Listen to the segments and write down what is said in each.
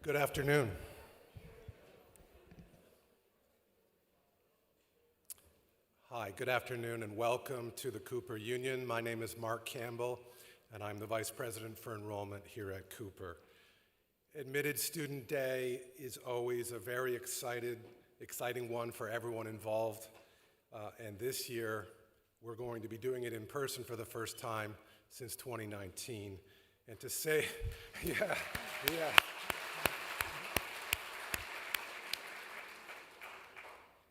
Good afternoon. Hi, good afternoon and welcome to the Cooper Union. My name is Mark Campbell and I'm the Vice President for Enrollment here at Cooper. Admitted Student Day is always a very exciting one for everyone involved. And this year we're going to be doing it in person for the first time since 2019. And to say, yeah.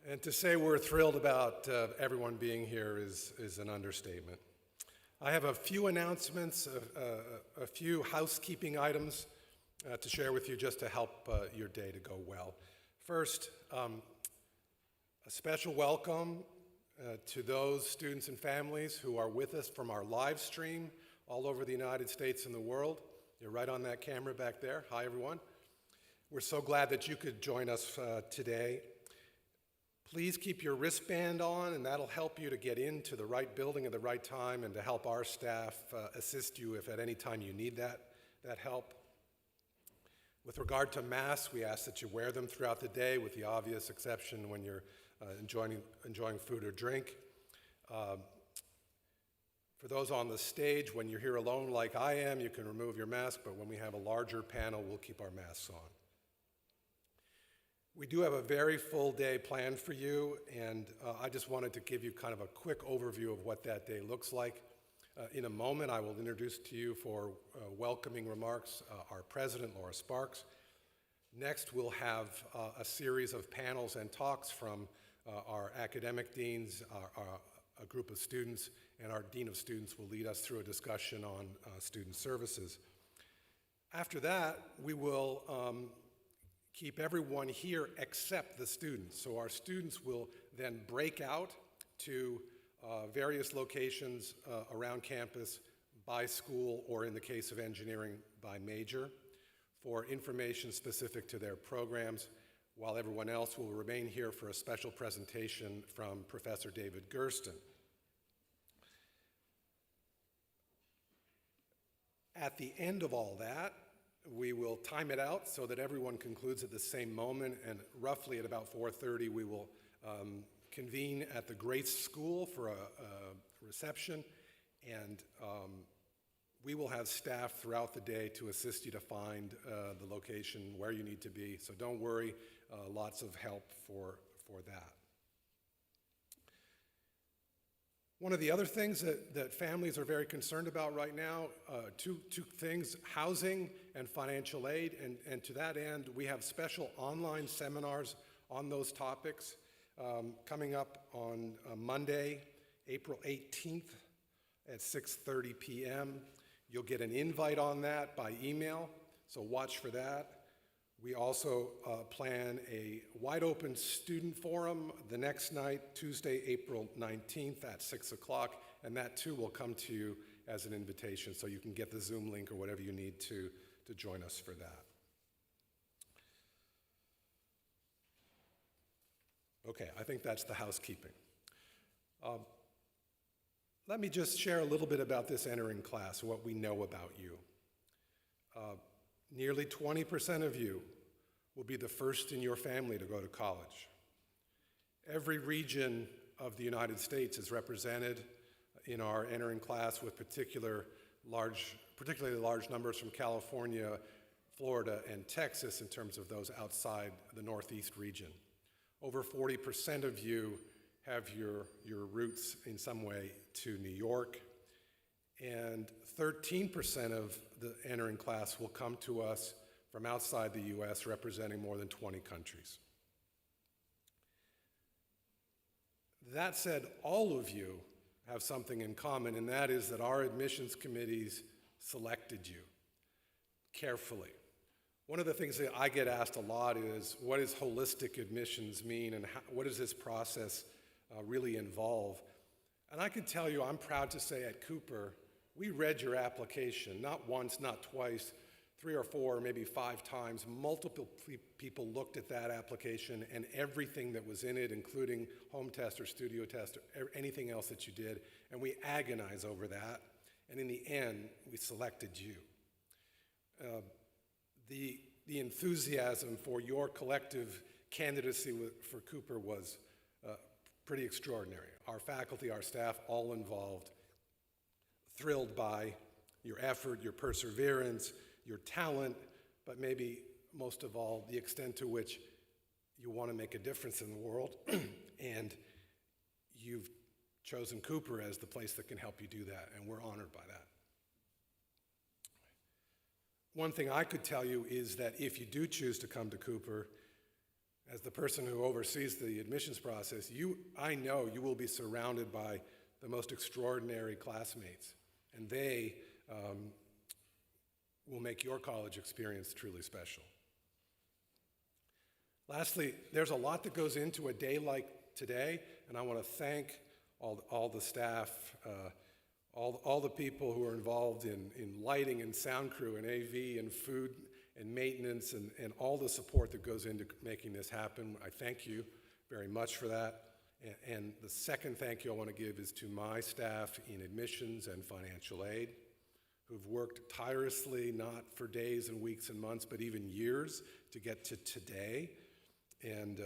And to say we're thrilled about everyone being here is an understatement. I have a few announcements, a few housekeeping items to share with you just to help your day to go well. First, a special welcome to those students and families who are with us from our live stream all over the United States and the world. You're right on that camera back there. Hi, everyone. We're so glad that you could join us today. Please keep your wristband on, and that'll help you to get into the right building at the right time and to help our staff assist you if at any time you need that help. With regard to masks, we ask that you wear them throughout the day, with the obvious exception when you're enjoying food or drink. For those on the stage, when you're here alone like I am, you can remove your mask, but when we have a larger panel, we'll keep our masks on. We do have a very full day planned for you, and I just wanted to give you kind of a quick overview of what that day looks like. In a moment, I will introduce to you for welcoming remarks our president, Laura Sparks. Next, we'll have a series of panels and talks from our academic deans, a group of students, and our dean of students will lead us through a discussion on student services. After that, we will keep everyone here except the students. So our students will then break out to various locations around campus by school, or in the case of engineering, by major, for information specific to their programs, while everyone else will remain here for a special presentation from Professor David Gersten. At the end of all that, we will time it out so that everyone concludes at the same moment, and roughly at about 4:30 we will convene at the Grace School for a reception, and we will have staff throughout the day to assist you to find the location where you need to be. So don't worry, lots of help for that. One of the other things that families are very concerned about right now, two things, housing and financial aid, and to that end, we have special online seminars on those topics coming up on Monday, April 18th at 6:30 p.m. You'll get an invite on that by email, so watch for that. We also plan a wide-open student forum the next night, Tuesday, April 19th at 6 o'clock, and that too will come to you as an invitation, so you can get the Zoom link or whatever you need to join us for that. Okay, I think that's the housekeeping. Let me just share a little bit about this entering class, what we know about you. Nearly 20% of you will be the first in your family to go to college. Every region of the United States is represented in our entering class, with particularly large numbers from California, Florida, and Texas in terms of those outside the Northeast region. Over 40% of you have your roots in some way to New York, and 13% of the entering class will come to us from outside the U.S., representing more than 20 countries. That said, all of you have something in common, and that is that our admissions committees selected you carefully. One of the things that I get asked a lot is, what does holistic admissions mean, and what does this process really involve? And I can tell you, I'm proud to say at Cooper, we read your application, not once, not twice, 3 or 4, maybe 5 times. Multiple people looked at that application and everything that was in it, including home test or studio test or anything else that you did, and we agonize over that. And in the end, we selected you. The the enthusiasm for your collective candidacy for Cooper was pretty extraordinary. Our faculty, our staff, all involved, thrilled by your effort, your perseverance, your talent, but maybe most of all, the extent to which you want to make a difference in the world, and you've chosen Cooper as the place that can help you do that, and we're honored by that. One thing I could tell you is that if you do choose to come to Cooper, as the person who oversees the admissions process, I know you will be surrounded by the most extraordinary classmates, and they will make your college experience truly special. Lastly, there's a lot that goes into a day like today, and I want to thank all the staff, all the people who are involved in lighting and sound crew and AV and food and maintenance and all the support that goes into making this happen. I thank you very much for that. And the second thank you I want to give is to my staff in admissions and financial aid, who've worked tirelessly, not for days and weeks and months, but even years to get to today. And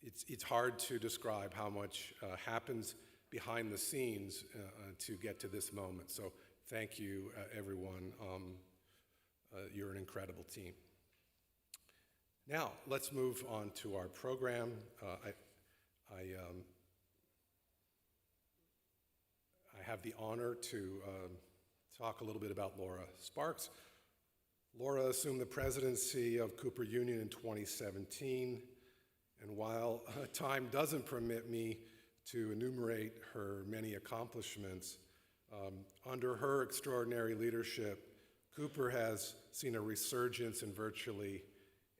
it's hard to describe how much happens behind the scenes to get to this moment. So thank you, everyone. You're an incredible team. Now, let's move on to our program. I have the honor to talk a little bit about Laura Sparks. Laura assumed the presidency of Cooper Union in 2017, and while time doesn't permit me to enumerate her many accomplishments, under her extraordinary leadership, Cooper has seen a resurgence in virtually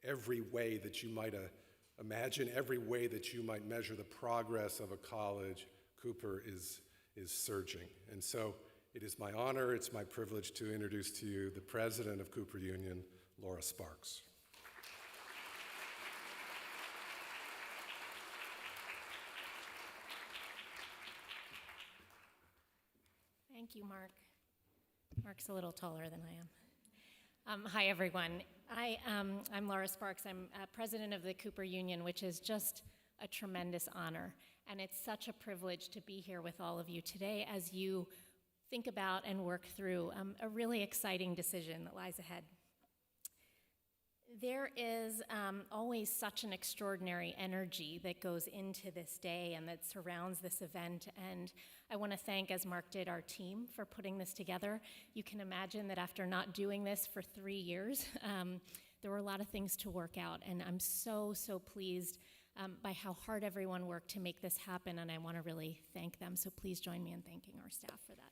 every way that you might imagine, every way that you might measure the progress of a college. Cooper is surging. And so it is my honor, it's my privilege to introduce to you the president of Cooper Union, Laura Sparks. Thank you, Mark. Mark's a little taller than I am. Hi, everyone. I'm Laura Sparks. I'm president of the Cooper Union, which is just a tremendous honor. And it's such a privilege to be here with all of you today as you think about and work through a really exciting decision that lies ahead. There is always such an extraordinary energy that goes into this day and that surrounds this event, and I want to thank, as Mark did, our team for putting this together. You can imagine that after not doing this for 3 years, there were a lot of things to work out, and I'm so pleased by how hard everyone worked to make this happen, and I want to really thank them, so please join me in thanking our staff for that.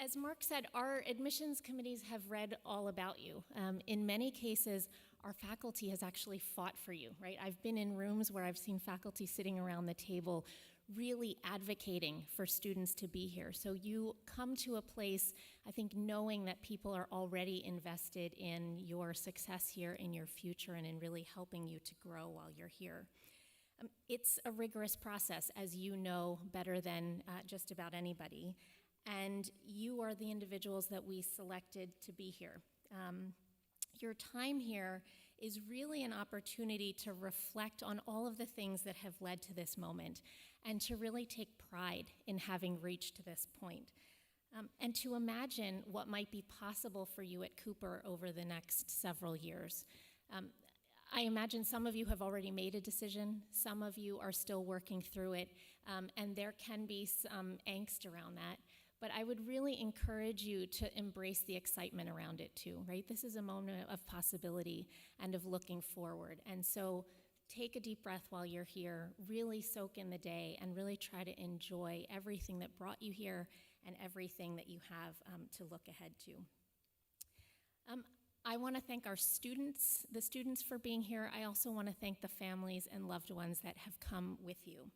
As Mark said, our admissions committees have read all about you. In many cases, our faculty has actually fought for you, right? I've been in rooms where I've seen faculty sitting around the table really advocating for students to be here. So you come to a place, I think, knowing that people are already invested in your success here, in your future, and in really helping you to grow while you're here. It's a rigorous process, as you know better than just about anybody. And you are the individuals that we selected to be here. Your time here is really an opportunity to reflect on all of the things that have led to this moment and to really take pride in having reached this point. And to imagine what might be possible for you at Cooper over the next several years. I imagine some of you have already made a decision, some of you are still working through it, and there can be some angst around that. But I would really encourage you to embrace the excitement around it too, right? This is a moment of possibility and of looking forward. And so take a deep breath while you're here, really soak in the day, and really try to enjoy everything that brought you here and everything that you have to look ahead to. I want to thank our students, the students for being here. I also want to thank the families and loved ones that have come with you.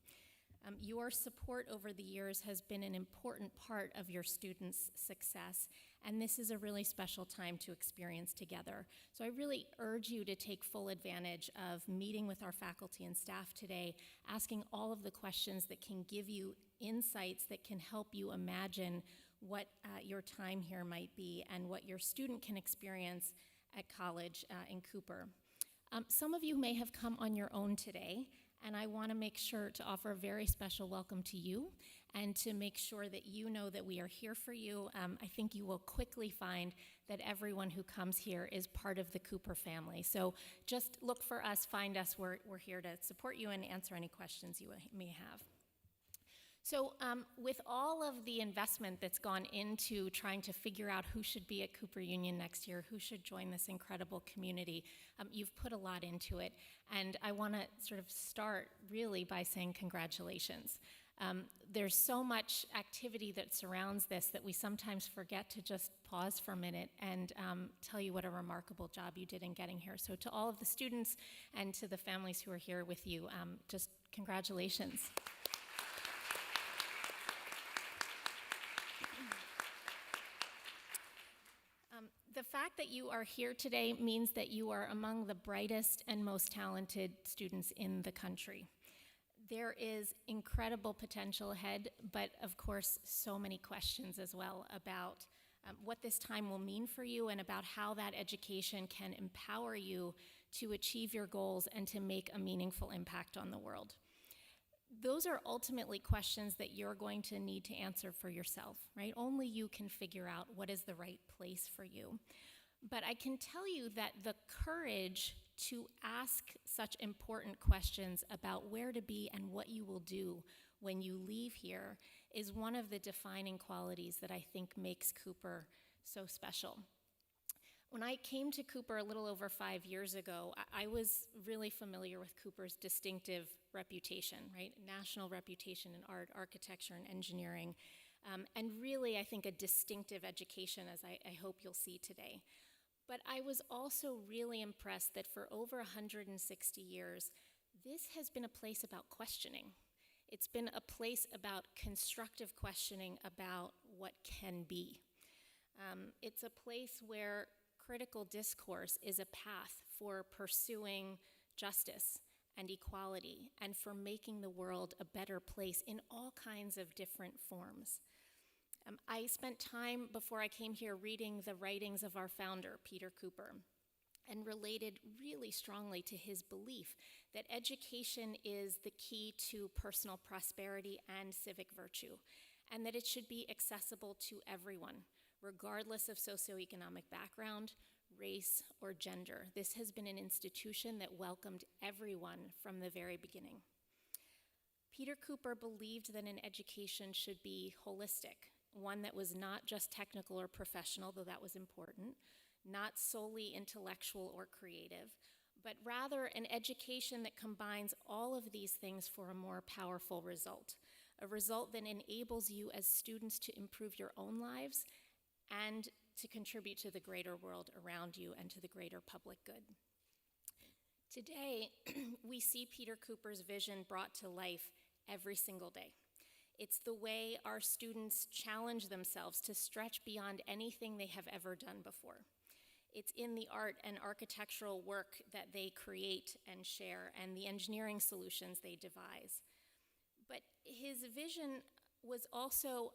Your support over the years has been an important part of your students' success, and this is a really special time to experience together. So I really urge you to take full advantage of meeting with our faculty and staff today, asking all of the questions that can give you insights that can help you imagine what your time here might be and what your student can experience at college in Cooper. Some of you may have come on your own today, and I want to make sure to offer a very special welcome to you and to make sure that you know that we are here for you. I think you will quickly find that everyone who comes here is part of the Cooper family. So just look for us, find us. We're here to support you and answer any questions you may have. So with all of the investment that's gone into trying to figure out who should be at Cooper Union next year, who should join this incredible community, you've put a lot into it. And I want to sort of start really by saying congratulations. There's so much activity that surrounds this that we sometimes forget to just pause for a minute and tell you what a remarkable job you did in getting here. So to all of the students and to the families who are here with you, just congratulations. The fact that you are here today means that you are among the brightest and most talented students in the country. There is incredible potential ahead, but of course, so many questions as well about what this time will mean for you and about how that education can empower you to achieve your goals and to make a meaningful impact on the world. Those are ultimately questions that you're going to need to answer for yourself, right? Only you can figure out what is the right place for you. But I can tell you that the courage to ask such important questions about where to be and what you will do when you leave here is one of the defining qualities that I think makes Cooper so special. When I came to Cooper a little over 5 years ago, I was really familiar with Cooper's distinctive reputation, right? National reputation in art, architecture, and engineering, and really, I think, a distinctive education, as I hope you'll see today. But I was also really impressed that for over 160 years, this has been a place about questioning. It's been a place about constructive questioning about what can be. It's a place where critical discourse is a path for pursuing justice and equality and for making the world a better place in all kinds of different forms. I spent time before I came here reading the writings of our founder, Peter Cooper, and related really strongly to his belief that education is the key to personal prosperity and civic virtue, and that it should be accessible to everyone, regardless of socioeconomic background, race, or gender. This has been an institution that welcomed everyone from the very beginning. Peter Cooper believed that an education should be holistic, one that was not just technical or professional, though that was important, not solely intellectual or creative, but rather an education that combines all of these things for a more powerful result, a result that enables you as students to improve your own lives and to contribute to the greater world around you and to the greater public good. Today, we see Peter Cooper's vision brought to life every single day. It's the way our students challenge themselves to stretch beyond anything they have ever done before. It's in the art and architectural work that they create and share and the engineering solutions they devise. But his vision was also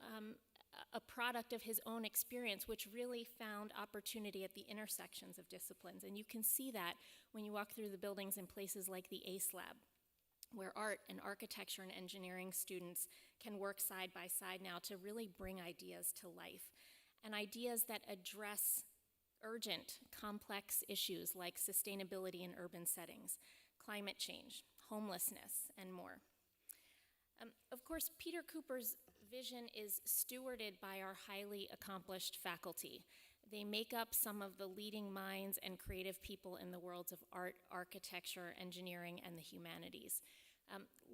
a product of his own experience, which really found opportunity at the intersections of disciplines. And you can see that when you walk through the buildings in places like the ACE Lab, where art and architecture and engineering students can work side by side now to really bring ideas to life, and ideas that address urgent, complex issues like sustainability in urban settings, climate change, homelessness, and more. Of course, Peter Cooper's vision is stewarded by our highly accomplished faculty. They make up some of the leading minds and creative people in the worlds of art, architecture, engineering, and the humanities.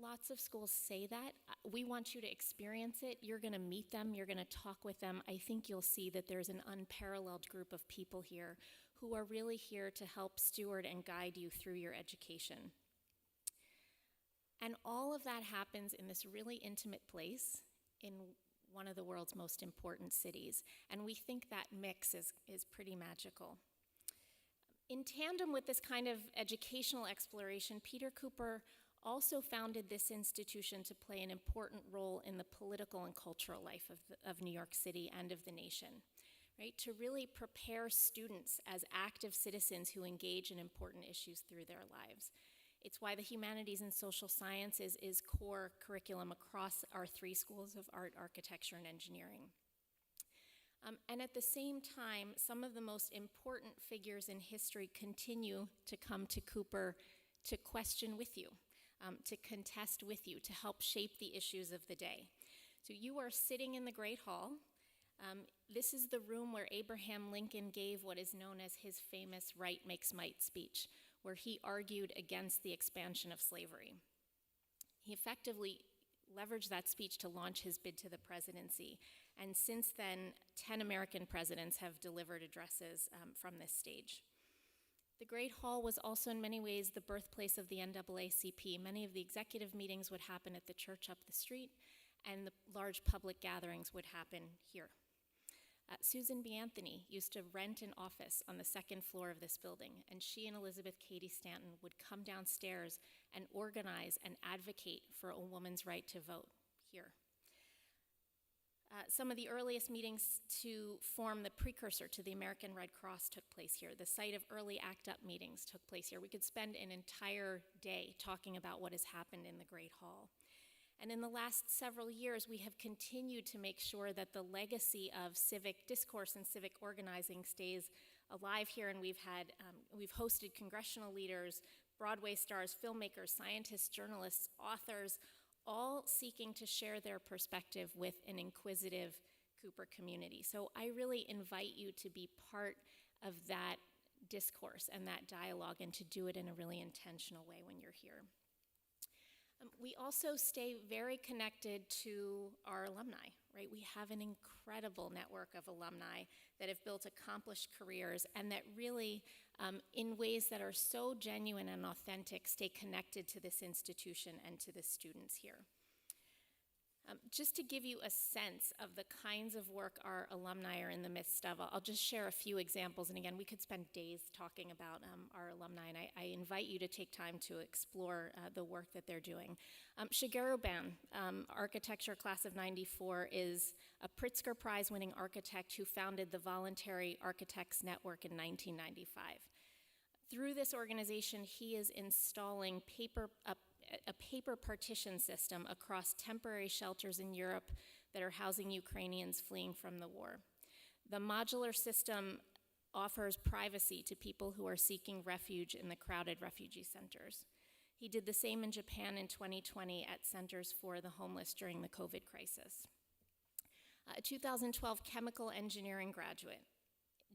Lots of schools say that. We want you to experience it. You're going to meet them. You're going to talk with them. I think you'll see that there's an unparalleled group of people here who are really here to help steward and guide you through your education. And all of that happens in this really intimate place in one of the world's most important cities. And we think that mix is pretty magical. In tandem with this kind of educational exploration, Peter Cooper also founded this institution to play an important role in the political and cultural life of New York City and of the nation, right? To really prepare students as active citizens who engage in important issues through their lives. It's why the humanities and social sciences is core curriculum across our 3 schools of art, architecture, and engineering. And at the same time, some of the most important figures in history continue to come to Cooper to question with you, to contest with you, to help shape the issues of the day. So you are sitting in the Great Hall. This is the room where Abraham Lincoln gave what is known as his famous Right Makes Might speech, where he argued against the expansion of slavery. He effectively leveraged that speech to launch his bid to the presidency. And since then, 10 American presidents have delivered addresses from this stage. The Great Hall was also in many ways the birthplace of the NAACP. Many of the executive meetings would happen at the church up the street, and the large public gatherings would happen here. Susan B. Anthony used to rent an office on the 2nd floor of this building, and she and Elizabeth Cady Stanton would come downstairs and organize and advocate for a woman's right to vote here. Some of the earliest meetings to form the precursor to the American Red Cross took place here. The site of early ACT UP meetings took place here. We could spend an entire day talking about what has happened in the Great Hall. And in the last several years, we have continued to make sure that the legacy of civic discourse and civic organizing stays alive here. And we've hosted congressional leaders, Broadway stars, filmmakers, scientists, journalists, authors, all seeking to share their perspective with an inquisitive Cooper community. So I really invite you to be part of that discourse and that dialogue, and to do it in a really intentional way when you're here. We also stay very connected to our alumni, right? We have an incredible network of alumni that have built accomplished careers, and that really, in ways that are so genuine and authentic, stay connected to this institution and to the students here. Just to give you a sense of the kinds of work our alumni are in the midst of, I'll just share a few examples. And again, we could spend days talking about our alumni, and I invite you to take time to explore the work that they're doing. Shigeru Ban, architecture class of '94, is a Pritzker Prize-winning architect who founded the Voluntary Architects Network in 1995. Through this organization, he is installing a paper partition system across temporary shelters in Europe that are housing Ukrainians fleeing from the war. The modular system offers privacy to people who are seeking refuge in the crowded refugee centers. He did the same in Japan in 2020 at Centers for the Homeless during the COVID crisis. A 2012 chemical engineering graduate,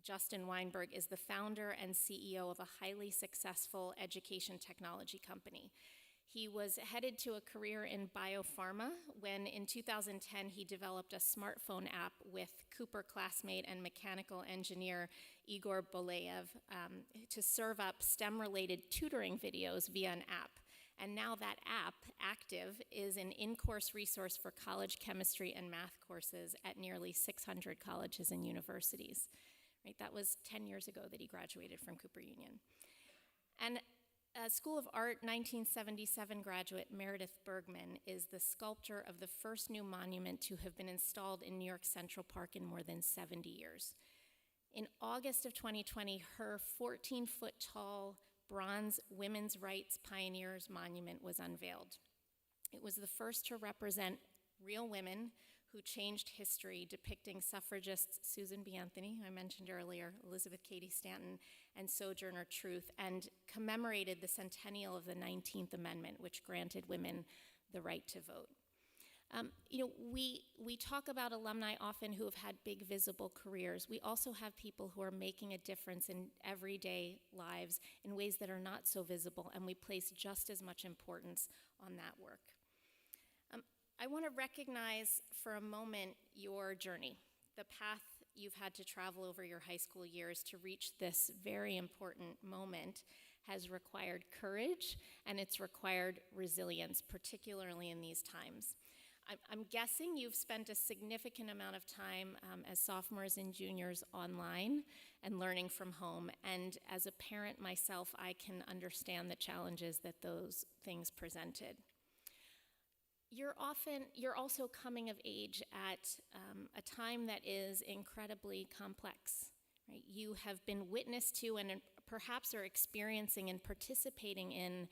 Justin Weinberg, is the founder and CEO of a highly successful education technology company. He was headed to a career in biopharma when in 2010 he developed a smartphone app with Cooper classmate and mechanical engineer Igor Boleyev to serve up STEM-related tutoring videos via an app. And now that app, Active, is an in-course resource for college chemistry and math courses at nearly 600 colleges and universities. Right? That was 10 years ago that he graduated from Cooper Union. And School of Art 1977 graduate Meredith Bergman is the sculptor of the first new monument to have been installed in New York Central Park in more than 70 years. In August of 2020, her 14-foot tall bronze women's rights pioneers monument was unveiled. It was the first to represent real women who changed history, depicting suffragists Susan B. Anthony, who I mentioned earlier, Elizabeth Cady Stanton, and Sojourner Truth, and commemorated the centennial of the 19th Amendment, which granted women the right to vote. We talk about alumni often who have had big visible careers. We also have people who are making a difference in everyday lives in ways that are not so visible, and we place just as much importance on that work. I want to recognize for a moment your journey, the path you've had to travel over your high school years to reach this very important moment has required courage, and it's required resilience, particularly in these times. I'm guessing you've spent a significant amount of time as sophomores and juniors online and learning from home. And as a parent myself, I can understand the challenges that those things presented. You're also coming of age at a time that is incredibly complex, right? You have been witness to and perhaps are experiencing and participating in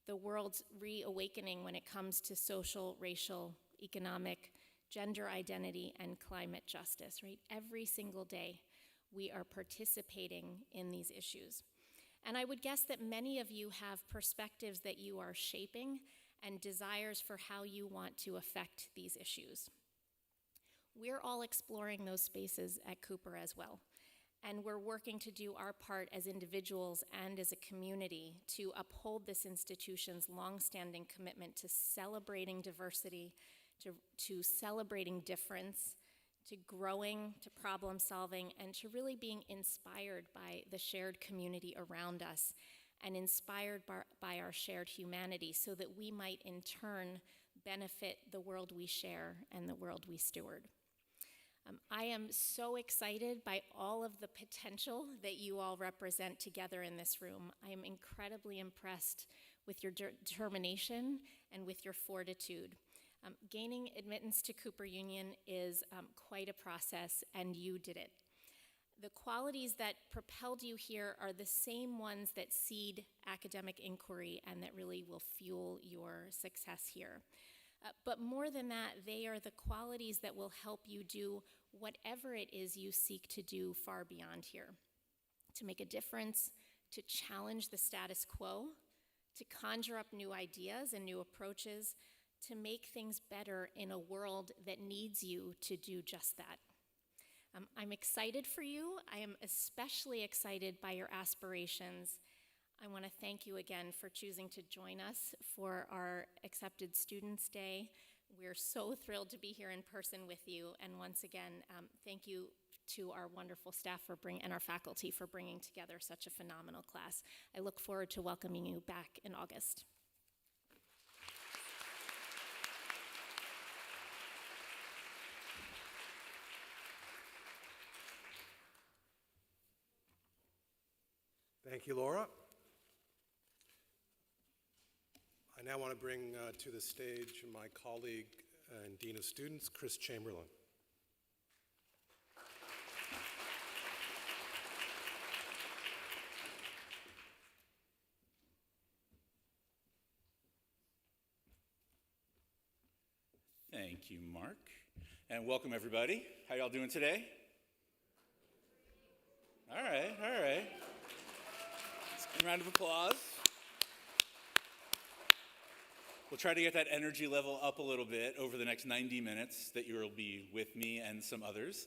the world's reawakening when it comes to social, racial, economic, gender identity, and climate justice, right? Every single day, we are participating in these issues. And I would guess that many of you have perspectives that you are shaping and desires for how you want to affect these issues. We're all exploring those spaces at Cooper as well. And we're working to do our part as individuals and as a community to uphold this institution's longstanding commitment to celebrating diversity, to celebrating difference, to growing, to problem solving, and to really being inspired by the shared community around us and inspired by our shared humanity so that we might in turn benefit the world we share and the world we steward. I am so excited by all of the potential that you all represent together in this room. I am incredibly impressed with your determination and with your fortitude. Gaining admittance to Cooper Union is quite a process, and you did it. The qualities that propelled you here are the same ones that seed academic inquiry and that really will fuel your success here. But more than that, they are the qualities that will help you do whatever it is you seek to do far beyond here. To make a difference, to challenge the status quo, to conjure up new ideas and new approaches, to make things better in a world that needs you to do just that. I'm excited for you. I am especially excited by your aspirations. I want to thank you again for choosing to join us for our Accepted Students Day. We're so thrilled to be here in person with you. And once again, thank you to our wonderful staff and our faculty for bringing together such a phenomenal class. I look forward to welcoming you back in August. Thank you, Laura. I now want to bring to the stage my colleague and Dean of Students, Chris Chamberlain. Thank you, Mark. And welcome, everybody. How y'all doing today? All right. A round of applause. We'll try to get that energy level up a little bit over the next 90 minutes that you will be with me and some others.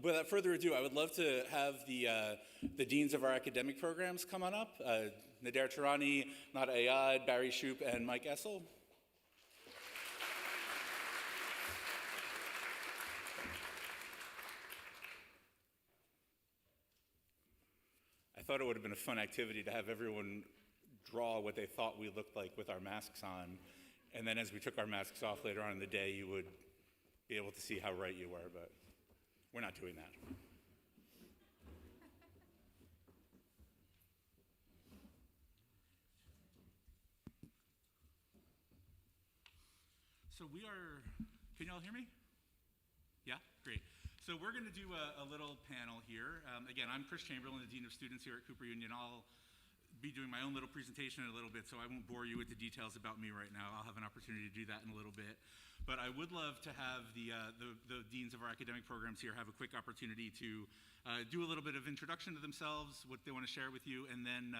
Without further ado, I would love to have the deans of our academic programs come on up. Nader Tarani, Nada Ayad, Barry Shoup, and Mike Essel. I thought it would have been a fun activity to have everyone draw what they thought we looked like with our masks on, and then as we took our masks off later on in the day, you would be able to see how right you were, but we're not doing that. So can y'all hear me? Yeah, great. So we're going to do a little panel here. Again, I'm Chris Chamberlain, the Dean of Students here at Cooper Union. I'll be doing my own little presentation in a little bit, so I won't bore you with the details about me right now. I'll have an opportunity to do that in a little bit. But I would love to have the deans of our academic programs here have a quick opportunity to do a little bit of introduction to themselves, what they want to share with you, and then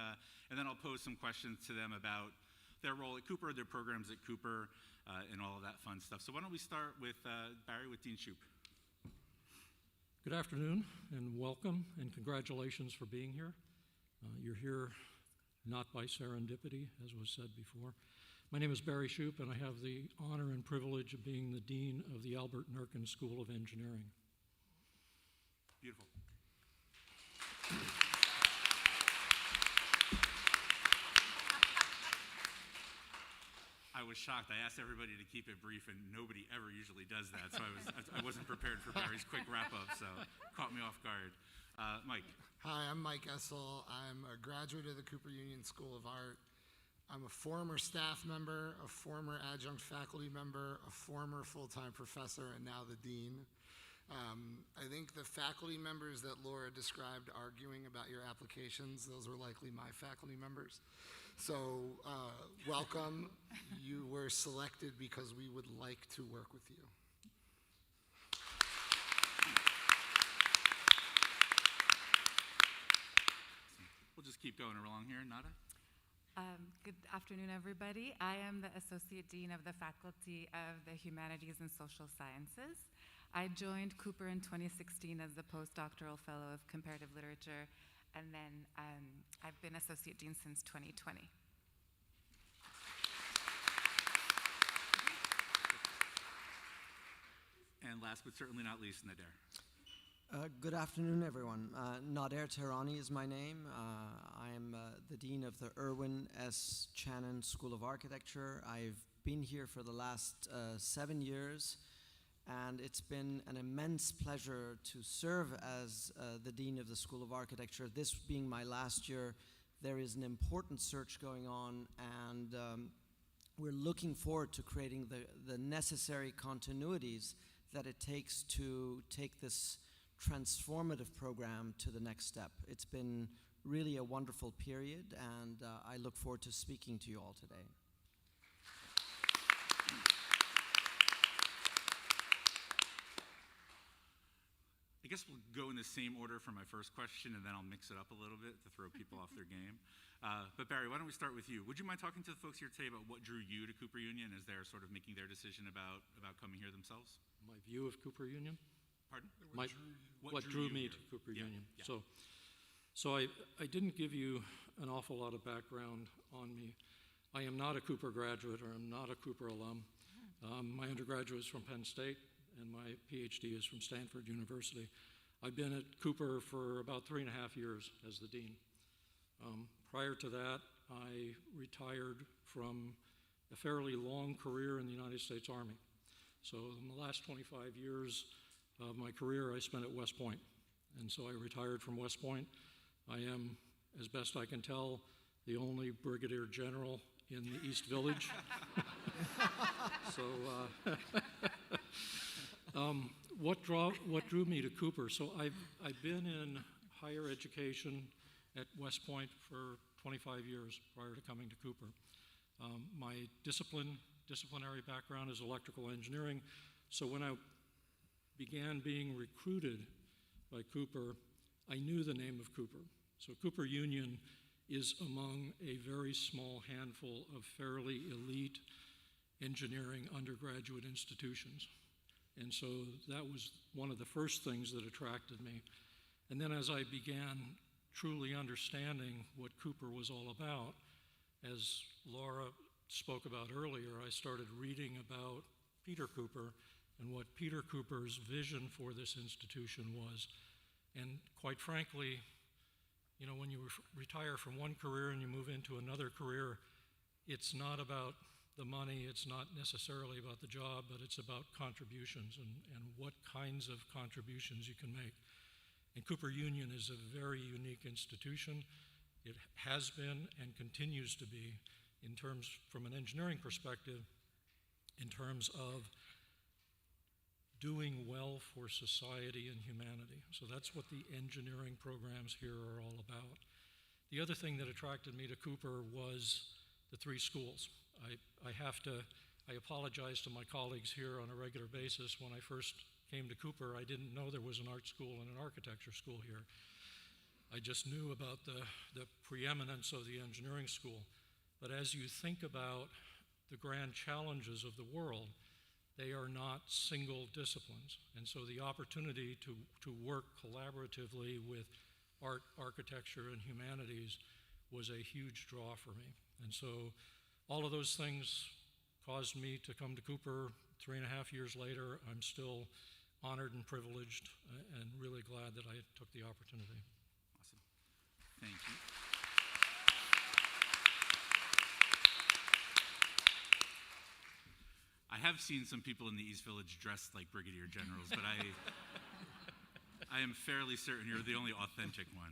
I'll pose some questions to them about their role at Cooper, their programs at Cooper, and all of that fun stuff. So why don't we start with Barry with Dean Shoup. Good afternoon and welcome and congratulations for being here. You're here not by serendipity, as was said before. My name is Barry Shoup, and I have the honor and privilege of being the Dean of the Albert Nurkin School of Engineering. Beautiful. I was shocked. I asked everybody to keep it brief, and nobody ever usually does that. So I wasn't prepared for Barry's quick wrap-up, so caught me off guard. Mike. Hi, I'm Mike Essel. I'm a graduate of the Cooper Union School of Art. I'm a former staff member, a former adjunct faculty member, a former full-time professor, and now the dean. I think the faculty members that Laura described arguing about your applications, those were likely my faculty members. So welcome. You were selected because we would like to work with you. We'll just keep going along here. Nada? Good afternoon, everybody. I am the Associate Dean of the Faculty of the Humanities and Social Sciences. I joined Cooper in 2016 as the postdoctoral fellow of comparative literature, and then I've been Associate Dean since 2020. And last but certainly not least, Nader. Good afternoon, everyone. Nader Tehrani is my name. I am the Dean of the Irwin S. Channon School of Architecture. I've been here for the last 7 years, and it's been an immense pleasure to serve as the Dean of the School of Architecture. This being my last year, there is an important search going on, and we're looking forward to creating the necessary continuities that it takes to take this transformative program to the next step. It's been really a wonderful period, and I look forward to speaking to you all today. I guess we'll go in the same order for my first question, and then I'll mix it up a little bit to throw people off their game. But Barry, why don't we start with you? Would you mind talking to the folks here today about what drew you to Cooper Union as they're sort of making their decision about coming here themselves? My view of Cooper Union? Pardon? What drew me here? to Cooper Yeah, Union. yeah. So I didn't give you an awful lot of background on me. I am not a Cooper graduate, or I'm not a Cooper alum. My undergraduate is from Penn State, and my PhD is from Stanford University. I've been at Cooper for about 3.5 years as the dean. Prior to that, I retired from a fairly long career in the United States Army. So in the last 25 years of my career, I spent at West Point. And so I retired from West Point. I am, as best I can tell, the only brigadier general in the East Village. What drew me to Cooper? So I've been in higher education at West Point for 25 years prior to coming to Cooper. My disciplinary background is electrical engineering. So when I began being recruited by Cooper, I knew the name of Cooper. So Cooper Union is among a very small handful of fairly elite engineering undergraduate institutions. And so that was one of the first things that attracted me. And then as I began truly understanding what Cooper was all about, as Laura spoke about earlier, I started reading about Peter Cooper and what Peter Cooper's vision for this institution was. And quite frankly, you know, when you retire from one career and you move into another career, it's not about the money, it's not necessarily about the job, but it's about contributions and what kinds of contributions you can make. And Cooper Union is a very unique institution. It has been and continues to be, in terms, from an engineering perspective, in terms of doing well for society and humanity. So that's what the engineering programs here are all about. The other thing that attracted me to Cooper was the 3 schools. I apologize to my colleagues here on a regular basis. When I first came to Cooper, I didn't know there was an art school and an architecture school here. I just knew about the preeminence of the engineering school. But as you think about the grand challenges of the world, they are not single disciplines. And so the opportunity to work collaboratively with art, architecture, and humanities was a huge draw for me. And so all of those things caused me to come to Cooper 3.5 years later. I'm still honored and privileged and really glad that I took the opportunity. Awesome. Thank you. have seen some people in the East Village dressed like brigadier generals, but I am fairly certain you're the only authentic one.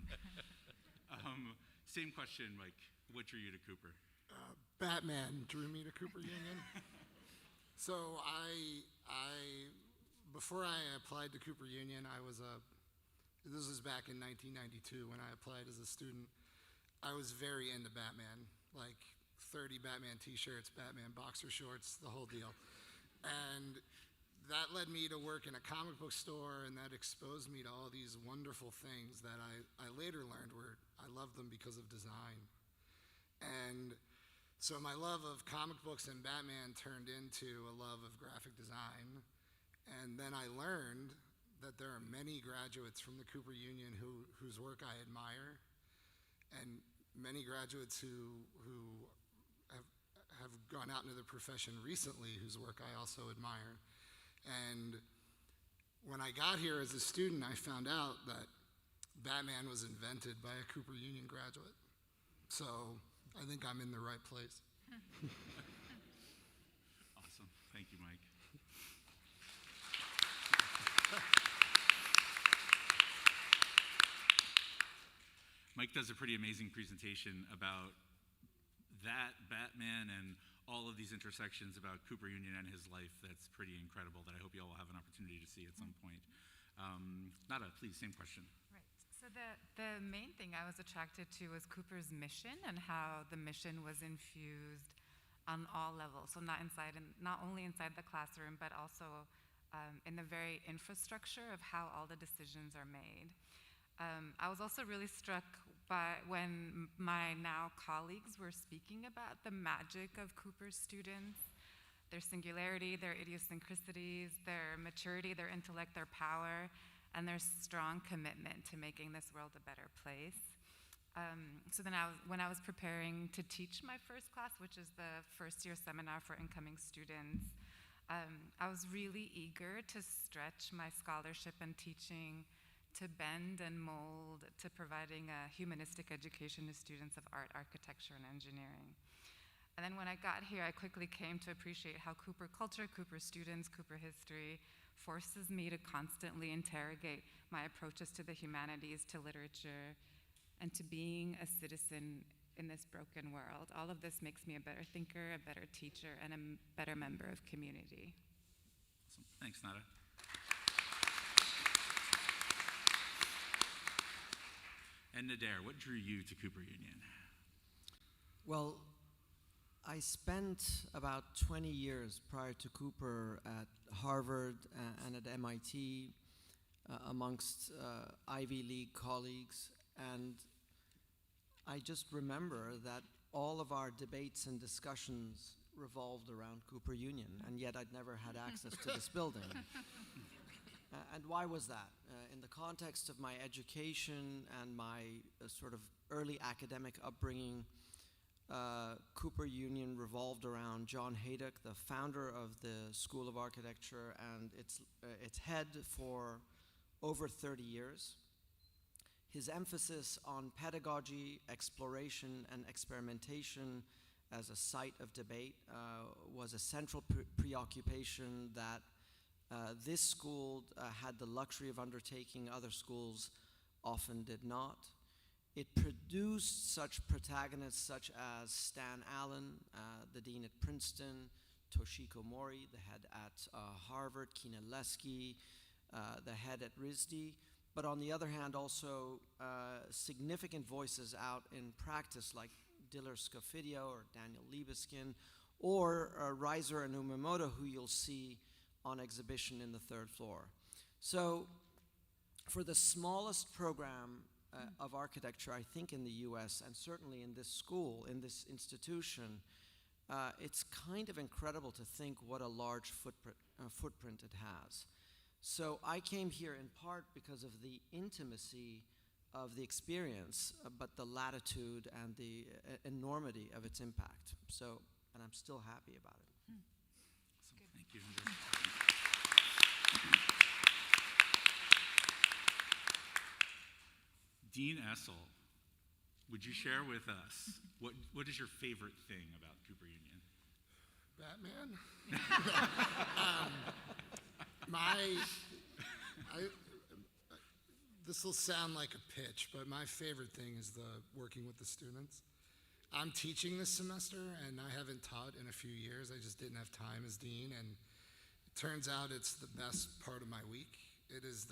Same question, Mike. What drew you to Cooper? Batman drew me to Cooper Union. So before I applied to Cooper Union, this was back in 1992 when I applied as a student. I was very into Batman, like 30 Batman t-shirts, Batman boxer shorts, the whole deal. And that led me to work in a comic book store, and that exposed me to all these wonderful things that I later learned were, I loved them because of design. And so my love of comic books and Batman turned into a love of graphic design. And then I learned that there are many graduates from the Cooper Union whose work I admire, and many graduates who have gone out into the profession recently whose work I also admire. And when I got here as a student, I found out that Batman was invented by a Cooper Union graduate. So I think I'm in the right place. Awesome. Thank you, Mike. Mike does a pretty amazing presentation about that Batman and all of these intersections about Cooper Union and his life. That's pretty incredible that I hope you all will have an opportunity to see at some point. Nada, please, same question. Right. So the main thing I was attracted to was Cooper's mission and how the mission was infused on all levels. So not only inside the classroom, but also in the very infrastructure of how all the decisions are made. I was also really struck by when my now colleagues were speaking about the magic of Cooper's students, their singularity, their idiosyncrasies, their maturity, their intellect, their power, and their strong commitment to making this world a better place. So then when I was preparing to teach my first class, which is the first year seminar for incoming students, I was really eager to stretch my scholarship and teaching to bend and mold to providing a humanistic education to students of art, architecture, and engineering. And then when I got here, I quickly came to appreciate how Cooper culture, Cooper students, Cooper history forces me to constantly interrogate my approaches to the humanities, to literature, and to being a citizen in this broken world. All of this makes me a better thinker, a better teacher, and a better member of community. Awesome. Thanks, Nada. And Nader, what drew you to Cooper Union? Well, I spent about 20 years prior to Cooper at Harvard and at MIT amongst Ivy League colleagues, and I just remember that all of our debates and discussions revolved around Cooper Union, and yet I'd never had access to this building. And why was that? In the context of my education and my sort of early academic upbringing, Cooper Union revolved around John Haydock, the founder of the School of Architecture and its head for over 30 years. His emphasis on pedagogy, exploration, and experimentation as a site of debate was a central preoccupation that this school had the luxury of undertaking. Other schools often did not. It produced such protagonists such as Stan Allen, the dean at Princeton, Toshiko Mori, the head at Harvard, Kina Lesky, the head at RISD, but on the other hand also significant voices out in practice like Diller Scofidio or Daniel Libeskind, or Reiser and Umemoto, who you'll see on exhibition in the third floor. So for the smallest program of architecture, I think in the US, and certainly in this school, in this institution, it's kind of incredible to think what a large footprint it has. So I came here in part because of the intimacy of the experience, but the latitude and the enormity of its impact. So, and I'm still happy about it. Awesome. Thank you. Dean Essel, would you share with us what is your favorite thing about Cooper Union? Batman. Batman. This will sound like a pitch, but my favorite thing is working with the students. I'm teaching this semester, and I haven't taught in a few years. I just didn't have time as dean, and it turns out it's the best part of my week. It is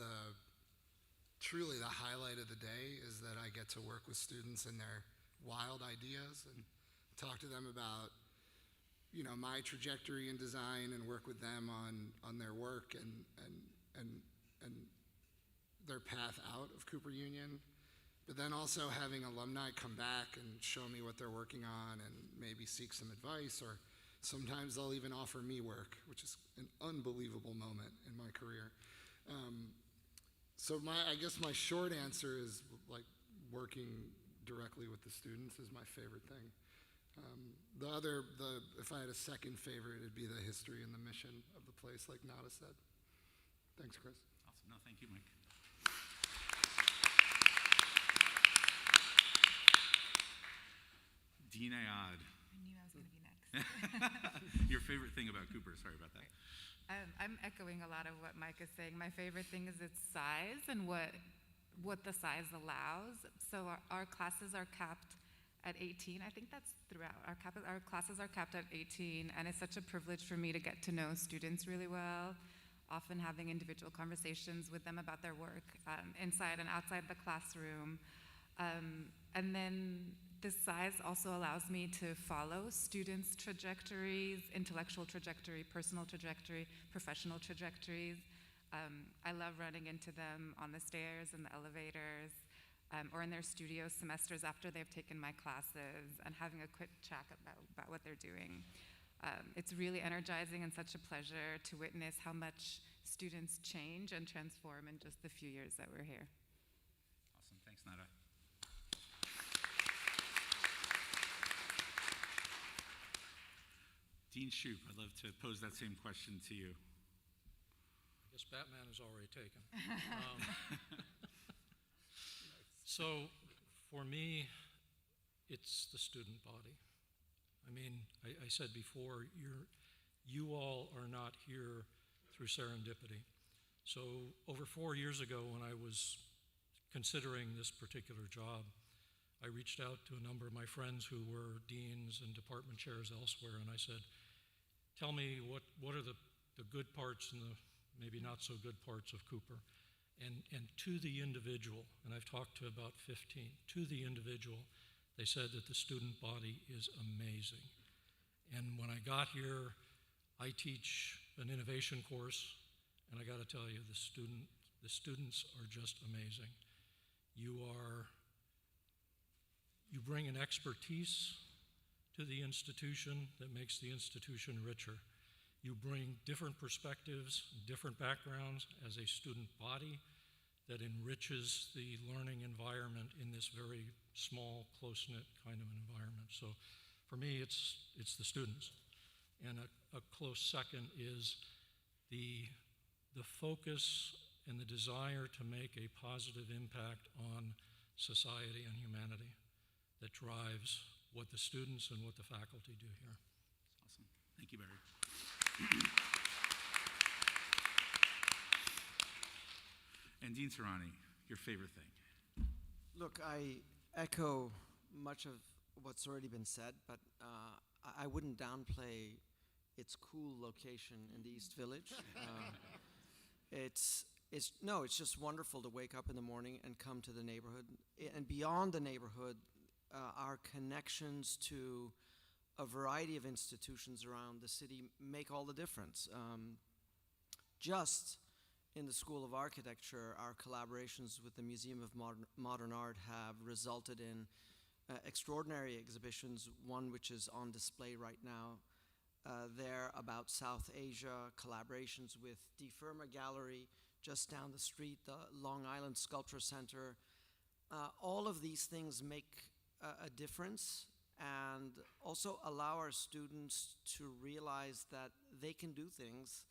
truly the highlight of the day is that I get to work with students and their wild ideas and talk to them about, my trajectory in design and work with them on their work and their path out of Cooper Union. But then also having alumni come back and show me what they're working on and maybe seek some advice, or sometimes they'll even offer me work, which is an unbelievable moment in my career. So I guess my short answer is like working directly with the students is my favorite thing. If I had a second favorite, it'd be the history and the mission of the place, like Nada said. Thanks, Chris. Awesome. No, thank you, Mike. Dean Ayad. I knew I was going to be next. Your favorite thing about Cooper? Sorry about that. I'm echoing a lot of what Mike is saying. My favorite thing is its size and what the size allows. So our classes are capped at 18. I think that's throughout. Our classes are capped at 18, and it's such a privilege for me to get to know students really well, often having individual conversations with them about their work inside and outside the classroom. And then this size also allows me to follow students' trajectories, intellectual trajectory, personal trajectory, professional trajectories. I love running into them on the stairs and the elevators, or in their studio semesters after they've taken my classes, and having a quick chat about what they're doing. It's really energizing and such a pleasure to witness how much students change and transform in just the few years that we're here. Awesome. Thanks, Nada. Dean Shoup, I'd love to pose that same question to you. I guess Batman is already taken. So for me, it's the student body. I mean, I said before, you all are not here through serendipity. So over 4 years ago, when I was considering this particular job, I reached out to a number of my friends who were deans and department chairs elsewhere, and I said, tell me what are the good parts and the maybe not so good parts of Cooper. And to the individual, and I've talked to about 15, to the individual, they said that the student body is amazing. And when I got here, I teach an innovation course, and I got to tell you, the students are just amazing. You bring an expertise to the institution that makes the institution richer. You bring different perspectives, different backgrounds as a student body that enriches the learning environment in this very small, close-knit kind of an environment. So for me, it's the students. And a close second is the focus and the desire to make a positive impact on society and humanity that drives what the students and what the faculty do here. Awesome. Thank you, Barry. And Dean Serrani, your favorite thing? Look, I echo much of what's already been said, but I wouldn't downplay its cool location in the East Village. It's just wonderful to wake up in the morning and come to the neighborhood. And beyond the neighborhood, our connections to a variety of institutions around the city make all the difference. Just in the School of Architecture, our collaborations with the Museum of Modern Art have resulted in extraordinary exhibitions, one which is on display right now there about South Asia, collaborations with Die Firma Gallery just down the street, the Long Island Sculpture Center. All of these things make a difference and also allow our students to realize that they can do things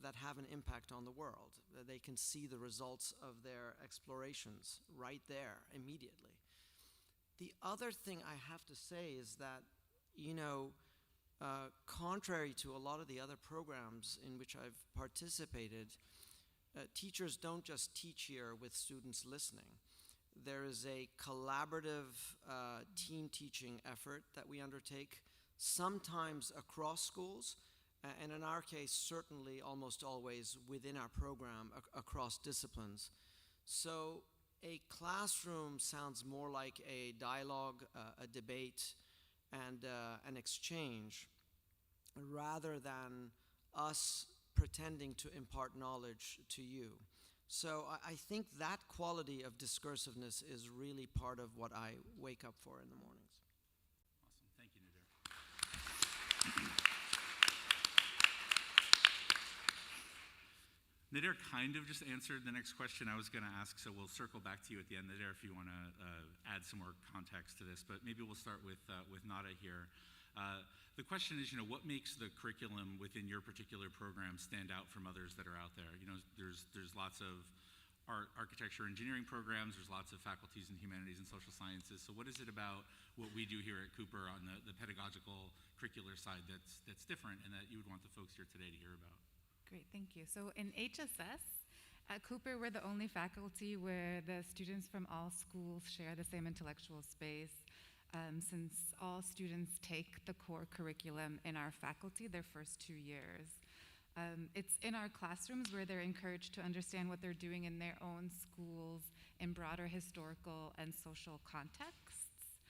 that have an impact on the world, that they can see the results of their explorations right there immediately. The other thing I have to say is that, contrary to a lot of the other programs in which I've participated, teachers don't just teach here with students listening. There is a collaborative team teaching effort that we undertake, sometimes across schools, and in our case, certainly almost always within our program across disciplines. So a classroom sounds more like a dialogue, a debate, and an exchange, rather than us pretending to impart knowledge to you. So I think that quality of discursiveness is really part of what I wake up for in the mornings. Awesome. Thank you, Nadir. Nadir kind of just answered the next question I was going to ask, so we'll circle back to you at the end, Nadir, if you want to add some more context to this. But maybe we'll start with Nada here. The question is, what makes the curriculum within your particular program stand out from others that are out there? There's lots of architecture, engineering programs. There's lots of faculties in humanities and social sciences. So what is it about what we do here at Cooper on the pedagogical curricular side that's different and that you would want the folks here today to hear about? Great, thank you. So in HSS, at Cooper, we're the only faculty where the students from all schools share the same intellectual space. Since all students take the core curriculum in our faculty their first 2 years. It's in our classrooms where they're encouraged to understand what they're doing in their own schools in broader historical and social contexts.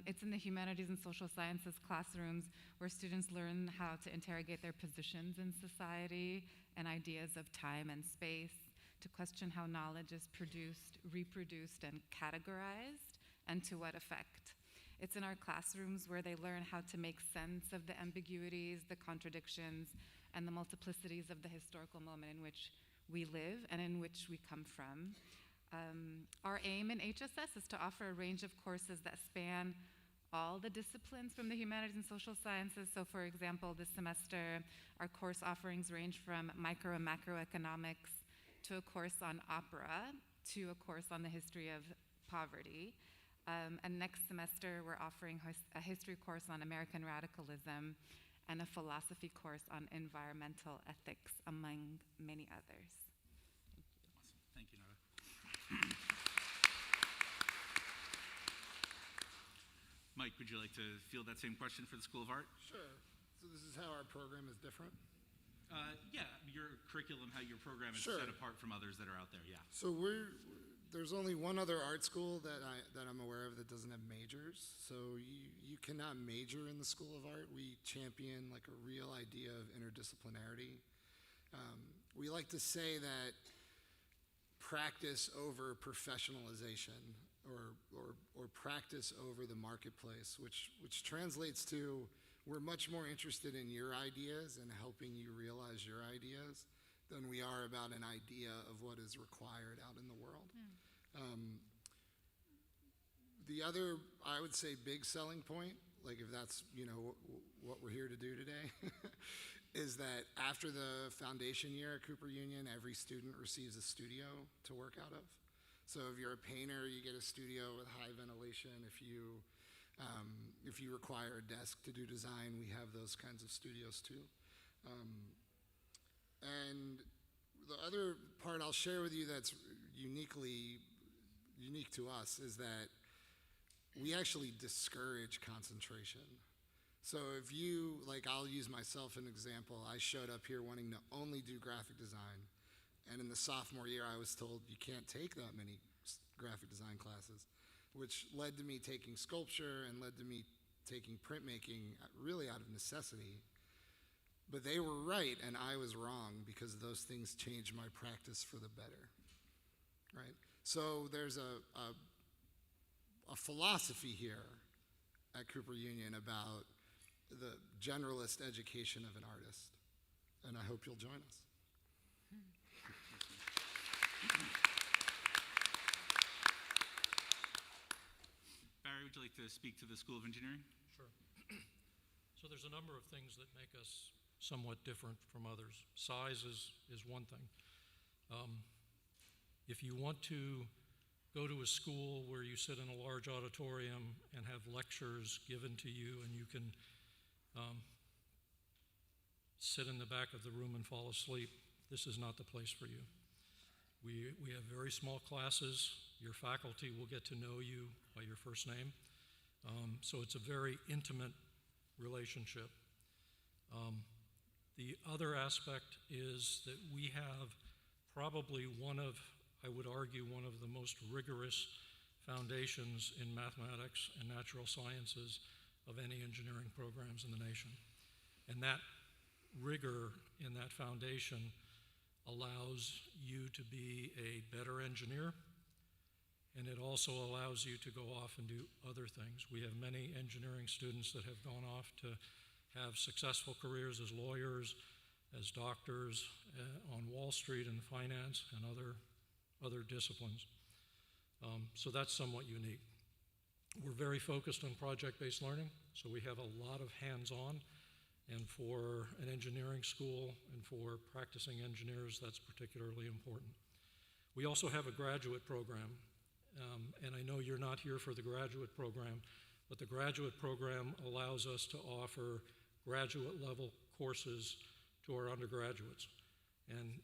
It's in the humanities and social sciences classrooms where students learn how to interrogate their positions in society and ideas of time and space, to question how knowledge is produced, reproduced, and categorized, and to what effect. It's in our classrooms where they learn how to make sense of the ambiguities, the contradictions, and the multiplicities of the historical moment in which we live and in which we come from. Our aim in HSS is to offer a range of courses that span all the disciplines from the humanities and social sciences. So for example, this semester, our course offerings range from micro and macroeconomics to a course on opera to a course on the history of poverty. And next semester, we're offering a history course on American radicalism and a philosophy course on environmental ethics, among many others. Awesome. Thank you, Nada. Mike, would you like to field that same question for the School of Art? Sure. So this is how our program is different? Yeah, your curriculum, how your program is Sure. set apart from others that are out there, yeah. So there's only one other art school that I'm aware of that doesn't have majors. So you cannot major in the School of Art. We champion like a real idea of interdisciplinarity. We like to say that practice over professionalization, or practice over the marketplace, which translates to we're much more interested in your ideas and helping you realize your ideas than we are about an idea of what is required out in the world. The other, I would say, big selling point, like if that's what we're here to do today, is that after the foundation year at Cooper Union, every student receives a studio to work out of. So if you're a painter, you get a studio with high ventilation. If you require a desk to do design, we have those kinds of studios too. And the other part I'll share with you that's unique to us is that we actually discourage concentration. So if you, I'll use myself as an example. I showed up here wanting to only do graphic design. And in the sophomore year, I was told you can't take that many graphic design classes, which led to me taking sculpture and led to me taking printmaking really out of necessity. But they were right and I was wrong because those things changed my practice for the better, right? So there's a philosophy here at Cooper Union about the generalist education of an artist, and I hope you'll join us. Barry, would you like to speak to the School of Engineering? Sure. So there's a number of things that make us somewhat different from others. Size is one thing. If you want to go to a school where you sit in a large auditorium and have lectures given to you and you can sit in the back of the room and fall asleep, this is not the place for you. We have very small classes. Your faculty will get to know you by your first name. So it's a very intimate relationship. The other aspect is that we have probably I would argue, one of the most rigorous foundations in mathematics and natural sciences of any engineering programs in the nation. And that rigor in that foundation allows you to be a better engineer, and it also allows you to go off and do other things. We have many engineering students that have gone off to have successful careers as lawyers, as doctors, on Wall Street in finance and other disciplines. So that's somewhat unique. We're very focused on project-based learning, so we have a lot of hands-on, and for an engineering school and for practicing engineers, that's particularly important. We also have a graduate program, and I know you're not here for the graduate program, but the graduate program allows us to offer graduate-level courses to our undergraduates. And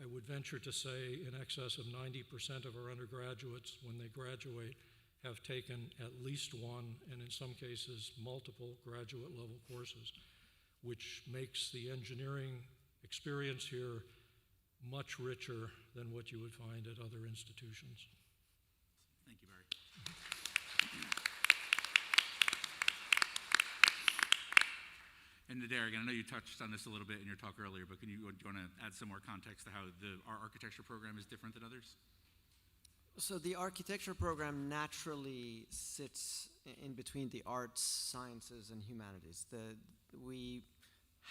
I would venture to say in excess of 90% of our undergraduates, when they graduate, have taken at least one, and in some cases, multiple graduate-level courses, which makes the engineering experience here much richer than what you would find at other institutions. Thank you, Barry. And Derek, I know you touched on this a little bit in your talk earlier, but do you want to add some more context to how our architecture program is different than others? So the architecture program naturally sits in between the arts, sciences, and humanities. We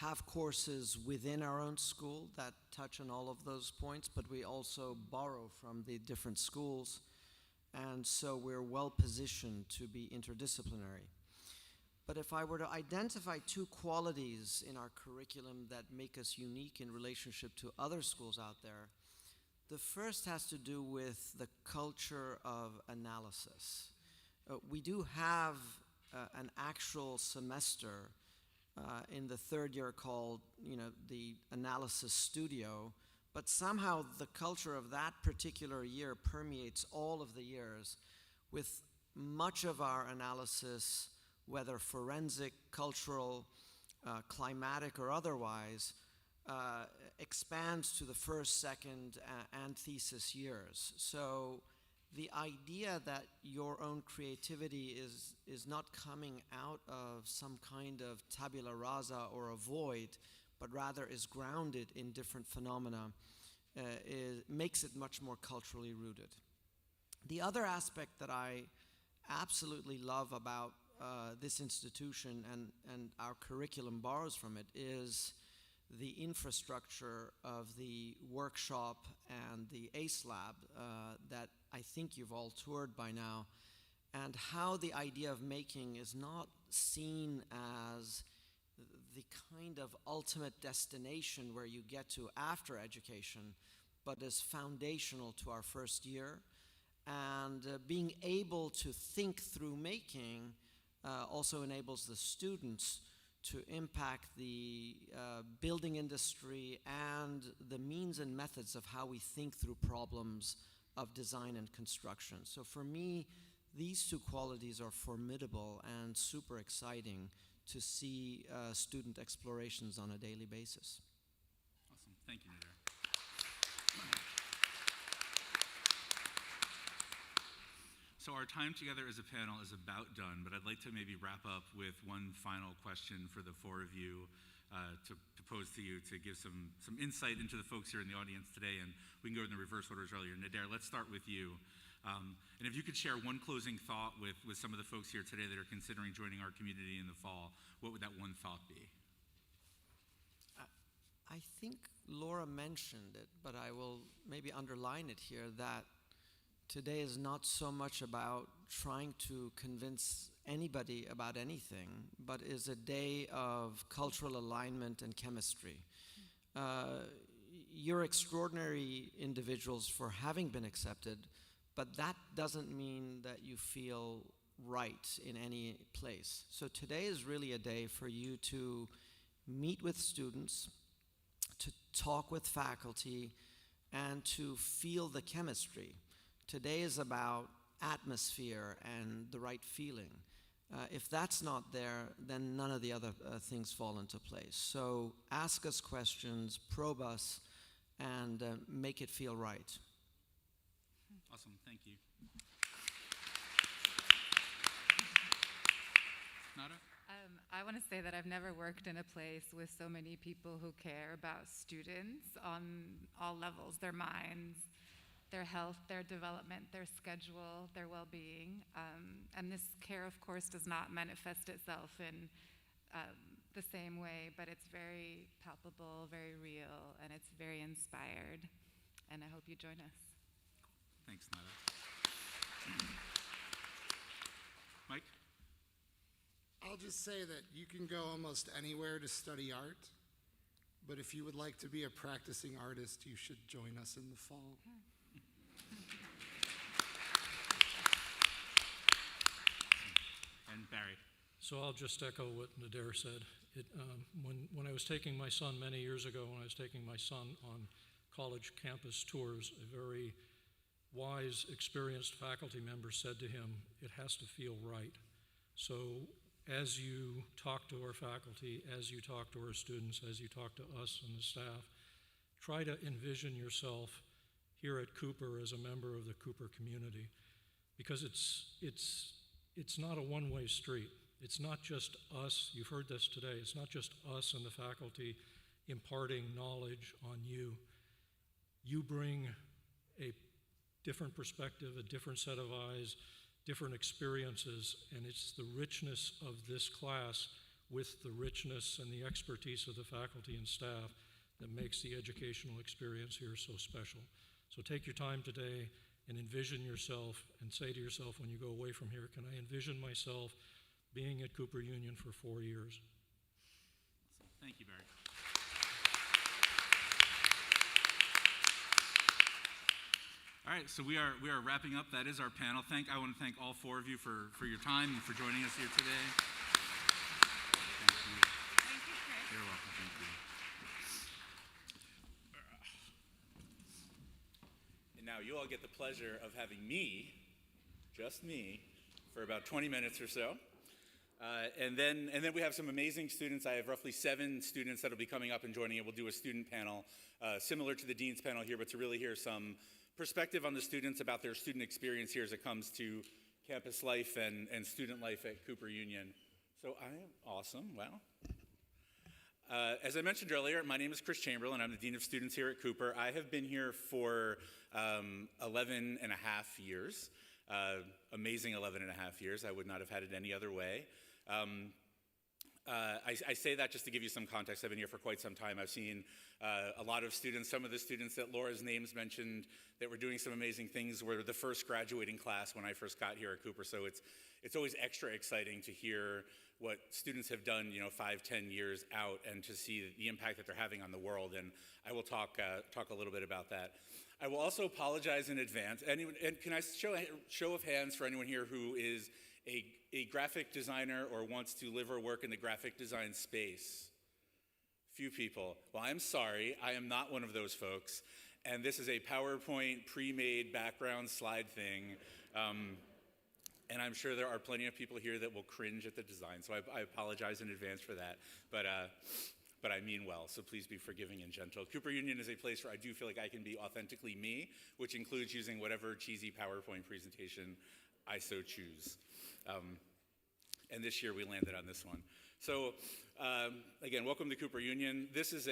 have courses within our own school that touch on all of those points, but we also borrow from the different schools, and so we're well positioned to be interdisciplinary. But if I were to identify two qualities in our curriculum that make us unique in relationship to other schools out there, the first has to do with the culture of analysis. We do have an actual semester in the third year called, the analysis studio, but somehow the culture of that particular year permeates all of the years, with much of our analysis, whether forensic, cultural, climatic, or otherwise, expands to the first, second, and thesis years. So the idea that your own creativity is not coming out of some kind of tabula rasa or a void, but rather is grounded in different phenomena, makes it much more culturally rooted. The other aspect that I absolutely love about this institution and our curriculum borrows from it is the infrastructure of the workshop and the ACE Lab that I think you've all toured by now, and how the idea of making is not seen as the kind of ultimate destination where you get to after education, but as foundational to our first year. And being able to think through making also enables the students to impact the building industry and the means and methods of how we think through problems of design and construction. So for me, these two qualities are formidable and super exciting to see student explorations on a daily basis. Awesome. Thank you, Nader. So our time together as a panel is about done, but I'd like to maybe wrap up with one final question for the four of you to pose to you, to give some insight into the folks here in the audience today, and we can go in the reverse orders earlier. Nader, let's start with you. And if you could share one closing thought with some of the folks here today that are considering joining our community in the fall, what would that one thought be? I think Laura mentioned it, but I will maybe underline it here, that today is not so much about trying to convince anybody about anything, but is a day of cultural alignment and chemistry. You're extraordinary individuals for having been accepted, but that doesn't mean that you feel right in any place. So today is really a day for you to meet with students, to talk with faculty, and to feel the chemistry. Today is about atmosphere and the right feeling. If that's not there, then none of the other things fall into place. So ask us questions, probe us, and make it feel right. Awesome, thank you. Nada? I want to say that I've never worked in a place with so many people who care about students on all levels, their minds, their health, their development, their schedule, their well-being. And this care, of course, does not manifest itself in the same way, but it's very palpable, very real, and it's very inspired. And I hope you join us. Thanks, Nada. Mike? I'll just say that you can go almost anywhere to study art, but if you would like to be a practicing artist, you should join us in the fall. And Barry? So I'll just echo what Nader said. When I was taking my son many years ago, when I was taking my son on college campus tours, a very wise, experienced faculty member said to him, "It has to feel right." So as you talk to our faculty, as you talk to our students, as you talk to us and the staff, try to envision yourself here at Cooper as a member of the Cooper community, because it's not a one-way street. It's not just us, you've heard this today, it's not just us and the faculty imparting knowledge on you. You bring a different perspective, a different set of eyes, different experiences, and it's the richness of this class with the richness and the expertise of the faculty and staff that makes the educational experience here so special. So take your time today and envision yourself and say to yourself when you go away from here, can I envision myself being at Cooper Union for 4 years? Thank you, Barry. All right, so we are wrapping up. That is our panel. I want to thank all four of you for your time and for joining us here today. Thank you. Thank you, Chris. You're welcome. Thank you. And now you all get the pleasure of having me, just me, for about 20 minutes or so. And then we have some amazing students. I have roughly 7 students that will be coming up and joining it. We'll do a student panel similar to the Dean's panel here, but to really hear some perspective on the students about their student experience here as it comes to campus life and student life at Cooper Union. So I am awesome. Wow. As I mentioned earlier, my name is Chris Chamberlain. I'm the Dean of Students here at Cooper. I have been here for 11 and a half years. Amazing 11 and a half years. I would not have had it any other way. I say that just to give you some context. I've been here for quite some time. I've seen a lot of students. Some of the students that Laura's names mentioned that were doing some amazing things were the first graduating class when I first got here at Cooper. So it's always extra exciting to hear what students have done, 5, 10 years out, and to see the impact that they're having on the world. And I will talk a little bit about that. I will also apologize in advance. And can I show of hands for anyone here who is a graphic designer or wants to live or work in the graphic design space? Few people. Well, I'm sorry, I am not one of those folks. And this is a PowerPoint pre-made background slide thing. And I'm sure there are plenty of people here that will cringe at the design. So I apologize in advance for that. But I mean well, so please be forgiving and gentle. Cooper Union is a place where I do feel like I can be authentically me, which includes using whatever cheesy PowerPoint presentation I so choose. And this year we landed on this one. So again, welcome to Cooper Union. This is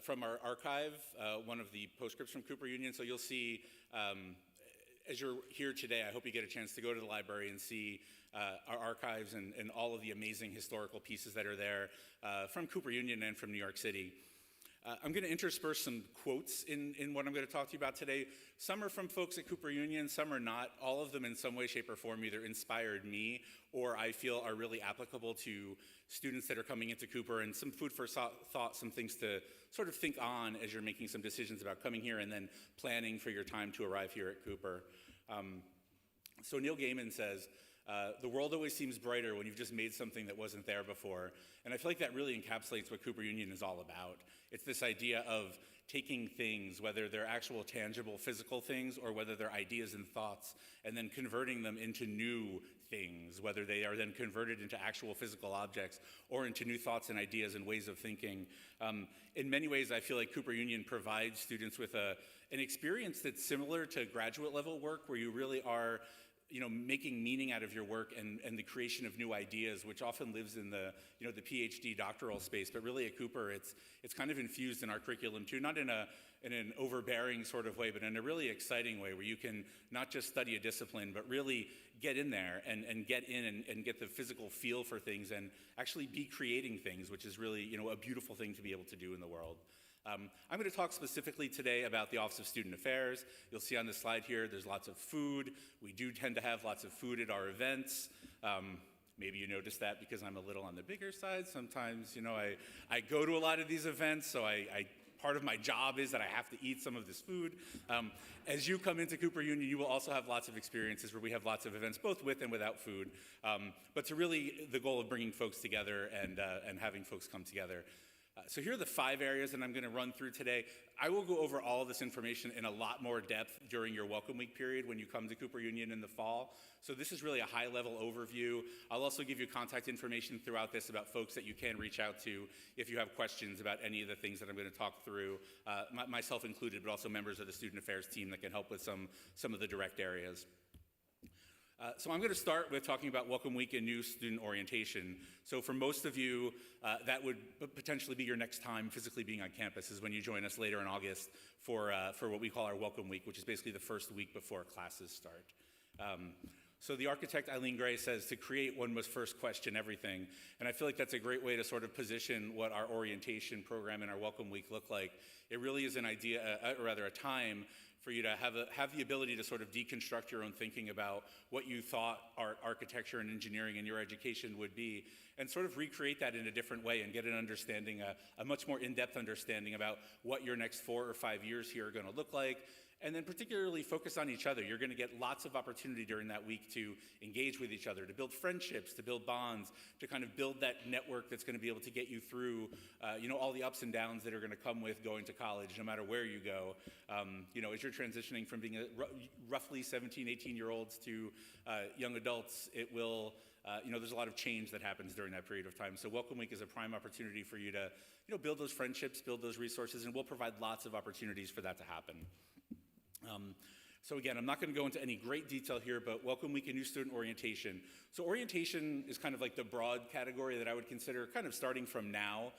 from our archive, one of the postscripts from Cooper Union. So you'll see, as you're here today, I hope you get a chance to go to the library and see our archives and all of the amazing historical pieces that are there from Cooper Union and from New York City. I'm going to intersperse some quotes in what I'm going to talk to you about today. Some are from folks at Cooper Union, some are not. All of them in some way, shape, or form either inspired me or I feel are really applicable to students that are coming into Cooper, and some food for thought, some things to sort of think on as you're making some decisions about coming here and then planning for your time to arrive here at Cooper. So Neil Gaiman says, The world always seems brighter when you've just made something that wasn't there before. And I feel like that really encapsulates what Cooper Union is all about. It's this idea of taking things, whether they're actual tangible physical things or whether they're ideas and thoughts, and then converting them into new things, whether they are then converted into actual physical objects or into new thoughts and ideas and ways of thinking. In many ways, I feel like Cooper Union provides students with an experience that's similar to graduate level work, where you really are making meaning out of your work and the creation of new ideas, which often lives in the PhD doctoral space. But really at Cooper, it's kind of infused in our curriculum too, not in an overbearing sort of way, but in a really exciting way where you can not just study a discipline, but really get in there and get in and get the physical feel for things and actually be creating things, which is really a beautiful thing to be able to do in the world. I'm going to talk specifically today about the Office of Student Affairs. You'll see on this slide here, there's lots of food. We do tend to have lots of food at our events. Maybe you noticed that because I'm a little on the bigger side. Sometimes, I go to a lot of these events, so part of my job is that I have to eat some of this food. As you come into Cooper Union, you will also have lots of experiences where we have lots of events, both with and without food. But to really the goal of bringing folks together and having folks come together. So here are the 5 areas that I'm going to run through today. I will go over all of this information in a lot more depth during your Welcome Week period when you come to Cooper Union in the fall. So this is really a high-level overview. I'll also give you contact information throughout this about folks that you can reach out to if you have questions about any of the things that I'm going to talk through, myself included, but also members of the Student Affairs team that can help with some of the direct areas. So I'm going to start with talking about Welcome Week and new student orientation. So for most of you, that would potentially be your next time physically being on campus, is when you join us later in August for what we call our Welcome Week, which is basically the first week before classes start. So the architect Eileen Gray says, to create, one must first question everything. And I feel like that's a great way to sort of position what our orientation program and our Welcome Week look like. It really is an idea, or rather a time for you to have the ability to sort of deconstruct your own thinking about what you thought art, architecture, and engineering in your education would be, and sort of recreate that in a different way and get an understanding, a much more in-depth understanding about what your next 4 or 5 years here are going to look like. And then particularly focus on each other. You're going to get lots of opportunity during that week to engage with each other, to build friendships, to build bonds, to kind of build that network that's going to be able to get you through, all the ups and downs that are going to come with going to college, no matter where you go. As you're transitioning from being roughly 17, 18-year-olds to young adults, it will, there's a lot of change that happens during that period of time. So Welcome Week is a prime opportunity for you to, build those friendships, build those resources, and we'll provide lots of opportunities for that to happen. So again, I'm not going to go into any great detail here, but Welcome Week and new student orientation. So orientation is kind of like the broad category that I would consider kind of starting from now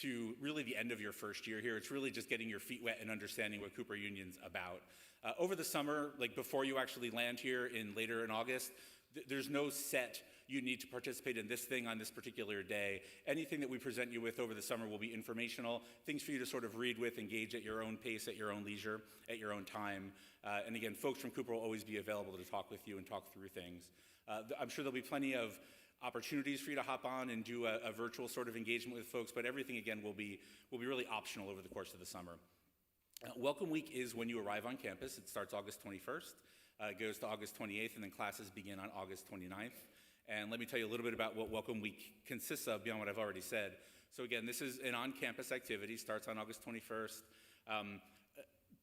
to really the end of your first year here. It's really just getting your feet wet and understanding what Cooper Union's about. Over the summer, like before you actually land here later in August, there's no set you need to participate in this thing on this particular day. Anything that we present you with over the summer will be informational, things for you to sort of read with, engage at your own pace, at your own leisure, at your own time. And again, folks from Cooper will always be available to talk with you and talk through things. I'm sure there'll be plenty of opportunities for you to hop on and do a virtual sort of engagement with folks, but everything, again, will be really optional over the course of the summer. Welcome Week is when you arrive on campus. It starts August 21st, goes to August 28th, and then classes begin on August 29th. And let me tell you a little bit about what Welcome Week consists of beyond what I've already said. So again, this is an on-campus activity, starts on August 21st. A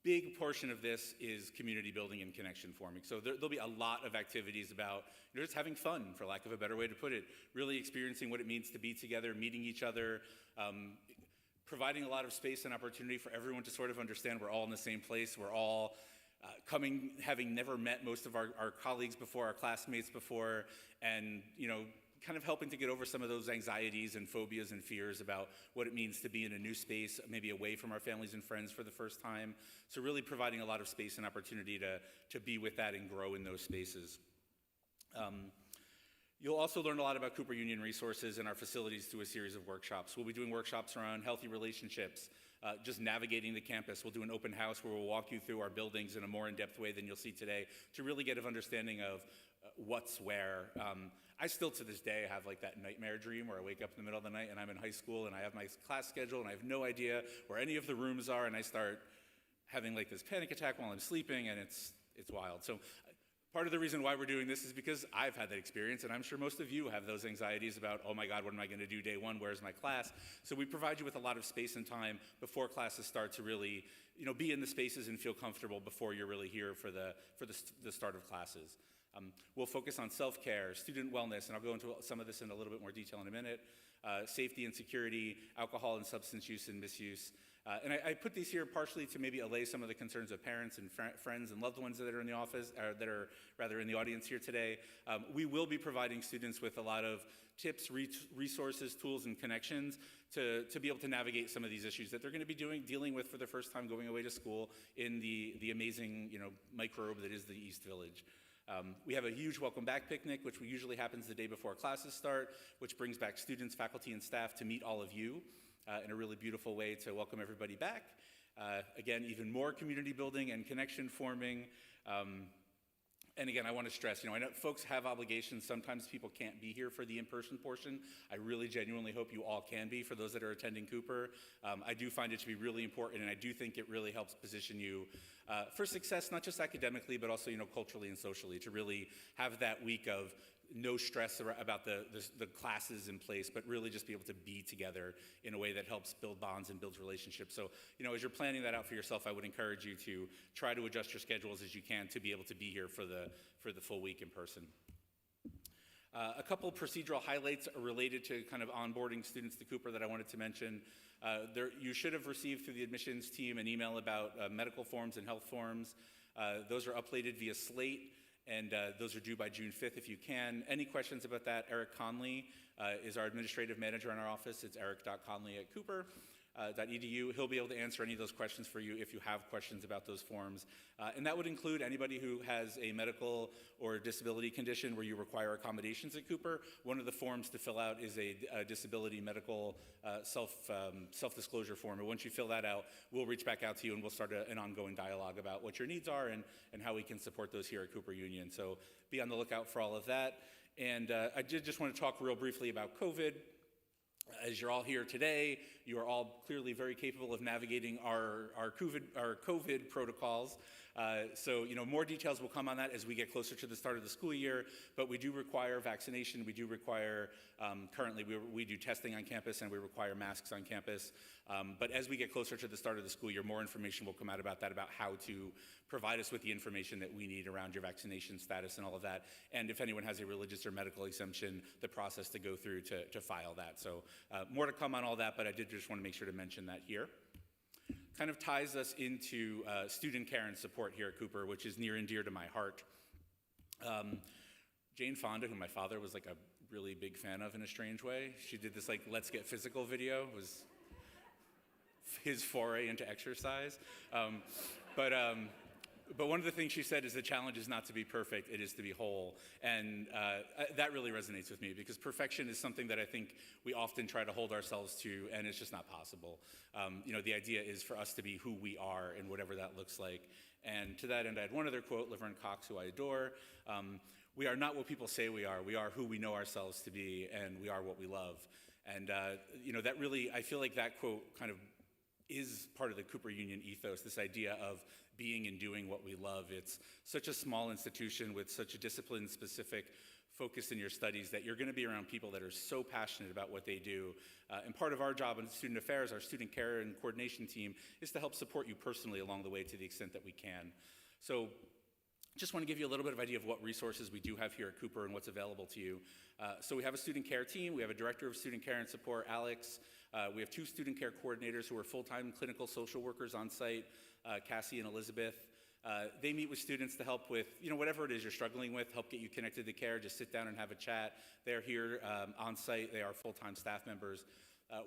big portion of this is community building and connection forming. So there'll be a lot of activities about just having fun, for lack of a better way to put it, really experiencing what it means to be together, meeting each other, providing a lot of space and opportunity for everyone to sort of understand we're all in the same place, we're all having never met most of our colleagues before, our classmates before, and, kind of helping to get over some of those anxieties and phobias and fears about what it means to be in a new space, maybe away from our families and friends for the first time. So really providing a lot of space and opportunity to be with that and grow in those spaces. You'll also learn a lot about Cooper Union resources and our facilities through a series of workshops. We'll be doing workshops around healthy relationships, just navigating the campus. We'll do an open house where we'll walk you through our buildings in a more in-depth way than you'll see today to really get an understanding of what's where. I still to this day have like that nightmare dream where I wake up in the middle of the night and I'm in high school and I have my class schedule and I have no idea where any of the rooms are, and I start having like this panic attack while I'm sleeping, and it's wild. So Part of the reason why we're doing this is because I've had that experience, and I'm sure most of you have those anxieties about, oh my God, what am I going to do day one? Where's my class? So we provide you with a lot of space and time before classes start to really, be in the spaces and feel comfortable before you're really here for the start of classes. We'll focus on self-care, student wellness, and I'll go into some of this in a little bit more detail in a minute, safety and security, alcohol and substance use and misuse. And I put these here partially to maybe allay some of the concerns of parents and friends and loved ones that are in the office, or that are rather in the audience here today. We will be providing students with a lot of tips, resources, tools, and connections to be able to navigate some of these issues that they're going to be dealing with for the first time going away to school in the amazing microbe that is the East Village. We have a huge welcome back picnic, which usually happens the day before classes start, which brings back students, faculty, and staff to meet all of you in a really beautiful way to welcome everybody back. Again, even more community building and connection forming. And again, I want to stress, I know folks have obligations. Sometimes people can't be here for the in-person portion. I really genuinely hope you all can be for those that are attending Cooper. I do find it to be really important, and I do think it really helps position you for success, not just academically, but also, culturally and socially, to really have that week of no stress about the classes in place, but really just be able to be together in a way that helps build bonds and builds relationships. So, as you're planning that out for yourself, I would encourage you to try to adjust your schedules as you can to be able to be here for the full week in person. A couple procedural highlights related to kind of onboarding students to Cooper that I wanted to mention. You should have received through the admissions team an email about medical forms and health forms. Those are uploaded via Slate, and those are due by June 5th if you can. Any questions about that? Eric Conley is our administrative manager in our office. It's eric.conley@cooper.edu. He'll be able to answer any of those questions for you if you have questions about those forms. And that would include anybody who has a medical or disability condition where you require accommodations at Cooper. One of the forms to fill out is a disability medical self-disclosure form. And once you fill that out, we'll reach back out to you and we'll start an ongoing dialogue about what your needs are and how we can support those here at Cooper Union. So be on the lookout for all of that. And I did just want to talk real briefly about COVID. As you're all here today, you are all clearly very capable of navigating our COVID protocols. So, more details will come on that as we get closer to the start of the school year, but we do require vaccination. We do require, currently we do testing on campus and we require masks on campus. But as we get closer to the start of the school year, more information will come out about that, about how to provide us with the information that we need around your vaccination status and all of that. And if anyone has a religious or medical exemption, the process to go through to file that. So more to come on all that, but I did just want to make sure to mention that here. Kind of ties us into student care and support here at Cooper, which is near and dear to my heart. Jane Fonda, who my father was like a really big fan of in a strange way, she did this Let's Get Physical video. It was his foray into exercise. But one of the things she said is the challenge is not to be perfect, it is to be whole. And that really resonates with me because perfection is something that I think we often try to hold ourselves to, and it's just not possible. The idea is for us to be who we are and whatever that looks like. And to that end, I had one other quote, Laverne Cox, who I adore. We are not what people say we are who we know ourselves to be, and we are what we love. And that really, I feel like that quote kind of is part of the Cooper Union ethos, this idea of being and doing what we love. It's such a small institution with such a discipline-specific focus in your studies that you're going to be around people that are so passionate about what they do. And part of our job in student affairs, our student care and coordination team, is to help support you personally along the way to the extent that we can. So just want to give you a little bit of idea of what resources we do have here at Cooper and what's available to you. So we have a student care team. We have a director of student care and support, Alex. We have 2 student care coordinators who are full-time clinical social workers on site, Cassie and Elizabeth. They meet with students to help with, whatever it is you're struggling with, help get you connected to care, just sit down and have a chat. They're here on site. They are full-time staff members.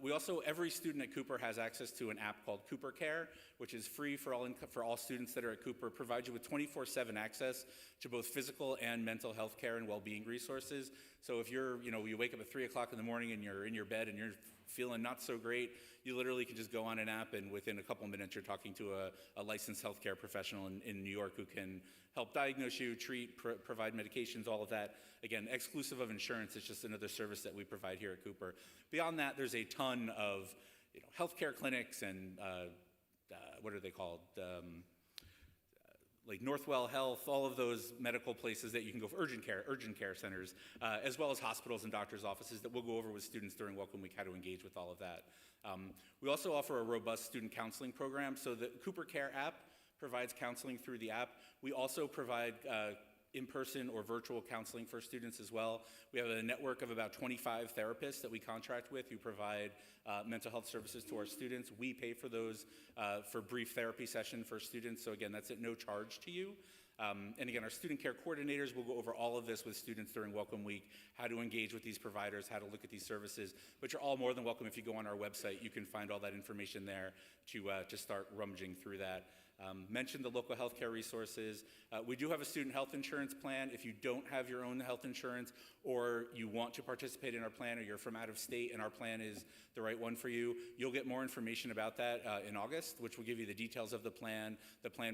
We also, every student at Cooper has access to an app called Cooper Care, which is free for all students that are at Cooper, provides you with 24/7 access to both physical and mental health care and well-being resources. So if you wake up at 3 o'clock in the morning and you're in your bed and you're feeling not so great, you literally can just go on an app and within a couple minutes you're talking to a licensed healthcare professional in New York who can help diagnose you, treat, provide medications, all of that. Again, exclusive of insurance, it's just another service that we provide here at Cooper. Beyond that, there's a ton of healthcare clinics and what are they called? like Northwell Health, all of those medical places that you can go for urgent care centers, as well as hospitals and doctors' offices that we'll go over with students during Welcome Week, how to engage with all of that. We also offer a robust student counseling program. So the Cooper Care app provides counseling through the app. We also provide in-person or virtual counseling for students as well. We have a network of about 25 therapists that we contract with who provide mental health services to our students. We pay for those for brief therapy session for students. So again, that's at no charge to you. And again, our student care coordinators will go over all of this with students during Welcome Week, how to engage with these providers, how to look at these services, but you're all more than welcome. If you go on our website, you can find all that information there to start rummaging through that. Mentioned the local healthcare resources. We do have a student health insurance plan. If you don't have your own health insurance, or you want to participate in our plan, or you're from out of state and our plan is the right one for you, you'll get more information about that in August, which will give you the details of the plan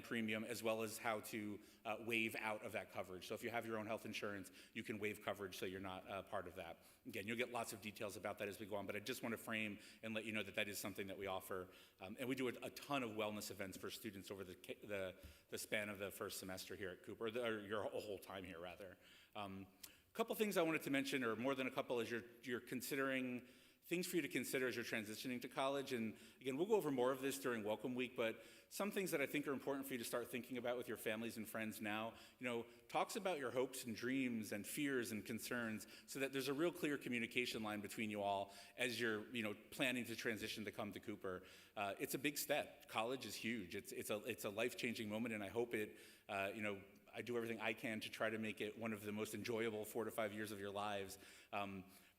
premium, as well as how to waive out of that coverage. So if you have your own health insurance, you can waive coverage so you're not part of that. Again, you'll get lots of details about that as we go on, but I just want to frame and let you know that that is something that we offer. And we do a ton of wellness events for students over the span of the first semester here at Cooper, or your whole time here, rather. A couple things I wanted to mention, or more than a couple, as you're considering things for you to consider as you're transitioning to college. And again, we'll go over more of this during Welcome Week, but some things that I think are important for you to start thinking about with your families and friends now. Talks about your hopes and dreams and fears and concerns, so that there's a real clear communication line between you all as you're planning to transition to come to Cooper. It's a big step. College is huge. It's a life-changing moment, and I hope it, I do everything I can to try to make it one of the most enjoyable 4 to 5 years of your lives.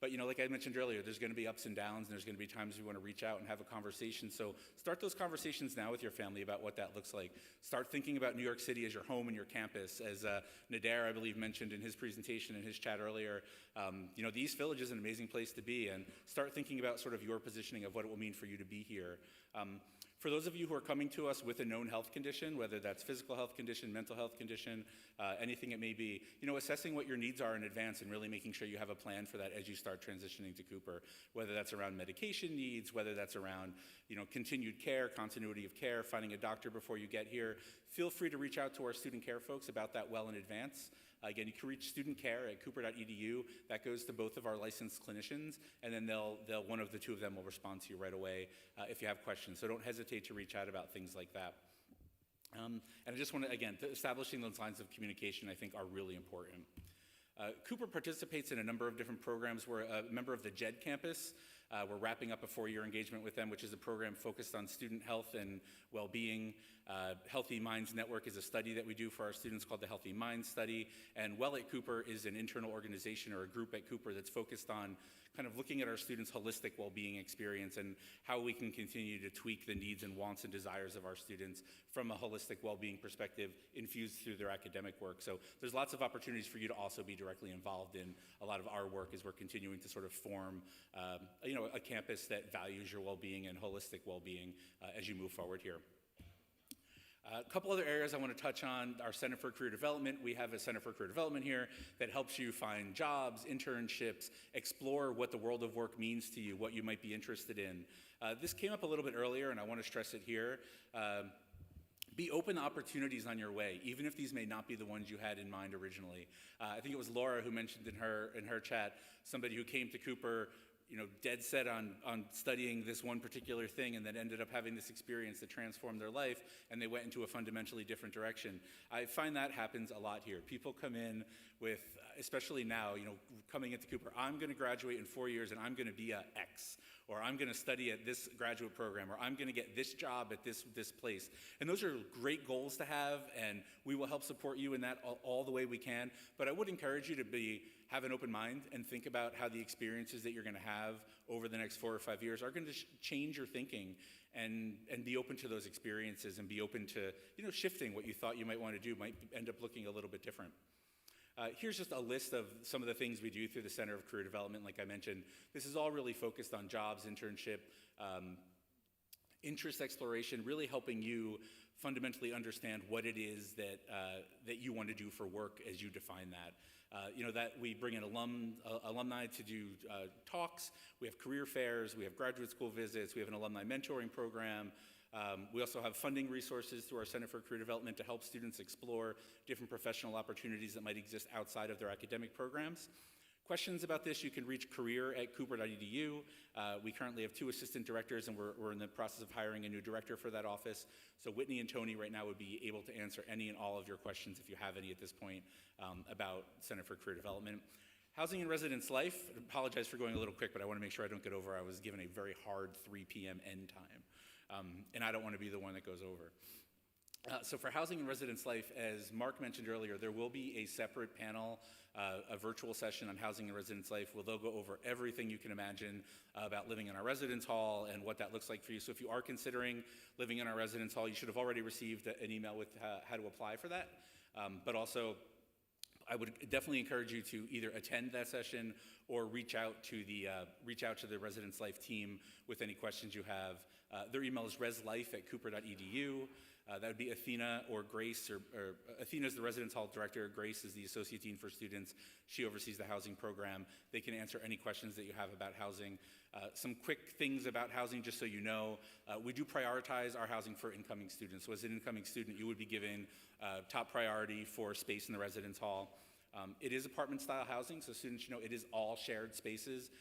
But like I mentioned earlier, there's going to be ups and downs, and there's going to be times you want to reach out and have a conversation. So start those conversations now with your family about what that looks like. Start thinking about New York City as your home and your campus. As Nader, I believe, mentioned in his presentation, in his chat earlier, the East Village is an amazing place to be, and start thinking about sort of your positioning of what it will mean for you to be here. For those of you who are coming to us with a known health condition, whether that's physical health condition, mental health condition, anything it may be, assessing what your needs are in advance and really making sure you have a plan for that as you start transitioning to Cooper, whether that's around medication needs, whether that's around, continued care, continuity of care, finding a doctor before you get here. Feel free to reach out to our student care folks about that well in advance. Again, you can reach student care at cooper.edu. That goes to both of our licensed clinicians, and then one of the two of them will respond to you right away if you have questions. So don't hesitate to reach out about things like that. And I just want to, again, establishing those lines of communication, I think, are really important. Cooper participates in a number of different programs. We're a member of the JED campus. We're wrapping up a 4-year engagement with them, which is a program focused on student health and well-being. Healthy Minds Network is a study that we do for our students called the Healthy Minds Study. And Well at Cooper is an internal organization or a group at Cooper that's focused on kind of looking at our students' holistic well-being experience and how we can continue to tweak the needs and wants and desires of our students from a holistic well-being perspective infused through their academic work. So there's lots of opportunities for you to also be directly involved in a lot of our work as we're continuing to sort of form a campus that values your well-being and holistic well-being as you move forward here. A couple other areas I want to touch on. Our Center for Career Development. We have a Center for Career Development here that helps you find jobs, internships, explore what the world of work means to you, what you might be interested in. This came up a little bit earlier, and I want to stress it here. Be open to opportunities on your way, even if these may not be the ones you had in mind originally. I think it was Laura who mentioned in her chat somebody who came to Cooper dead set on studying this one particular thing and then ended up having this experience that transformed their life, and they went into a fundamentally different direction. I find that happens a lot here. People come in with, especially now, coming into Cooper, I'm going to graduate in 4 years and I'm going to be a X, or I'm going to study at this graduate program, or I'm going to get this job at this place. And those are great goals to have, and we will help support you in that all the way we can. But I would encourage you to have an open mind and think about how the experiences that you're going to have over the next 4 or 5 years are going to change your thinking, and be open to those experiences and be open to shifting what you thought you might want to do might end up looking a little bit different. Here's just a list of some of the things we do through the Center of Career Development. Like I mentioned, this is all really focused on jobs, internship, interest exploration, really helping you fundamentally understand what it is that you want to do for work as you define that. That we bring in alumni to do talks. We have career fairs. We have graduate school visits. We have an alumni mentoring program. We also have funding resources through our Center for Career Development to help students explore different professional opportunities that might exist outside of their academic programs. Questions about this, you can reach career@cooper.edu. We currently have 2 assistant directors, and we're in the process of hiring a new director for that office. So Whitney and Tony right now would be able to answer any and all of your questions if you have any at this point about Center for Career Development. Housing and residence life, I apologize for going a little quick, but I want to make sure I don't get over. I was given a very hard 3 p.m. end time, and I don't want to be the one that goes over. So for housing and residence life, as Mark mentioned earlier, there will be a separate panel, a virtual session on housing and residence life, where they'll go over everything you can imagine about living in our residence hall and what that looks like for you. So if you are considering living in our residence hall, you should have already received an email with how to apply for that. But also, I would definitely encourage you to either attend that session or reach out to the Residence Life team with any questions you have. Their email is reslife@cooper.edu. That would be Athena or Grace, or Athena is the residence hall director. Grace is the associate dean for students. She oversees the housing program. They can answer any questions that you have about housing. Some quick things about housing, just so you know. We do prioritize our housing for incoming students. So as an incoming student, you would be given top priority for space in the residence hall. It is apartment-style housing, so students should know it is all shared spaces.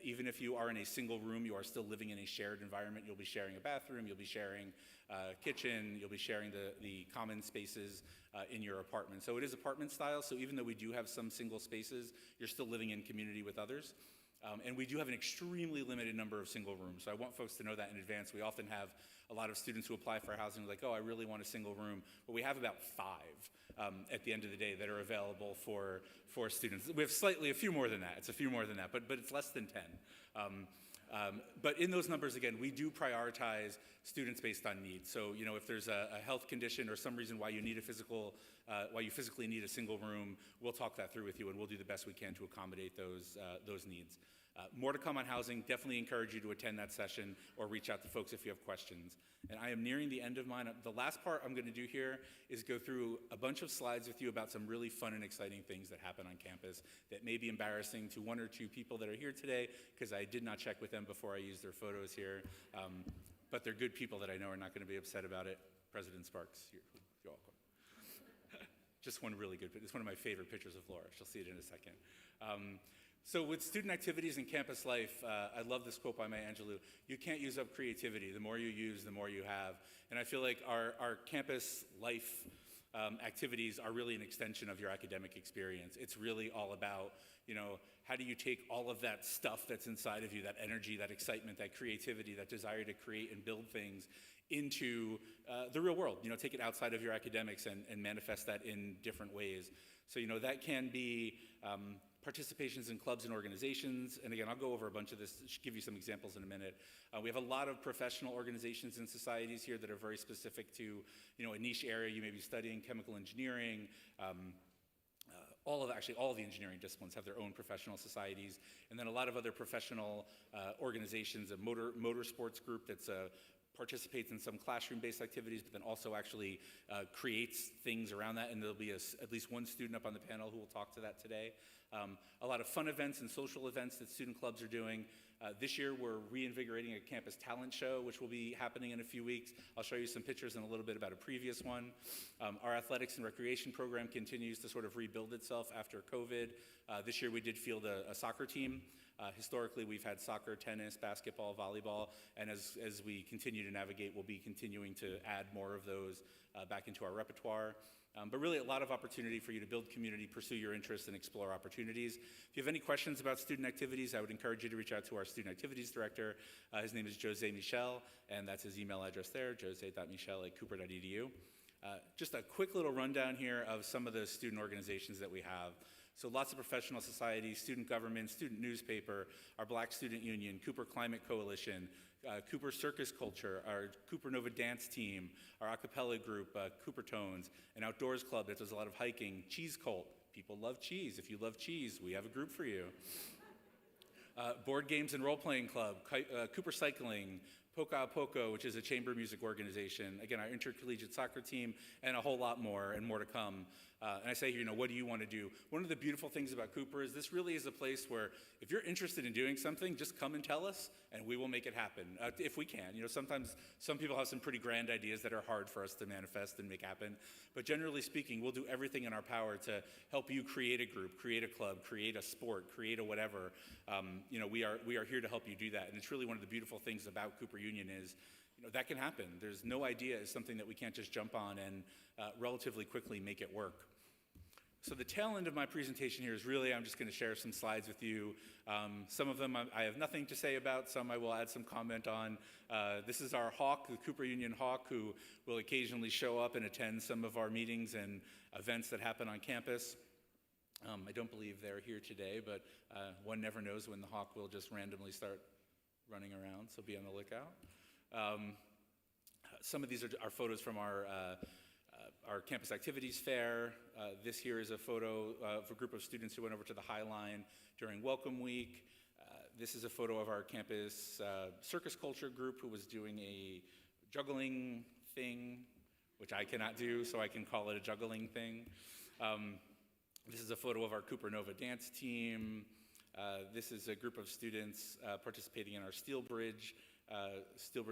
Even if you are in a single room, you are still living in a shared environment. You'll be sharing a bathroom, you'll be sharing a kitchen, you'll be sharing the common spaces in your apartment. So it is apartment style, so even though we do have some single spaces, you're still living in community with others. And we do have an extremely limited number of single rooms, so I want folks to know that in advance. We often have a lot of students who apply for housing like, oh, I really want a single room, but we have about 5 at the end of the day that are available for students. We have a few more than that. It's a few more than that, but it's less than 10. But in those numbers, again, we do prioritize students based on needs. So, you know, if there's a health condition or some reason why you need why you physically need a single room, we'll talk that through with you, and we'll do the best we can to accommodate those needs. More to come on housing. Definitely encourage you to attend that session or reach out to folks if you have questions. And I am nearing the end of mine. The last part I'm going to do here is go through a bunch of slides with you about some really fun and exciting things that happen on campus that may be embarrassing to 1 or 2 people that are here today, because I did not check with them before I used their photos here. But they're good people that I know are not going to be upset about it. President Sparks, you're welcome. Just one really good picture. It's one of my favorite pictures of Laura. She'll see it in a second. So with student activities and campus life, I love this quote by Maya Angelou: you can't use up creativity. The more you use, the more you have. And I feel like our campus life activities are really an extension of your academic experience. It's really all about, you know, how do you take all of that stuff that's inside of you, that energy, that excitement, that creativity, that desire to create and build things into the real world, you know, take it outside of your academics and manifest that in different ways. So, you know, that can be participations in clubs and organizations. And again, I'll go over a bunch of this, give you some examples in a minute. We have a lot of professional organizations and societies here that are very specific to, you know, a niche area. You may be studying chemical engineering. All of the engineering disciplines have their own professional societies. And then a lot of other professional organizations, a motorsports group that's participates in some classroom-based activities, but then also actually creates things around that, and there'll be at least one student up on the panel who will talk to that today. A lot of fun events and social events that student clubs are doing. This year, we're reinvigorating a campus talent show, which will be happening in a few weeks. I'll show you some pictures and a little bit about a previous one. Our athletics and recreation program continues to sort of rebuild itself after COVID. This year, we did field a soccer team. Historically, we've had soccer, tennis, basketball, volleyball, and as we continue to navigate, we'll be continuing to add more of those back into our repertoire. But really a lot of opportunity for you to build community, pursue your interests, and explore opportunities. If you have any questions about student activities, I would encourage you to reach out to our student activities director. His name is Jose Michel, and that's his email address there, jose.michel@cooper.edu. Just a quick little rundown here of some of the student organizations that we have. So lots of professional societies, student government, student newspaper, our Black Student Union, Cooper Climate Coalition, Cooper Circus Culture, our Cooper Nova Dance Team, our a cappella group, Cooper Tones, an outdoors club that does a lot of hiking, Cheese Cult. People love cheese. If you love cheese, we have a group for you. Board Games and Role-Playing Club, Cooper Cycling, Poco a Poco, which is a chamber music organization, again, our intercollegiate soccer team, and a whole lot more, and more to come. And I say, what do you want to do? One of the beautiful things about Cooper is this really is a place where if you're interested in doing something, just come and tell us, and we will make it happen, if we can. Sometimes some people have some pretty grand ideas that are hard for us to manifest and make happen. But generally speaking, we'll do everything in our power to help you create a group, create a club, create a sport, create a whatever. We are here to help you do that. And it's really one of the beautiful things about Cooper Union is, that can happen. There's no idea is something that we can't just jump on and relatively quickly make it work. So the tail end of my presentation here is really, I'm just going to share some slides with you. Some of them I have nothing to say about, some I will add some comment on. This is our Hawk, the Cooper Union Hawk, who will occasionally show up and attend some of our meetings and events that happen on campus. I don't believe they're here today, but one never knows when the Hawk will just randomly start running around, so be on the lookout. Some of these are photos from our campus activities fair. This here is a photo of a group of students who went over to the High Line during Welcome Week. This is a photo of our campus circus culture group who was doing a juggling thing, which I cannot do, so I can call it a juggling thing. This is a photo of our Cooper Nova dance team. This is a group of students participating in our Steel Bridge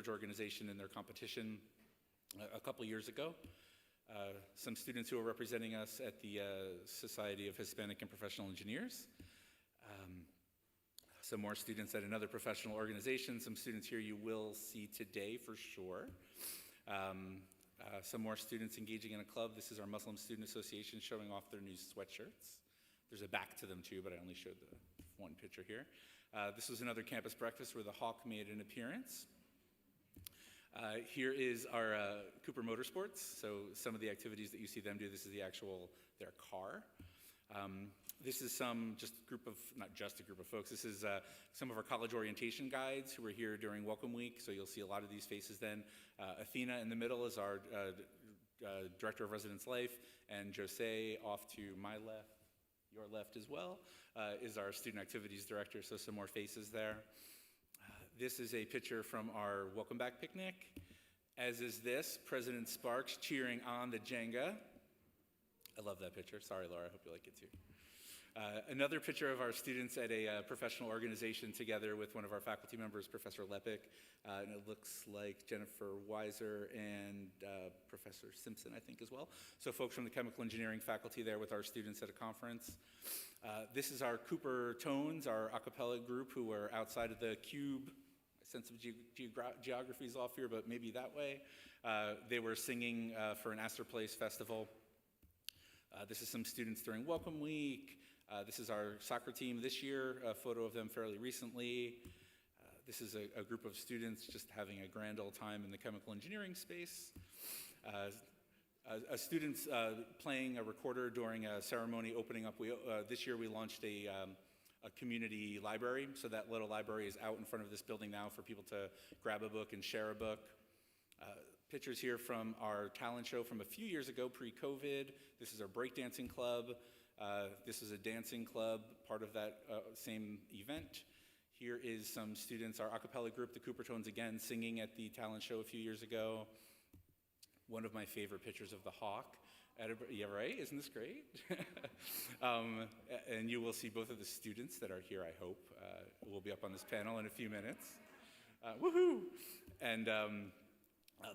organization in their competition a couple years ago. Some students who are representing us at the Society of Hispanic and Professional Engineers. Some more students at another professional organization. Some students here you will see today for sure. Some more students engaging in a club. This is our Muslim Student Association showing off their new sweatshirts. There's a back to them too, but I only showed the one picture here. This was another campus breakfast where the Hawk made an appearance. Here is our Cooper Motorsports. So some of the activities that you see them do, this is their car. This is not just a group of folks, this is some of our college orientation guides who were here during Welcome Week, so you'll see a lot of these faces then. Athena in the middle is our Director of Residence Life, and Jose off to my left, your left as well, is our Student Activities Director, so some more faces there. This is a picture from our Welcome Back picnic, as is this, President Sparks cheering on the Jenga. I love that picture. Sorry, Laura, I hope you like it too. Another picture of our students at a professional organization together with one of our faculty members, Professor Lepic, and it looks like Jennifer Weiser and Professor Simpson, I think, as well. So folks from the chemical engineering faculty there with our students at a conference. This is our Cooper Tones, our a cappella group who are outside of the cube. My sense of geography is off here, but maybe that way. They were singing for an Astor Place festival. This is some students during Welcome Week. This is our soccer team this year, a photo of them fairly recently. This is a group of students just having a grand old time in the chemical engineering space. A student's playing a recorder during a ceremony opening up. This year we launched a community library, so that little library is out in front of this building now for people to grab a book and share a book. Pictures here from our talent show from a few years ago, pre-COVID. This is our breakdancing club. This is a dancing club, part of that same event. Here is some students, our a cappella group, the Cooper Tones, again, singing at the talent show a few years ago. One of my favorite pictures of the Hawk. Yeah, right? Isn't this great? And you will see both of the students that are here, I hope. Will be up on this panel in a few minutes. Woohoo! And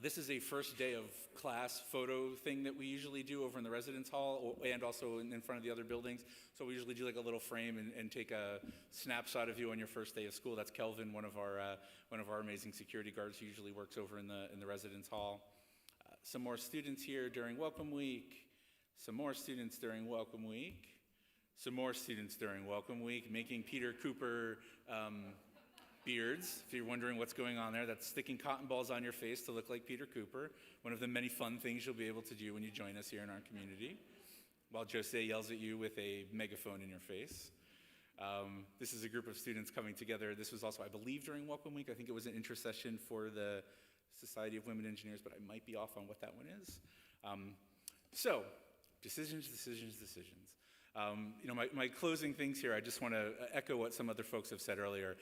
this is a first day of class photo thing that we usually do over in the residence hall and also in front of the other buildings. So we usually do like a little frame and take a snapshot of you on your first day of school. That's Kelvin, one of our amazing security guards who usually works over in the residence hall. Some more students here during Welcome Week. Some more students during Welcome Week. Some more students during Welcome Week, making Peter Cooper beards. If you're wondering what's going on there, that's sticking cotton balls on your face to look like Peter Cooper. One of the many fun things you'll be able to do when you join us here in our community, while Jose yells at you with a megaphone in your face. This is a group of students coming together. This was also, I believe, during Welcome Week. I think it was an intercession for the Society of Women Engineers, but I might be off on what that one is. So, decisions. My closing things here, I just want to echo what some other folks have said earlier.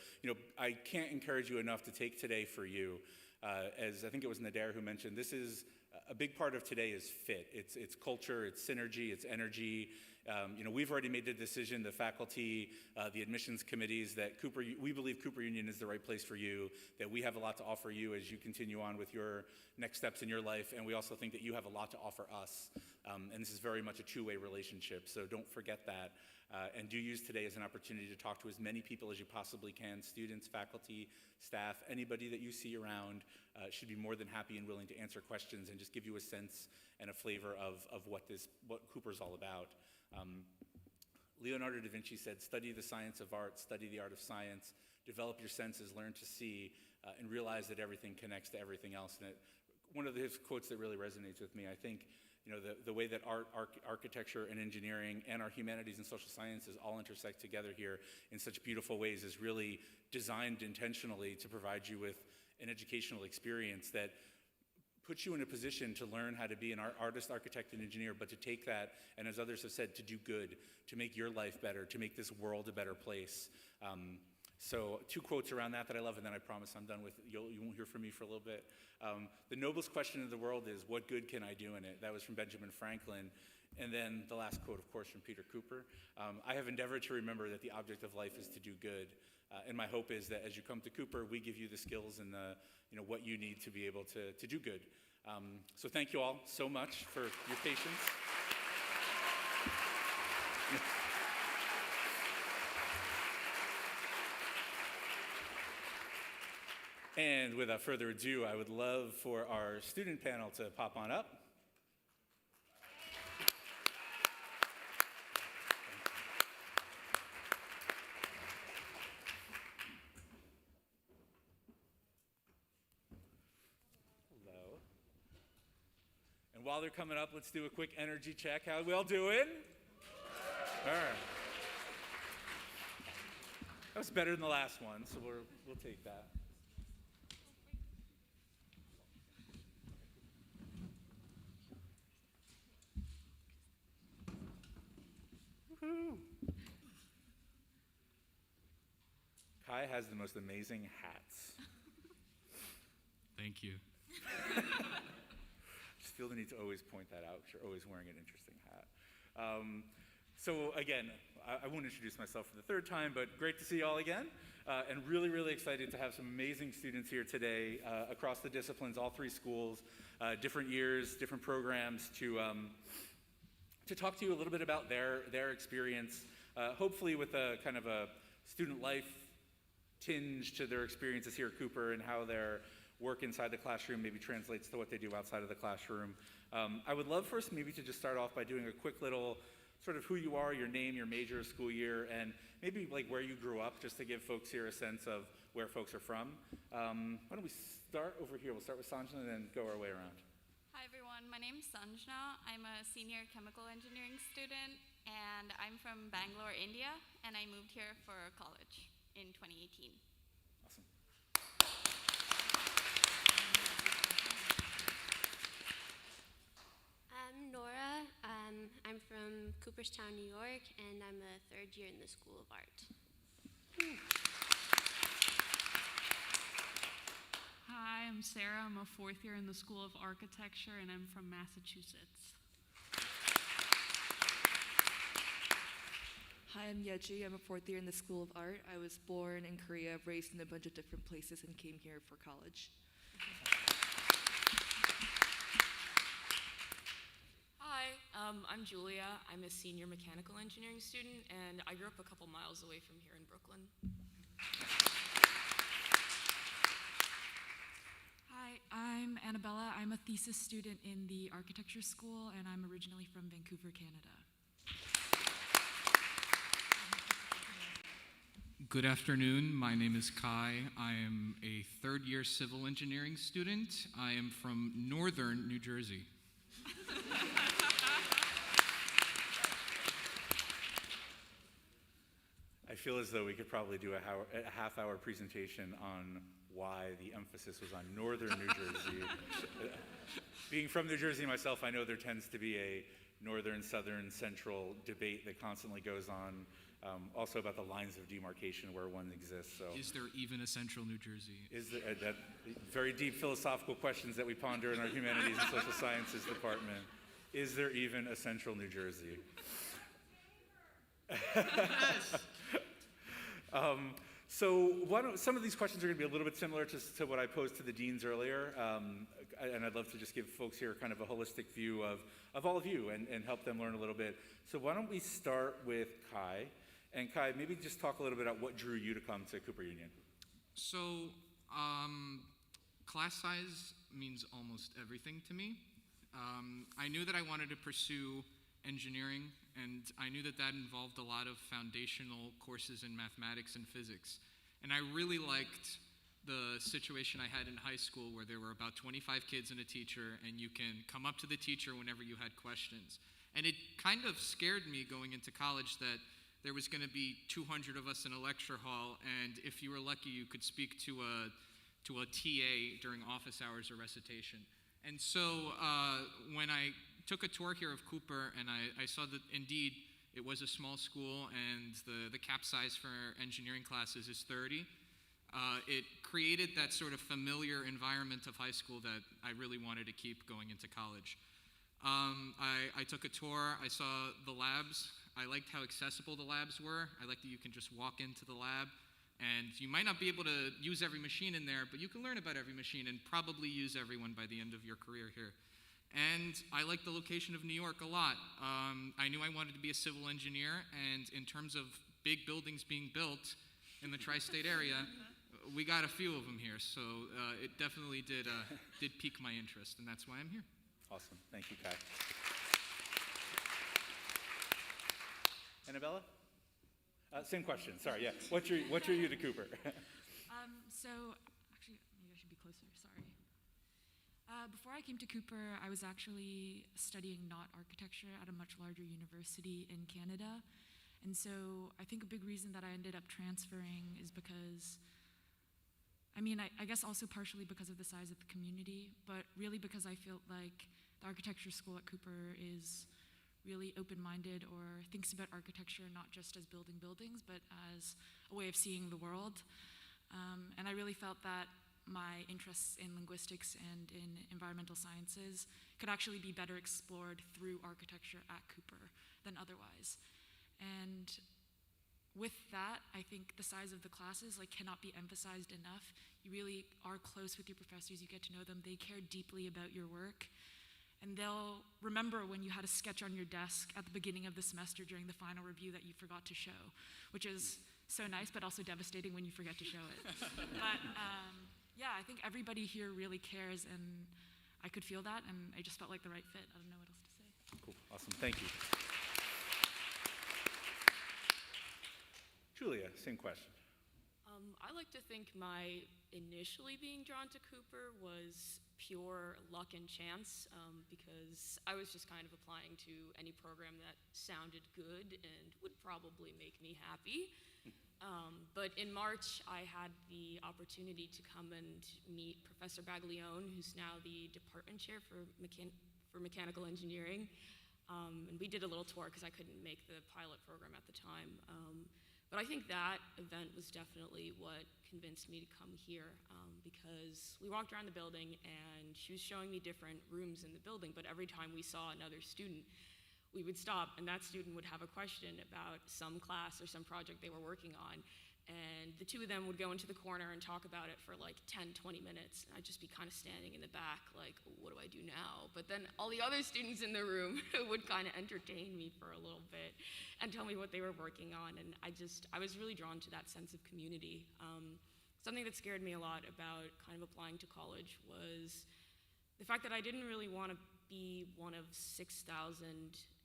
I can't encourage you enough to take today for you. As I think it was Nader who mentioned, this is a big part of today is fit. It's culture, it's synergy, it's energy. We've already made the decision, the faculty, the admissions committees, that we believe Cooper Union is the right place for you, that we have a lot to offer you as you continue on with your next steps in your life, and we also think that you have a lot to offer us. And this is very much a two-way relationship, so don't forget that. And do use today as an opportunity to talk to as many people as you possibly can, students, faculty, staff, anybody that you see around should be more than happy and willing to answer questions and just give you a sense and a flavor of what Cooper's all about. Leonardo da Vinci said, study the science of art, study the art of science, develop your senses, learn to see, and realize that everything connects to everything else. And one of his quotes that really resonates with me, I think, the way that art, architecture, and engineering, and our humanities and social sciences all intersect together here in such beautiful ways is really designed intentionally to provide you with an educational experience that puts you in a position to learn how to be an artist, architect, and engineer, but to take that, and as others have said, to do good, to make your life better, to make this world a better place. So 2 quotes around that I love, and then I promise I'm done with it. You won't hear from me for a little bit. The noblest question in the world is, what good can I do in it? That was from Benjamin Franklin. And then the last quote, of course, from Peter Cooper. I have endeavored to remember that the object of life is to do good. And my hope is that as you come to Cooper, we give you the skills and what you need to be able to do good. So thank you all so much for your patience. And without further ado, I would love for our student panel to pop on up. Hello. And while they're coming up, let's do a quick energy check. How are we all doing? All right. That was better than the last one, so we'll take that. Woo-hoo. Kai has the most amazing hats. Thank you. Just feel the need to always point that out because you're always wearing an interesting hat. So again, I won't introduce myself for the 3rd time, but great to see you all again. And really, really excited to have some amazing students here today across the disciplines, all 3 schools, different years, different programs to talk to you a little bit about their experience, hopefully with a kind of a student life tinge to their experiences here at Cooper and how their work inside the classroom maybe translates to what they do outside of the classroom. I would love for us maybe to just start off by doing a quick little sort of who you are, your name, your major, school year, and maybe like where you grew up, just to give folks here a sense of where folks are from. Why don't we start over here? We'll start with Sanjana and then go our way around. Hi everyone, my name's Sanjana. I'm a senior chemical engineering student and I'm from Bangalore, India, and I moved here for college in 2018. Awesome. I'm Nora. I'm from Cooperstown, New York, and I'm a 3rd year in the School of Art. Hi, I'm Sarah. I'm a 4th year in the School of Architecture, and I'm from Massachusetts. Hi, I'm Yeji. I'm a 4th year in the School of Art. I was born in Korea, raised in a bunch of different places, and came here for college. Hi, I'm Julia. I'm a senior mechanical engineering student, and I grew up a couple miles away from here in Brooklyn. Hi, I'm Annabella. I'm a thesis student in the architecture school, and I'm originally from Vancouver, Canada. Good afternoon. My name is Kai. I am a 3rd year civil engineering student. I am from northern New Jersey. I feel as though we could probably do a half-hour presentation on why the emphasis was on northern New Jersey. Being from New Jersey myself, I know there tends to be a northern, southern, central debate that constantly goes on also about the lines of demarcation where one exists. So, Is there even a central New Jersey? is there, that very deep philosophical questions that we ponder in our humanities and social sciences department? Is there even a central New Jersey? So some of these questions are going to be a little bit similar to what I posed to the deans earlier, and I'd love to just give folks here kind of a holistic view of all of you and help them learn a little bit. So why don't we start with Kai? And Kai, maybe just talk a little bit about what drew you to come to Cooper Union. So, class size means almost everything to me. I knew that I wanted to pursue engineering, and I knew that that involved a lot of foundational courses in mathematics and physics. And I really liked the situation I had in high school where there were about 25 kids and a teacher, and you can come up to the teacher whenever you had questions. And it kind of scared me going into college that there was going to be 200 of us in a lecture hall, and if you were lucky, you could speak to a TA during office hours or recitation. And so when I took a tour here of Cooper, and I saw that indeed it was a small school, and the cap size for engineering classes is 30, it created that sort of familiar environment of high school that I really wanted to keep going into college. I took a tour, I saw the labs. I liked how accessible the labs were. I liked that you can just walk into the lab, and you might not be able to use every machine in there, but you can learn about every machine and probably use everyone by the end of your career here. And I liked the location of New York a lot. I knew I wanted to be a civil engineer, and in terms of big buildings being built in the tri-state area, we got a few of them here, so it definitely did pique my interest, and that's why I'm here. Awesome. Thank you, Kai. Annabella? Same question. Sorry. Yeah. What drew you to Cooper? So, actually, maybe I should be closer. Sorry. Before I came to Cooper, I was actually studying not architecture at a much larger university in Canada. And so I think a big reason that I ended up transferring is because, I guess also partially because of the size of the community, but really because I feel like the architecture school at Cooper is really open-minded or thinks about architecture not just as building buildings, but as a way of seeing the world. And I really felt that my interests in linguistics and in environmental sciences could actually be better explored through architecture at Cooper than otherwise. And with that, I think the size of the classes cannot be emphasized enough. You really are close with your professors, you get to know them, they care deeply about your work. And they'll remember when you had a sketch on your desk at the beginning of the semester during the final review that you forgot to show, which is so nice, but also devastating when you forget to show it. But yeah, I think everybody here really cares, and I could feel that, and I just felt like the right fit. I don't know what else to say. Cool. Awesome. Thank you. Julia, same question. I like to think my initially being drawn to Cooper was pure luck and chance, because I was just kind of applying to any program that sounded good and would probably make me happy. But in March, I had the opportunity to come and meet Professor Baglione, who's now the department chair for mechanical engineering. And we did a little tour because I couldn't make the pilot program at the time. But I think that event was definitely what convinced me to come here, because we walked around the building and she was showing me different rooms in the building, but every time we saw another student, we would stop and that student would have a question about some class or some project they were working on. And the two of them would go into the corner and talk about it for 10, 20 minutes. And I'd just be kind of standing in the back like, what do I do now? But then all the other students in the room would kind of entertain me for a little bit and tell me what they were working on. And I was really drawn to that sense of community. Something that scared me a lot about kind of applying to college was the fact that I didn't really want to be one of 6,000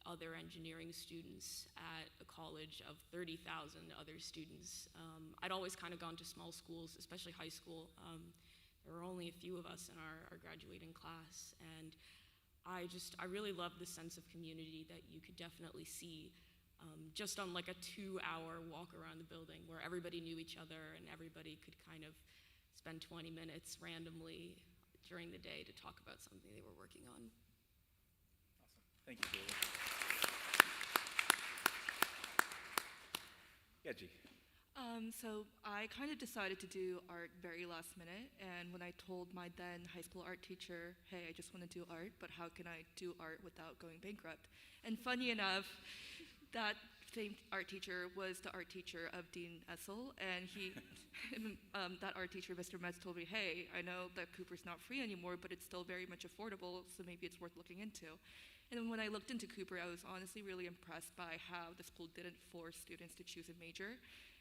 other engineering students at a college of 30,000 other students. I'd always kind of gone to small schools, especially high school. There were only a few of us in our graduating class, and I really loved the sense of community that you could definitely see just on a 2-hour walk around the building where everybody knew each other and everybody could kind of spend 20 minutes randomly during the day to talk about something they were working on. Awesome. Thank you, Julia. Edgy. So I kind of decided to do art very last minute, and when I told my then high school art teacher, hey, I just want to do art, but how can I do art without going bankrupt? And funny enough, that same art teacher was the art teacher of Dean Essel, and that art teacher, Mr. Metz, told me, hey, I know that Cooper's not free anymore, but it's still very much affordable, so maybe it's worth looking into. And then when I looked into Cooper, I was honestly really impressed by how the school didn't force students to choose a major.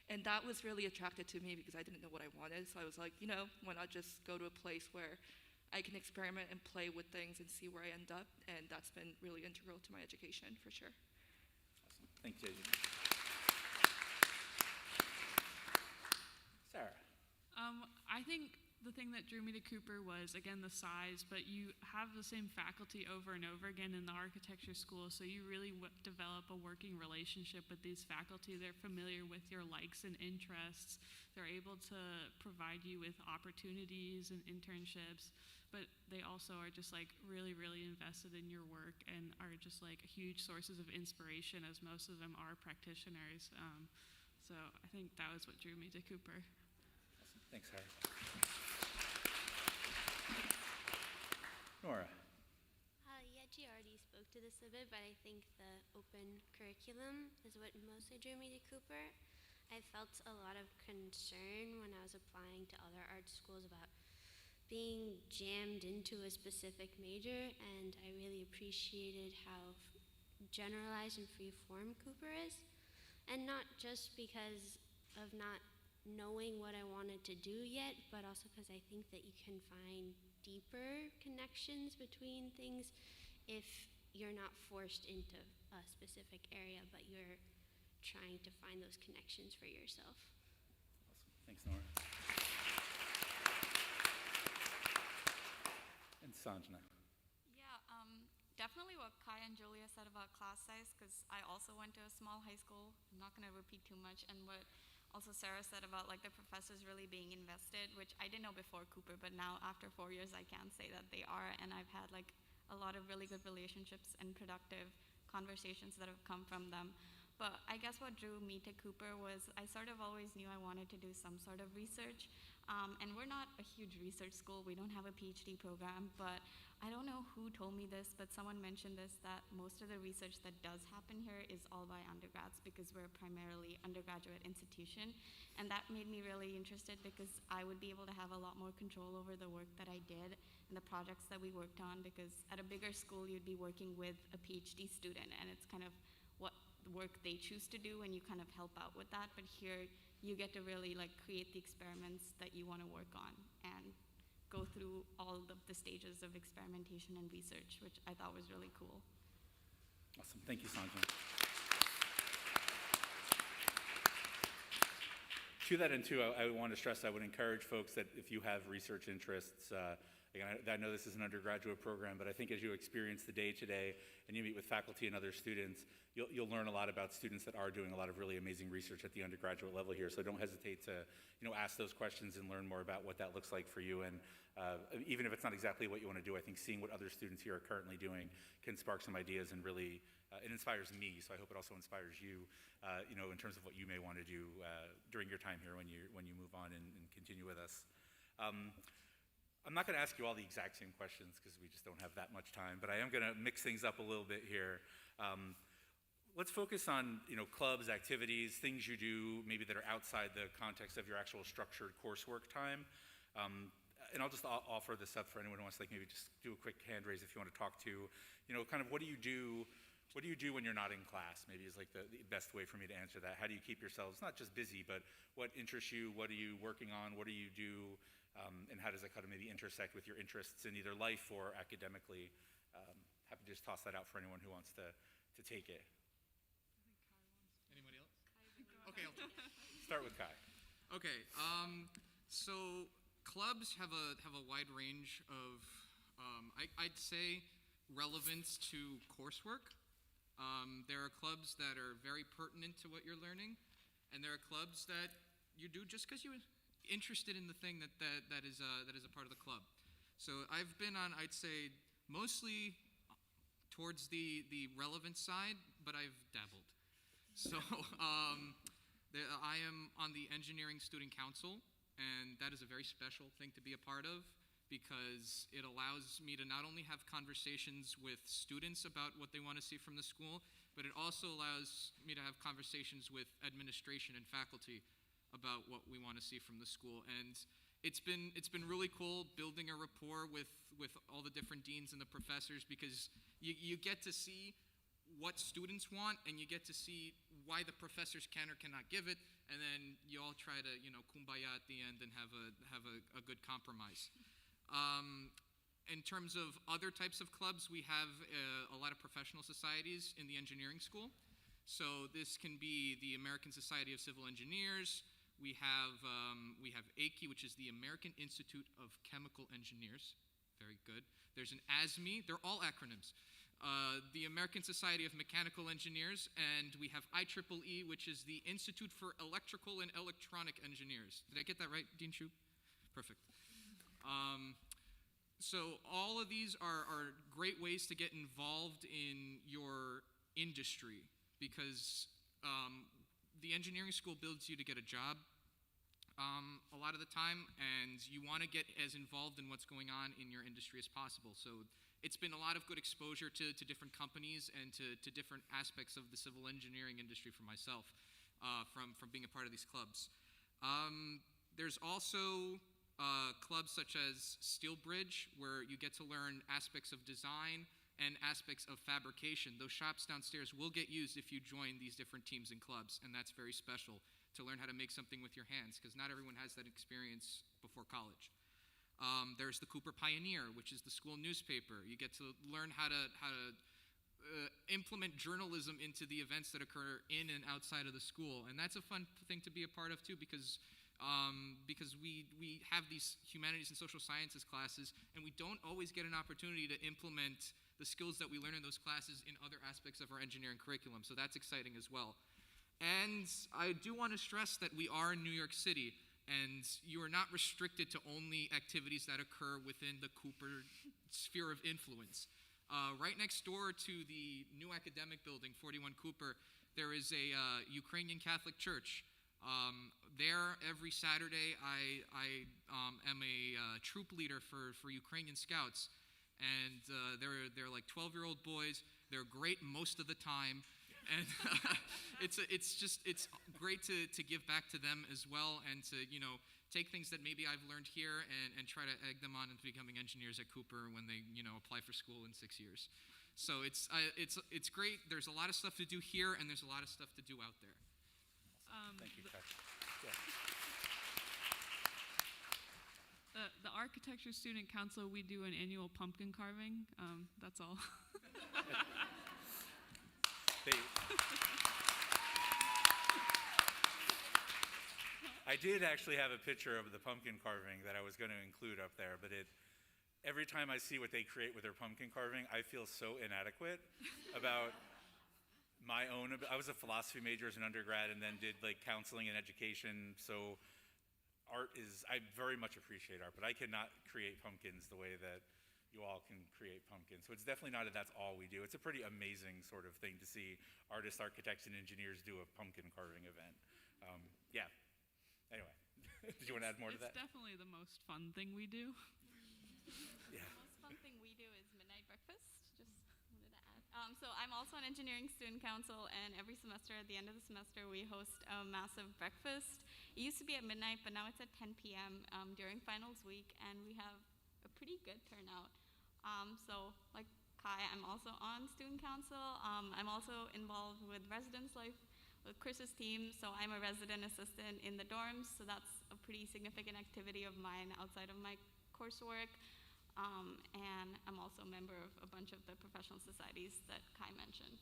And that was really attracted to me because I didn't know what I wanted. So I was like, why not just go to a place where I can experiment and play with things and see where I end up. And that's been really integral to my education, for sure. Awesome. Thanks, JJ. Sarah. I think the thing that drew me to Cooper was, again, the size, but you have the same faculty over and over again in the architecture school, so you really develop a working relationship with these faculty. They're familiar with your likes and interests. They're able to provide you with opportunities and internships, but they also are just like really, really invested in your work and are just like huge sources of inspiration, as most of them are practitioners. So I think that was what drew me to Cooper. Awesome. Thanks, Harry. Nora. Yeji already spoke to this a bit, but I think the open curriculum is what mostly drew me to Cooper. I felt a lot of concern when I was applying to other art schools about being jammed into a specific major, and I really appreciated how generalized and free-form Cooper is. And not just because of not knowing what I wanted to do yet, but also because I think that you can find deeper connections between things if you're not forced into a specific area, but you're trying to find those connections for yourself. Awesome. Thanks, Nora. And Sanjna. Yeah, definitely what Kai and Julia said about class size, because I also went to a small high school. I'm not going to repeat too much. And what also Sarah said about like the professors really being invested, which I didn't know before Cooper, but now after 4 years I can say that they are, and I've had like a lot of really good relationships and productive conversations that have come from them. But I guess what drew me to Cooper was I sort of always knew I wanted to do some sort of research, and we're not a huge research school. We don't have a PhD program, but I don't know who told me this, but someone mentioned this, that most of the research that does happen here is all by undergrads because we're primarily undergraduate institution. And that made me really interested because I would be able to have a lot more control over the work that I did and the projects that we worked on, because at a bigger school, you'd be working with a PhD student, and it's kind of what work they choose to do, and you kind of help out with that. But here, you get to really like create the experiments that you want to work on and go through all of the stages of experimentation and research, which I thought was really cool. Awesome. Thank you, Sanjna. To that end, too, I want to stress, I would encourage folks that if you have research interests, again, I know this is an undergraduate program, but I think as you experience the day-to-day and you meet with faculty and other students, you'll learn a lot about students that are doing a lot of really amazing research at the undergraduate level here. So don't hesitate to ask those questions and learn more about what that looks like for you. And even if it's not exactly what you want to do, I think seeing what other students here are currently doing can spark some ideas, and really it inspires me. So I hope it also inspires you, in terms of what you may want to do during your time here when you move on and continue with us. I'm not going to ask you all the exact same questions because we just don't have that much time, but I am going to mix things up a little bit here. Let's focus on clubs, activities, things you do maybe that are outside the context of your actual structured coursework time. And I'll just offer this up for anyone who wants to maybe just do a quick hand raise if you want to talk to, kind of what do you do when you're not in class? Maybe is like the best way for me to answer that. How do you keep yourselves not just busy, but what interests you? What are you working on? What do you do? And how does that kind of maybe intersect with your interests in either life or academically? Happy to just toss that out for anyone who wants to take it. Anybody else? Okay, I'll start with Kai. Okay, so clubs have a wide range of, I'd say, relevance to coursework. There are clubs that are very pertinent to what you're learning, and there are clubs that you do just because you're interested in the thing that is a part of the club. So I've been on, I'd say, mostly towards the relevant side, but I've dabbled. So I am on the Engineering Student Council, and that is a very special thing to be a part of because it allows me to not only have conversations with students about what they want to see from the school, but it also allows me to have conversations with administration and faculty about what we want to see from the school. And it's been really cool building a rapport with all the different deans and the professors because you get to see what students want and you get to see why the professors can or cannot give it, and then you all try to, kumbaya at the end and have a good compromise. In terms of other types of clubs, we have a lot of professional societies in the engineering school. So this can be the American Society of Civil Engineers. We have AICHE, which is the American Institute of Chemical Engineers. Very good. There's an ASME. They're all acronyms. The American Society of Mechanical Engineers, and we have IEEE, which is the Institute for Electrical and Electronic Engineers. Did I get that right, Dean Shoup? Perfect. So all of these are great ways to get involved in your industry because the engineering school builds you to get a job a lot of the time, and you want to get as involved in what's going on in your industry as possible. So it's been a lot of good exposure to different companies and to different aspects of the civil engineering industry for myself from being a part of these clubs. There's also clubs such as Steelbridge, where you get to learn aspects of design and aspects of fabrication. Those shops downstairs will get used if you join these different teams and clubs, and that's very special to learn how to make something with your hands, because not everyone has that experience before college. There's the Cooper Pioneer, which is the school newspaper. You get to learn how to implement journalism into the events that occur in and outside of the school, and that's a fun thing to be a part of too, because we have these humanities and social sciences classes, and we don't always get an opportunity to implement the skills that we learn in those classes in other aspects of our engineering curriculum, so that's exciting as well. And I do want to stress that we are in New York City, and you are not restricted to only activities that occur within the Cooper sphere of influence. Right next door to the new academic building, 41 Cooper, there is a Ukrainian Catholic church. There, every Saturday, I am a troop leader for Ukrainian Scouts, and they're like 12-year-old boys. They're great most of the time, and it's great to give back to them as well, and to take things that maybe I've learned here and try to egg them on into becoming engineers at Cooper when they apply for school in 6 years. So it's great. There's a lot of stuff to do here, and there's a lot of stuff to do out there. Thank you, Kai. The Architecture Student Council, we do an annual pumpkin carving. That's all. I did actually have a picture of the pumpkin carving that I was going to include up there, but every time I see what they create with their pumpkin carving, I feel so inadequate about my own. I was a philosophy major as an undergrad and then did counseling and education, so I very much appreciate art, but I cannot create pumpkins the way that you all can create pumpkins. So it's definitely not that's all we do. It's a pretty amazing sort of thing to see artists, architects, and engineers do a pumpkin carving event. Yeah. Anyway, did you want to add more to that? It's definitely the most fun thing we do. Yeah. The most fun thing we do is midnight breakfast. Just wanted to add. So I'm also on Engineering Student Council, and every semester, at the end of the semester, we host a massive breakfast. It used to be at midnight, but now it's at 10 p.m. During finals week, and we have a pretty good turnout. So like Kai, I'm also on Student Council. I'm also involved with Residence Life with Chris's team, so I'm a resident assistant in the dorms, so that's a pretty significant activity of mine outside of my coursework. And I'm also a member of a bunch of the professional societies that Kai mentioned.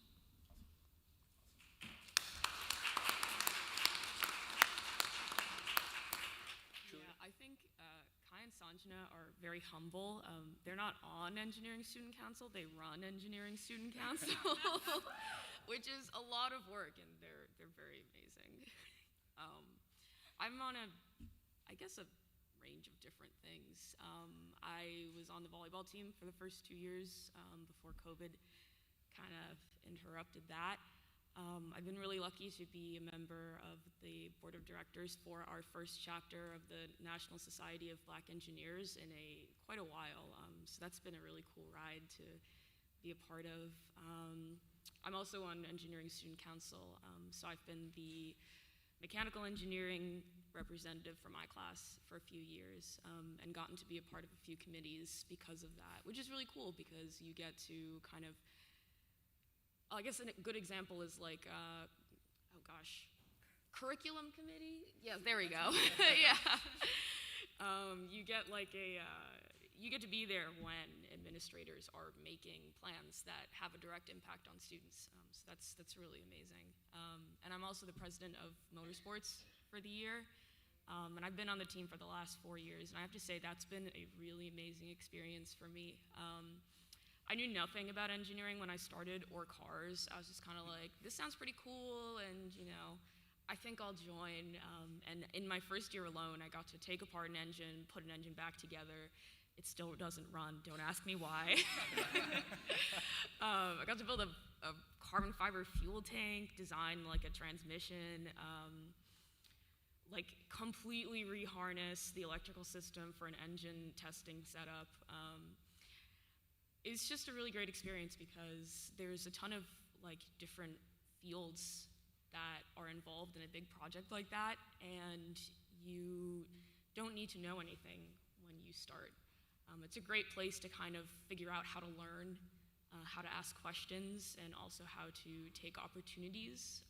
Yeah, I think Kai and Sanjana are very humble. They're not on Engineering Student Council, they run Engineering Student Council, which is a lot of work, and they're very amazing. I'm on a range of different things. I was on the volleyball team for the first 2 years before COVID kind of interrupted that. I've been really lucky to be a member of the board of directors for our first chapter of the National Society of Black Engineers in quite a while. So that's been a really cool ride to be a part of. I'm also on Engineering Student Council, so I've been the mechanical engineering representative for my class for a few years, and gotten to be a part of a few committees because of that, which is really cool because you get to kind of, I guess a good example is like, curriculum committee? Yeah, there we go. Yeah. You get like you get to be there when administrators are making plans that have a direct impact on students. So that's really amazing. And I'm also the president of motorsports for the year. And I've been on the team for the last 4 years. And I have to say that's been a really amazing experience for me. I knew nothing about engineering when I started, or cars. I was just kind of like, this sounds pretty cool, and I think I'll join. And in my first year alone, I got to take apart an engine, put an engine back together. It still doesn't run, don't ask me why. I got to build a carbon fiber fuel tank, design like a transmission, like completely reharness the electrical system for an engine testing setup. It's just a really great experience because there's a ton of like different fields that are involved in a big project like that, and you don't need to know anything when you start. It's a great place to kind of figure out how to learn, how to ask questions, and also how to take opportunities.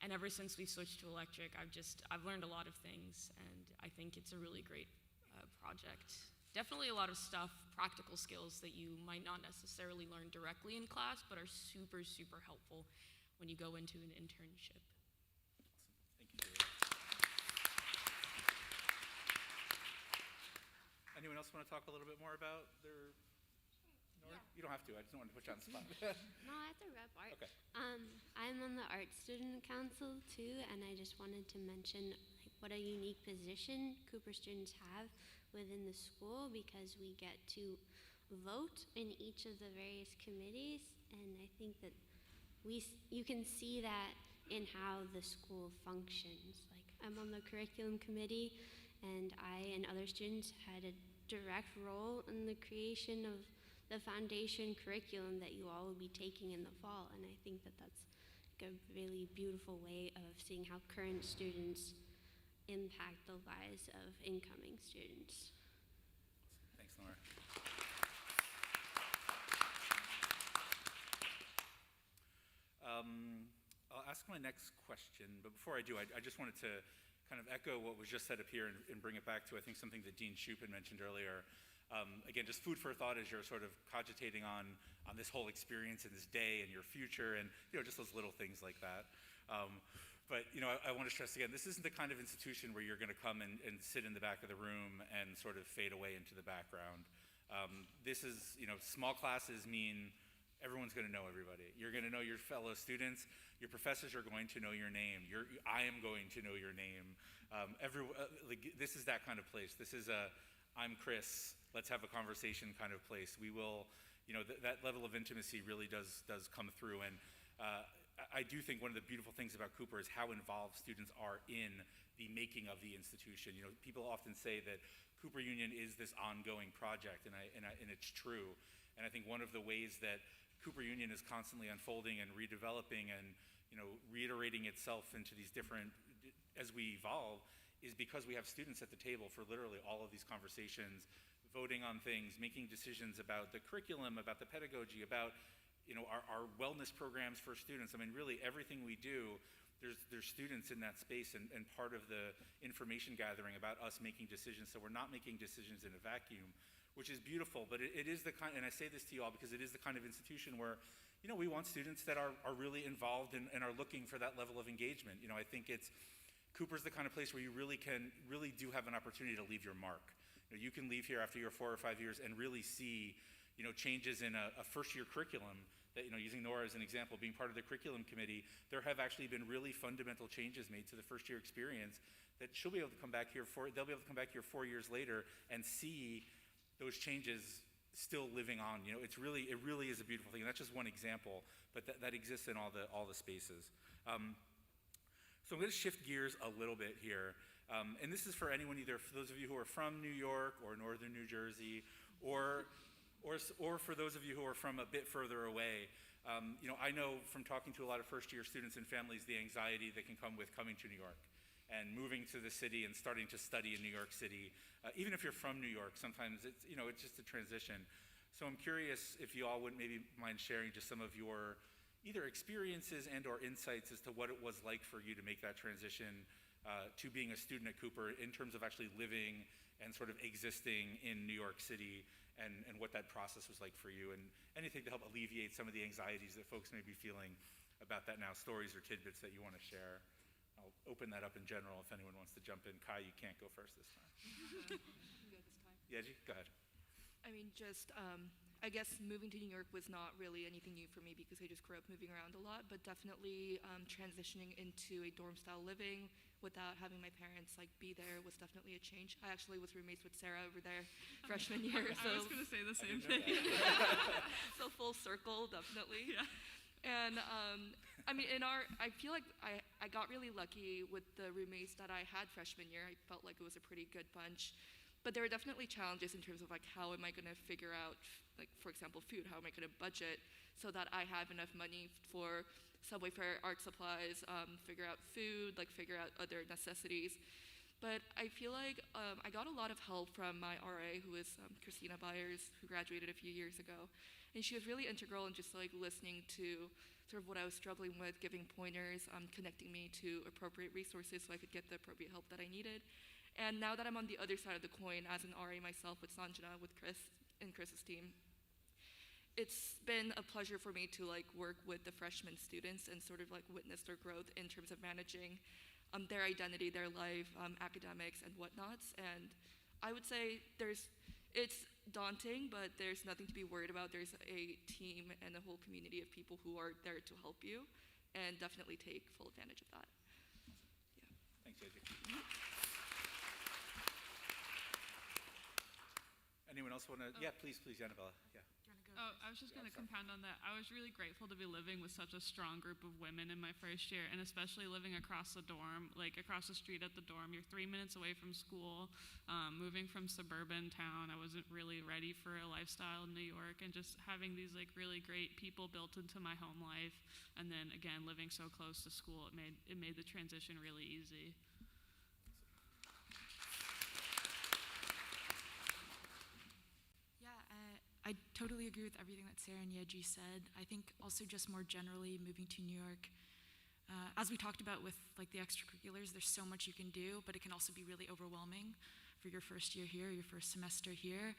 And ever since we switched to electric, I've learned a lot of things, and I think it's a really great project. Definitely a lot of stuff, practical skills that you might not necessarily learn directly in class, but are super, super helpful when you go into an internship. Thank you, Julia. Anyone else want to talk a little bit more about their? Yeah. You don't have to. I just wanted to put you on the spot. No, I have to rep art. Okay. I'm on the Art Student Council too, and I just wanted to mention like, what a unique position Cooper students have within the school, because we get to vote in each of the various committees, and I think that you can see that in how the school functions. Like, I'm on the curriculum committee, and I and other students had a direct role in the creation of the foundation curriculum that you all will be taking in the fall, and I think that that's like a really beautiful way of seeing how current students impact the lives of incoming students. Thanks, Laura. I'll ask my next question, but before I do, I just wanted to kind of echo what was just said up here and bring it back to, I think, something that Dean Shoup had mentioned earlier. Again, just food for thought as you're sort of cogitating on this whole experience and this day and your future, and just those little things like that. But I want to stress again, this isn't the kind of institution where you're going to come and sit in the back of the room and sort of fade away into the background. This is, small classes mean everyone's going to know everybody. You're going to know your fellow students. Your professors are going to know your name. I am going to know your name. This is that kind of place. This is I'm Chris, let's have a conversation kind of place. We will, that level of intimacy really does come through. And I do think one of the beautiful things about Cooper is how involved students are in the making of the institution. People often say that Cooper Union is this ongoing project, and it's true. And I think one of the ways that Cooper Union is constantly unfolding and redeveloping and reiterating itself into these different, as we evolve, is because we have students at the table for literally all of these conversations, voting on things, making decisions about the curriculum, about the pedagogy, about our wellness programs for students. I mean, really everything we do, there's students in that space, and part of the information gathering about us making decisions, so we're not making decisions in a vacuum, which is beautiful. But it is the kind, and I say this to you all because it is the kind of institution where we want students that are really involved and are looking for that level of engagement. I think Cooper's the kind of place where you really do have an opportunity to leave your mark. You can leave here after your 4 or 5 years and really see, changes in a first-year curriculum. That, using Nora as an example, being part of the curriculum committee, there have actually been really fundamental changes made to the first-year experience that they'll be able to come back here 4 years later and see those changes still living on. You know, it really is a beautiful thing. And that's just one example, but that exists in all the spaces. So I'm going to shift gears a little bit here. And this is for anyone, either for those of you who are from New York or northern New Jersey, or for those of you who are from a bit further away. You know, I know from talking to a lot of first-year students and families the anxiety that can come with coming to New York and moving to the city and starting to study in New York City. Even if you're from New York, sometimes it's just a transition. So I'm curious if you all would maybe mind sharing just some of your either experiences and or insights as to what it was like for you to make that transition to being a student at Cooper in terms of actually living and sort of existing in New York City, and what that process was like for you, and anything to help alleviate some of the anxieties that folks may be feeling about that now, stories or tidbits that you want to share. I'll open that up in general if anyone wants to jump in. Kai, you can't go first this time. Yeji, go ahead. I mean, just, I guess moving to New York was not really anything new for me because I just grew up moving around a lot, but definitely transitioning into a dorm style living without having my parents like be there was definitely a change. I actually was roommates with Sarah over there freshman year. So I was going to say the same thing. So full circle, definitely. Yeah. And I mean, I feel like I got really lucky with the roommates that I had freshman year. I felt like it was a pretty good bunch. But there were definitely challenges in terms of like, how am I going to figure out, like, for example, food? How am I going to budget so that I have enough money for subway fare, art supplies, figure out food, like figure out other necessities. But I feel like I got a lot of help from my RA, who is Christina Byers, who graduated a few years ago. And she was really integral in just like listening to sort of what I was struggling with, giving pointers, connecting me to appropriate resources so I could get the appropriate help that I needed. And now that I'm on the other side of the coin as an RA myself with Sanjana, with Chris and Chris's team, it's been a pleasure for me to like work with the freshman students and sort of like witness their growth in terms of managing their identity, their life, academics and whatnots. And I would say it's daunting, but there's nothing to be worried about. There's a team and a whole community of people who are there to help you, and definitely take full advantage of that. Yeah. Thanks, AJ. Anyone else want to? Yeah, please, Annabella. Yeah. Oh, I was just going to compound on that. I was really grateful to be living with such a strong group of women in my first year, and especially living across the dorm, like across the street at the dorm. You're 3 minutes away from school. Moving from suburban town, I wasn't really ready for a lifestyle in New York, and just having these like really great people built into my home life, and then again living so close to school, it made the transition really easy. I totally agree with everything that Sarah and Yeji said. I think also just more generally moving to New York, as we talked about with like the extracurriculars, there's so much you can do, but it can also be really overwhelming for your first year here, your first semester here.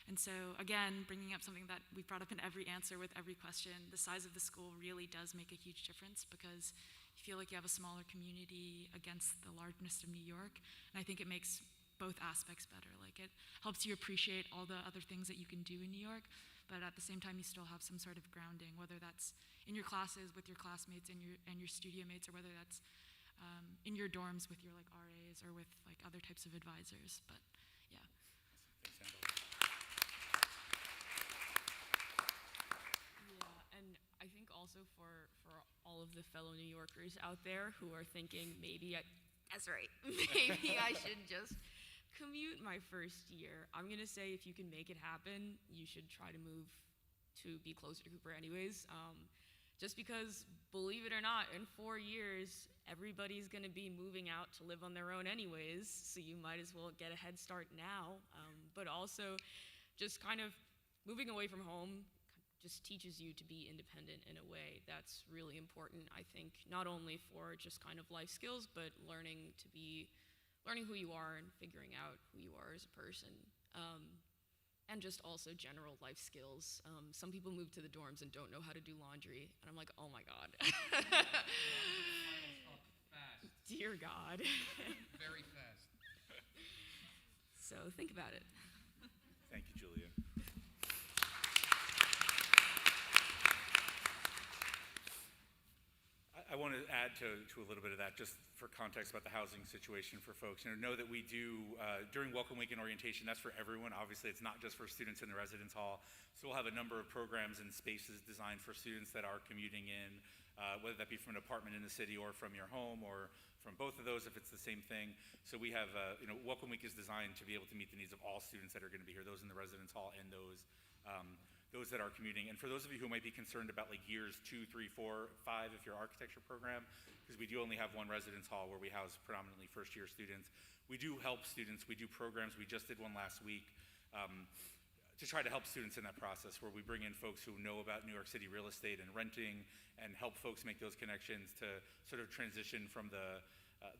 And so again, bringing up something that we've brought up in every answer with every question, the size of the school really does make a huge difference because you feel like you have a smaller community against the largeness of New York. And I think it makes both aspects better. Like it helps you appreciate all the other things that you can do in New York, but at the same time you still have some sort of grounding, whether that's in your classes with your classmates and your studio mates, or whether that's in your dorms with your like RAs or with like other types of advisors. But yeah. Thanks, Annabella. Yeah, and I think also for all of the fellow New Yorkers out there who are thinking maybe that's right, maybe I should just commute my first year. I'm gonna say if you can make it happen, you should try to move to be closer to Cooper anyways. Just because, believe it or not, in 4 years, everybody's gonna be moving out to live on their own anyways, so you might as well get a head start now. But also, just kind of moving away from home just teaches you to be independent in a way that's really important, I think, not only for just kind of life skills, but learning who you are and figuring out who you are as a person, and just also general life skills. Some people move to the dorms and don't know how to do laundry, and I'm like, oh my God. Dear God. Very fast. So think about it. Thank you, Julia. I want to add add to a little bit of that, just for context about the housing situation for folks. Know that we do, during Welcome Week and orientation, that's for everyone. Obviously, it's not just for students in the residence hall. So we'll have a number of programs and spaces designed for students that are commuting in, whether that be from an apartment in the city or from your home or from both of those if it's the same thing. So we have, Welcome Week is designed to be able to meet the needs of all students that are going to be here, those in the residence hall and those that are commuting. And for those of you who might be concerned about like years 2, 3, 4, 5, if you're architecture program, because we do only have one residence hall where we house predominantly first-year students. We do help students. We do programs. We just did one last week to try to help students in that process, where we bring in folks who know about New York City real estate and renting and help folks make those connections to sort of transition from the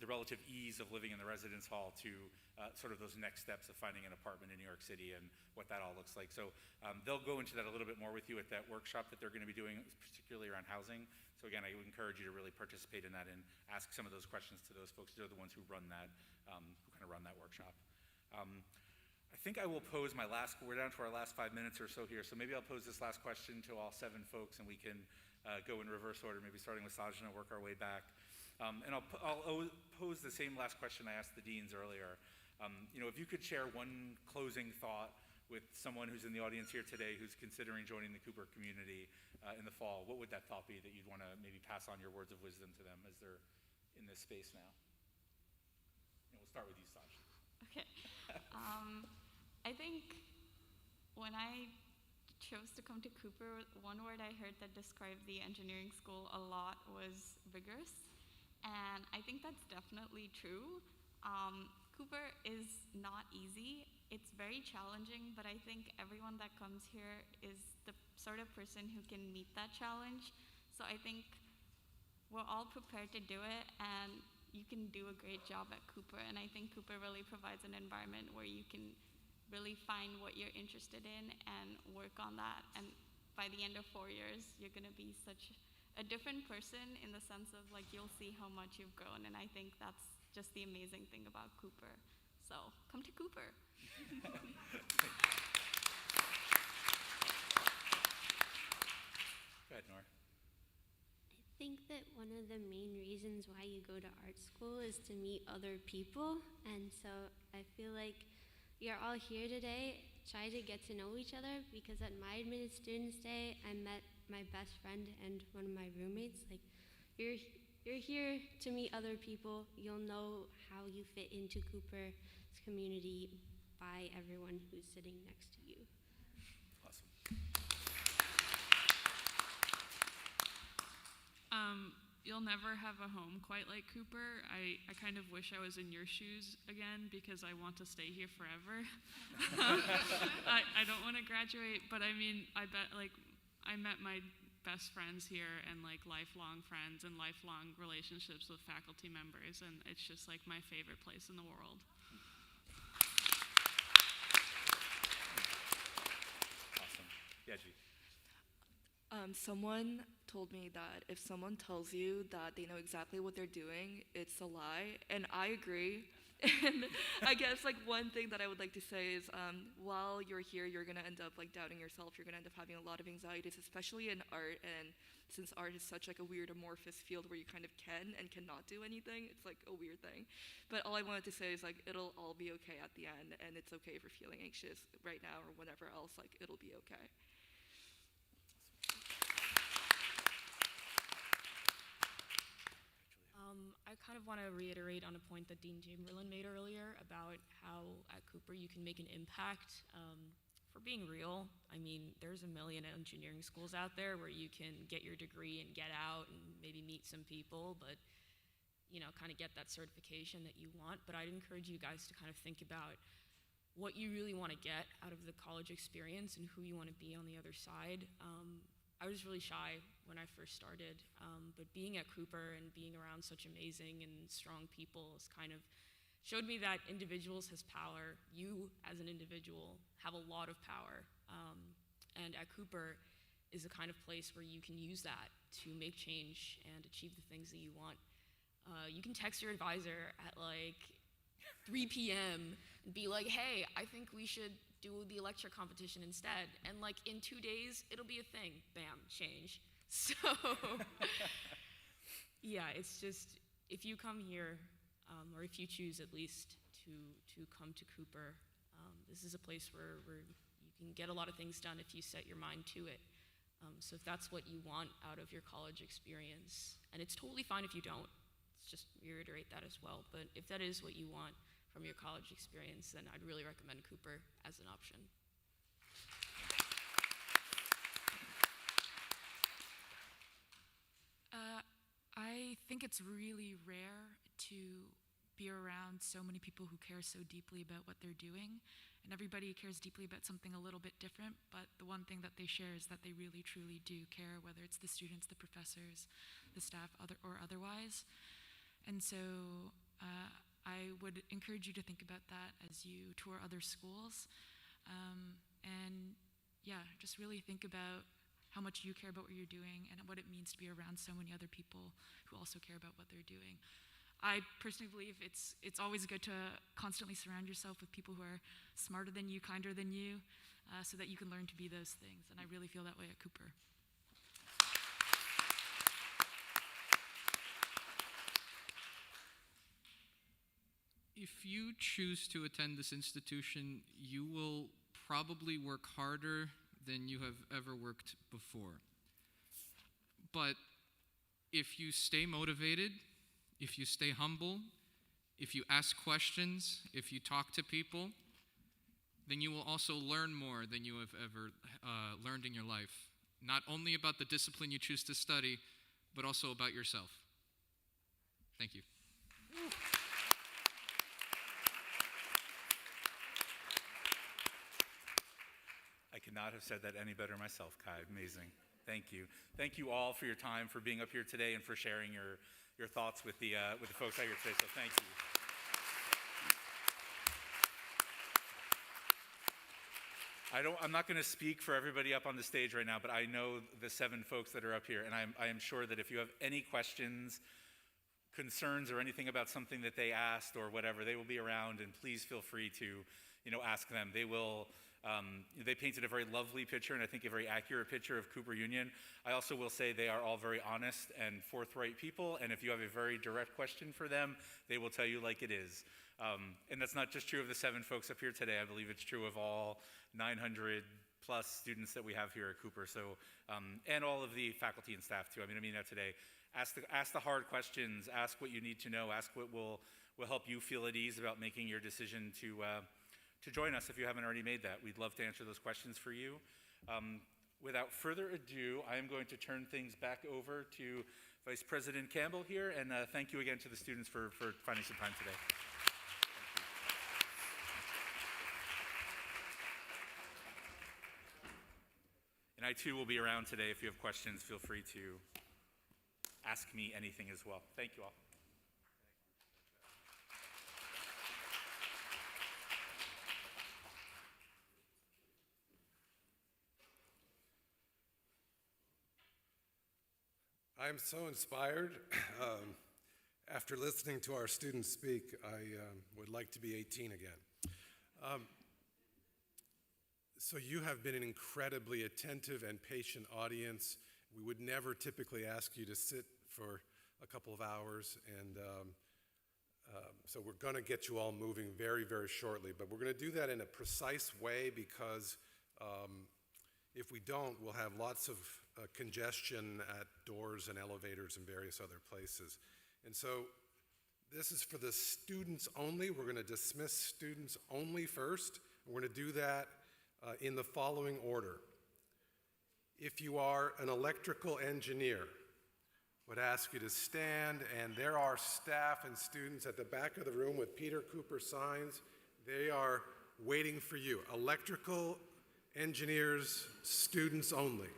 relative ease of living in the residence hall to sort of those next steps of finding an apartment in New York City and what that all looks like. So they'll go into that a little bit more with you at that workshop that they're going to be doing, particularly around housing. So again, I would encourage you to really participate in that and ask some of those questions to those folks. They're the ones who run that, who kind of run that workshop. I think I will pose we're down to our last 5 minutes or so here, so maybe I'll pose this last question to all 7 folks and we can go in reverse order, maybe starting with Sajna and work our way back. And I'll pose the same last question I asked the deans earlier. If you could share one closing thought with someone who's in the audience here today who's considering joining the Cooper community in the fall, what would that thought be that you'd want to maybe pass on your words of wisdom to them as they're in this space now? We'll start with you, Sajna. Okay. I think when I chose to come to Cooper, one word I heard that described the engineering school a lot was rigorous. And I think that's definitely true. Cooper is not easy. It's very challenging, but I think everyone that comes here is the sort of person who can meet that challenge. So I think we're all prepared to do it, and you can do a great job at Cooper. And I think Cooper really provides an environment where you can really find what you're interested in and work on that. And by the end of 4 years, you're going to be such a different person in the sense of like you'll see how much you've grown, and I think that's just the amazing thing about Cooper. So come to Cooper. Go ahead, Nora. I think that one of the main reasons why you go to art school is to meet other people, and so I feel like you're all here today. Try to get to know each other, because at my admitted students day, I met my best friend and one of my roommates. Like, you're here to meet other people. You'll know how you fit into Cooper's community by everyone who's sitting next to you. Awesome. You'll never have a home quite like Cooper. I kind of wish I was in your shoes again, because I want to stay here forever. I don't want to graduate, but I mean, I bet like I met my best friends here and like lifelong friends and lifelong relationships with faculty members, and it's just like my favorite place in the world. Awesome. Yeah, G. Someone told me that if someone tells you that they know exactly what they're doing, it's a lie, and I agree. And I guess like one thing that I would like to say is while you're here, you're going to end up like doubting yourself. You're going to end up having a lot of anxieties, especially in art. And since art is such like a weird amorphous field where you kind of can and cannot do anything, it's like a weird thing. But all I wanted to say is like it'll all be okay at the end, and it's okay if you're feeling anxious right now or whatever else, like it'll be okay. I kind of want to reiterate on a point that Dean Chamberlain made earlier about how at Cooper you can make an impact. For being real, I mean, there's a million engineering schools out there where you can get your degree and get out and maybe meet some people, but kind of get that certification that you want. But I'd encourage you guys to kind of think about what you really want to get out of the college experience and who you want to be on the other side. I was really shy when I first started, but being at Cooper and being around such amazing and strong people has kind of showed me that individuals has power. You, as an individual, have a lot of power. And at Cooper is the kind of place where you can use that to make change and achieve the things that you want. You can text your advisor at like 3 p.m. and be like, hey, I think we should do the lecture competition instead. And like in 2 days, it'll be a thing. Bam, change. So Yeah, it's just, if you come here, or if you choose at least to come to Cooper, this is a place where you can get a lot of things done if you set your mind to it. So if that's what you want out of your college experience, and it's totally fine if you don't, let's just reiterate that as well, but if that is what you want from your college experience, then I'd really recommend Cooper as an option. I think it's really rare to be around so many people who care so deeply about what they're doing. And everybody cares deeply about something a little bit different, but the one thing that they share is that they really, truly do care, whether it's the students, the professors, the staff, or otherwise. And so I would encourage you to think about that as you tour other schools. And yeah, just really think about how much you care about what you're doing and what it means to be around so many other people who also care about what they're doing. I personally believe it's always good to constantly surround yourself with people who are smarter than you, kinder than you, so that you can learn to be those things. And I really feel that way at Cooper. If you choose to attend this institution, you will probably work harder than you have ever worked before. But if you stay motivated, if you stay humble, if you ask questions, if you talk to people, then you will also learn more than you have ever learned in your life. Not only about the discipline you choose to study, but also about yourself. Thank you. I could not have said that any better myself, Kai. Amazing. Thank you. Thank you all for your time, for being up here today, and for sharing your thoughts with the folks out here today. So thank you. I'm not going to speak for everybody up on the stage right now, but I know the 7 folks that are up here, and I am sure that if you have any questions, concerns, or anything about something that they asked or whatever, they will be around, and please feel free to, ask them. They will. They painted a very lovely picture, and I think a very accurate picture of Cooper Union. I also will say they are all very honest and forthright people, and if you have a very direct question for them, they will tell you like it is. And that's not just true of the 7 folks up here today. I believe it's true of all 900 plus students that we have here at Cooper. So, and all of the faculty and staff too. I mean that today. Ask the hard questions. Ask what you need to know. Ask what will help you feel at ease about making your decision to join us if you haven't already made that. We'd love to answer those questions for you. Without further ado, I am going to turn things back over to Vice President Campbell here, and thank you again to the students for finding some time today. And I too will be around today. If you have questions, feel free to ask me anything as well. Thank you all. I'm so inspired. After listening to our students speak, I would like to be 18 again. So you have been an incredibly attentive and patient audience. We would never typically ask you to sit for a couple of hours, and so we're going to get you all moving very, very shortly. But we're going to do that in a precise way because if we don't, we'll have lots of congestion at doors and elevators and various other places. And so this is for the students only. We're going to dismiss students only first. We're going to do that in the following order. If you are an electrical engineer, I would ask you to stand, and there are staff and students at the back of the room with Peter Cooper signs. They are waiting for you. Electrical engineers, students only.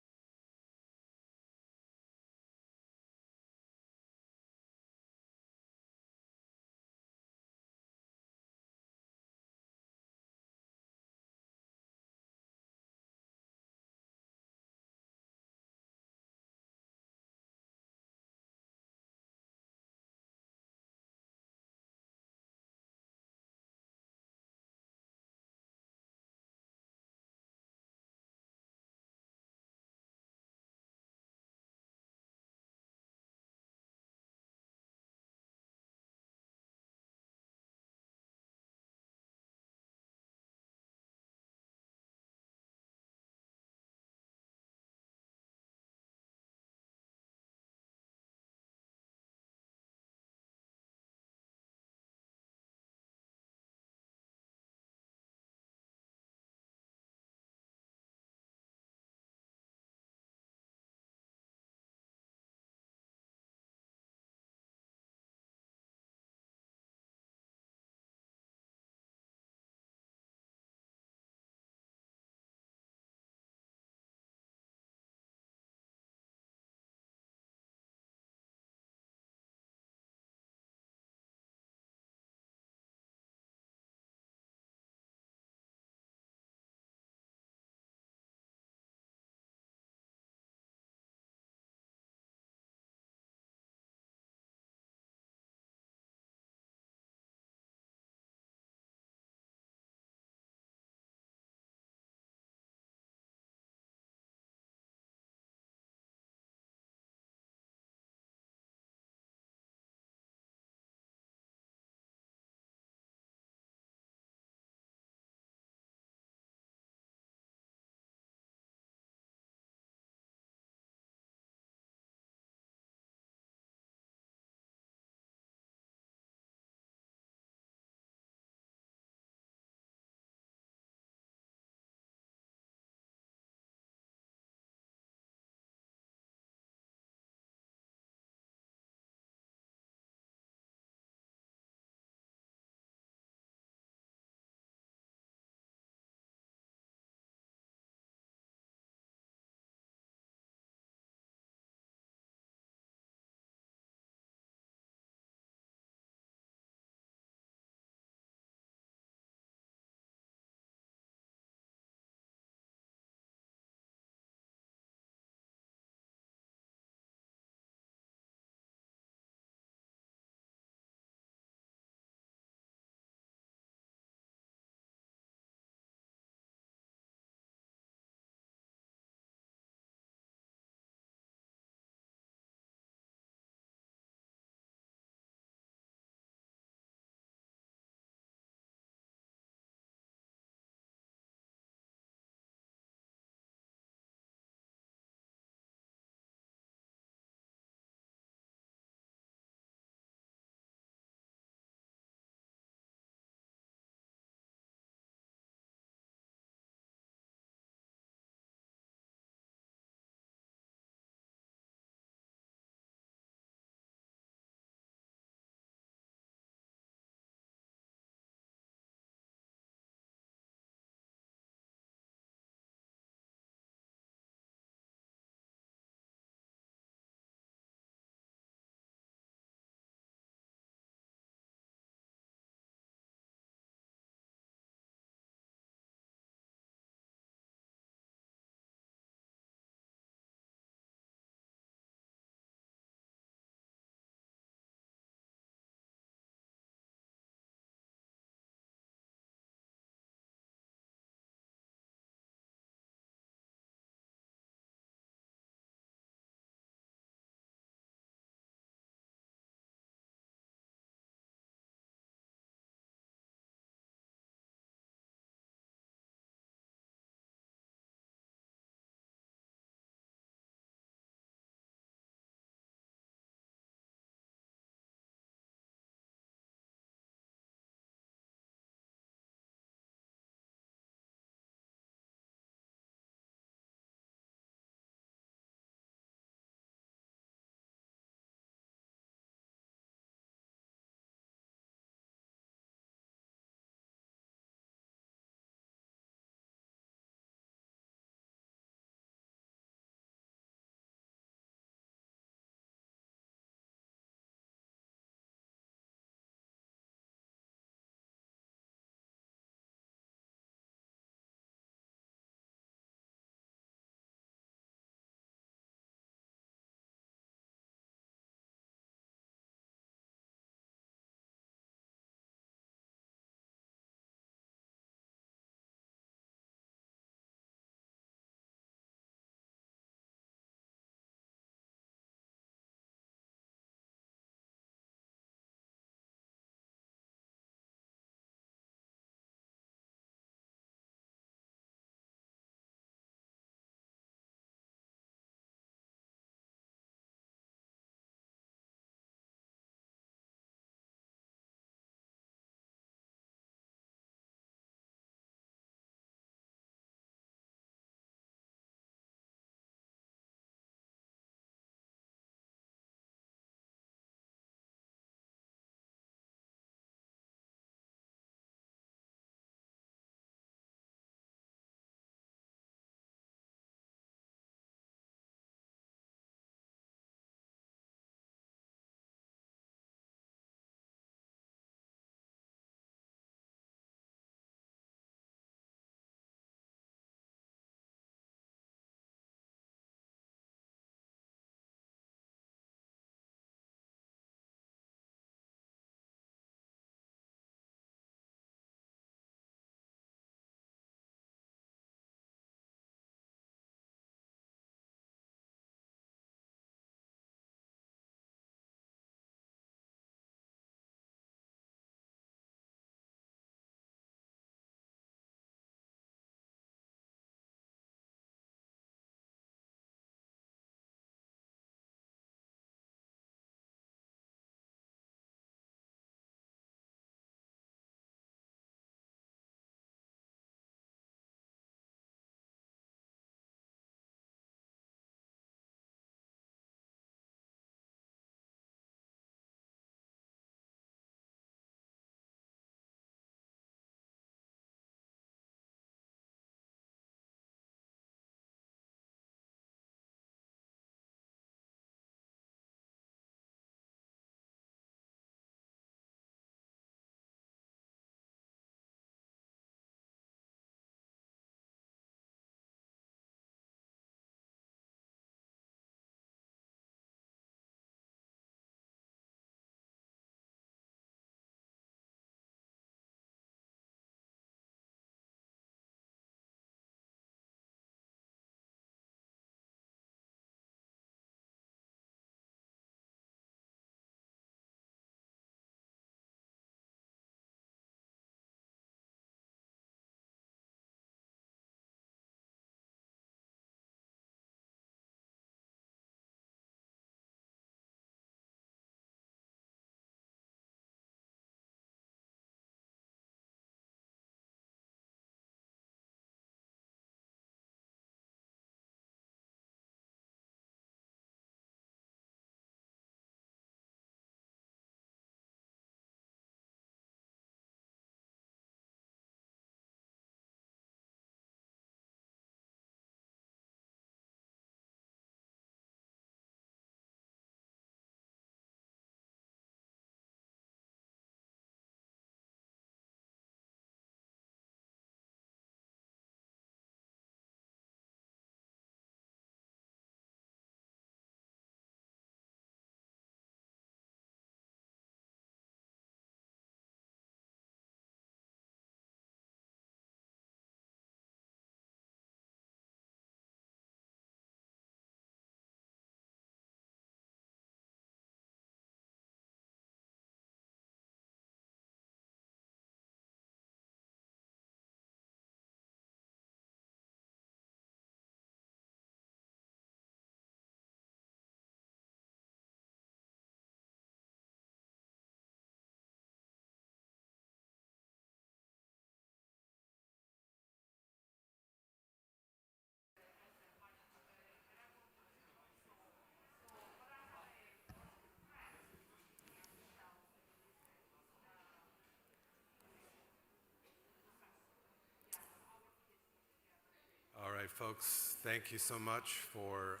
folks, thank you so much for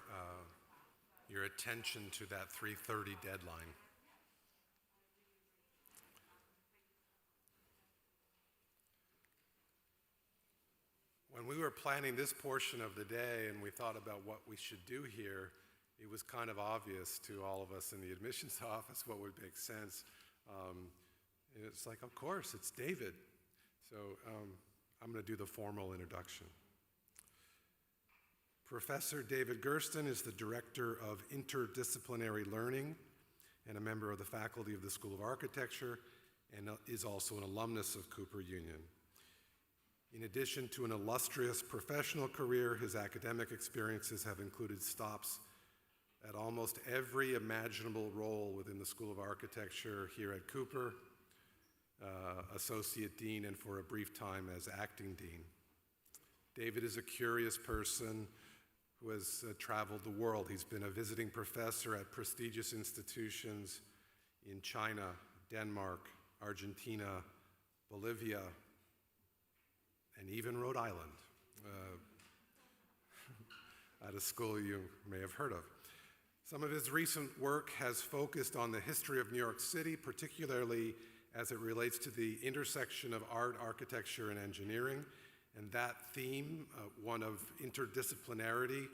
your attention to that 3:30 deadline. When we were planning this portion of the day and we thought about what we should do here, it was kind of obvious to all of us in the admissions office what would make sense. And it's like, of course, it's David. So I'm going to do the formal introduction. Professor David Gersten is the Director of Interdisciplinary Learning and a member of the faculty of the School of Architecture, and is also an alumnus of Cooper Union. In addition to an illustrious professional career, his academic experiences have included stops at almost every imaginable role within the School of Architecture here at Cooper, Associate Dean, and for a brief time as Acting Dean. David is a curious person who has traveled the world. He's been a visiting professor at prestigious institutions in China, Denmark, Argentina, Bolivia, and even Rhode Island, at a school you may have heard of. Some of his recent work has focused on the history of New York City, particularly as it relates to the intersection of art, architecture, and engineering. And that theme, one of interdisciplinarity,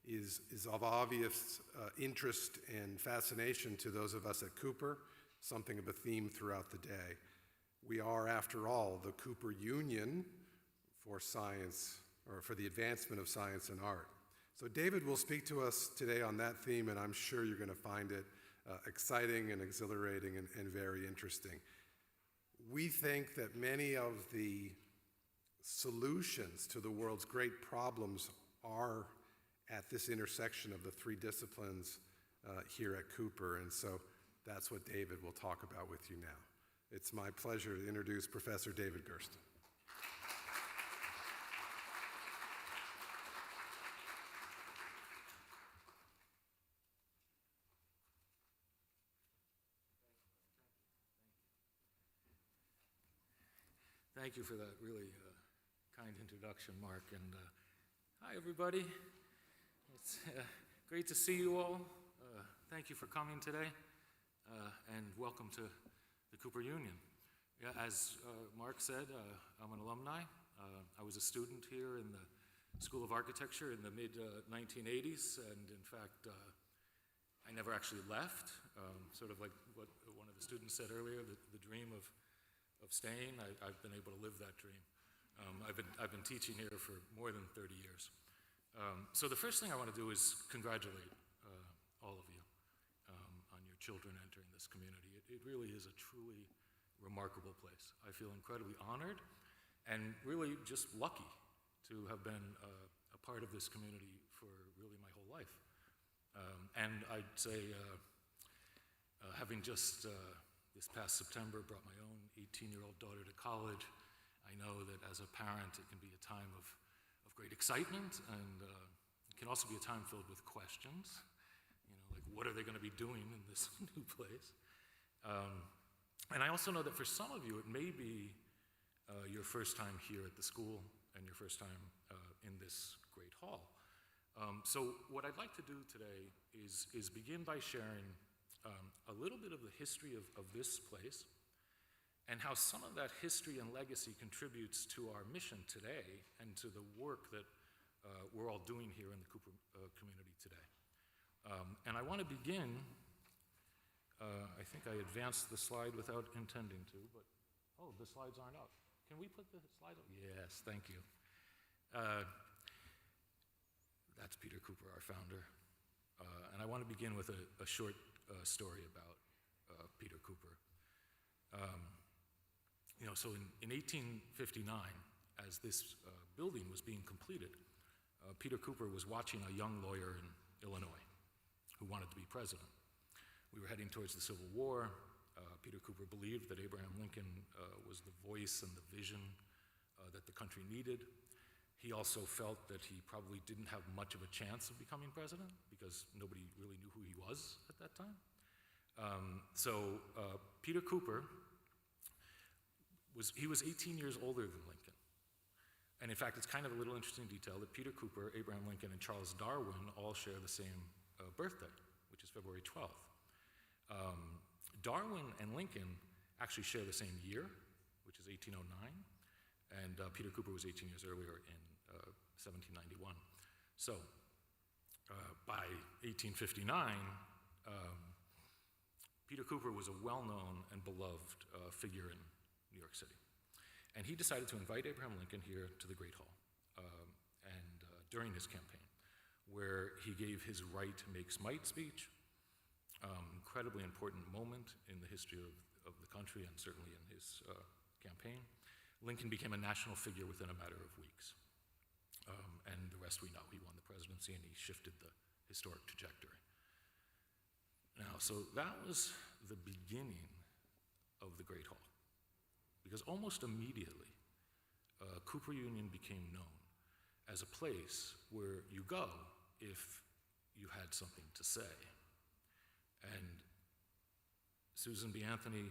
is of obvious interest and fascination to those of us at Cooper, something of a theme throughout the day. We are, after all, the Cooper Union for science, or for the advancement of science and art. So David will speak to us today on that theme, and I'm sure you're going to find it exciting and exhilarating and very interesting. We think that many of the solutions to the world's great problems are at this intersection of the three disciplines here at Cooper, and so that's what David will talk about with you now. It's my pleasure to introduce Professor David Gersten. Thank you for that really kind introduction, Mark. And hi, everybody. It's great to see you all. Thank you for coming today, and welcome to the Cooper Union. Yeah, as Mark said, I'm an alumni. I was a student here in the School of Architecture in the mid-1980s, and in fact, I never actually left. Sort of like what one of the students said earlier, the dream of staying. I've been able to live that dream. I've been teaching here for more than 30 years. So the first thing I want to do is congratulate all of you on your children entering this community. It really is a truly remarkable place. I feel incredibly honored and really just lucky to have been a part of this community for really my whole life. And I'd say, having just this past September brought my own 18-year-old daughter to college, I know that as a parent it can be a time of great excitement, and it can also be a time filled with questions. Like what are they going to be doing in this new place? And I also know that for some of you it may be your first time here at the school and your first time in this great hall. So what I'd like to do today is begin by sharing a little bit of the history of this place and how some of that history and legacy contributes to our mission today and to the work that we're all doing here in the Cooper community today. And I want to begin, I think I advanced the slide without intending to, but, oh, the slides aren't up. Can we put the slide up? Yes, thank you. That's Peter Cooper, our founder. And I want to begin with a short story about Peter Cooper. So in 1859, as this building was being completed, Peter Cooper was watching a young lawyer in Illinois who wanted to be president. We were heading towards the Civil War. Peter Cooper believed that Abraham Lincoln was the voice and the vision that the country needed. He also felt that he probably didn't have much of a chance of becoming president because nobody really knew who he was at that time. So Peter Cooper was 18 years older than Lincoln. And in fact, it's kind of a little interesting detail that Peter Cooper, Abraham Lincoln, and Charles Darwin all share the same birthday, which is February 12th. Darwin and Lincoln actually share the same year, which is 1809, and Peter Cooper was 18 years earlier in 1791. So by 1859, Peter Cooper was a well-known and beloved figure in New York City. And he decided to invite Abraham Lincoln here to the Great Hall during his campaign, where he gave his Right Makes Might speech, incredibly important moment in the history of the country and certainly in his campaign. Lincoln became a national figure within a matter of weeks. And the rest we know. He won the presidency and he shifted the historic trajectory. Now, so that was the beginning of the Great Hall. Because almost immediately, Cooper Union became known as a place where you go if you had something to say. And Susan B. Anthony,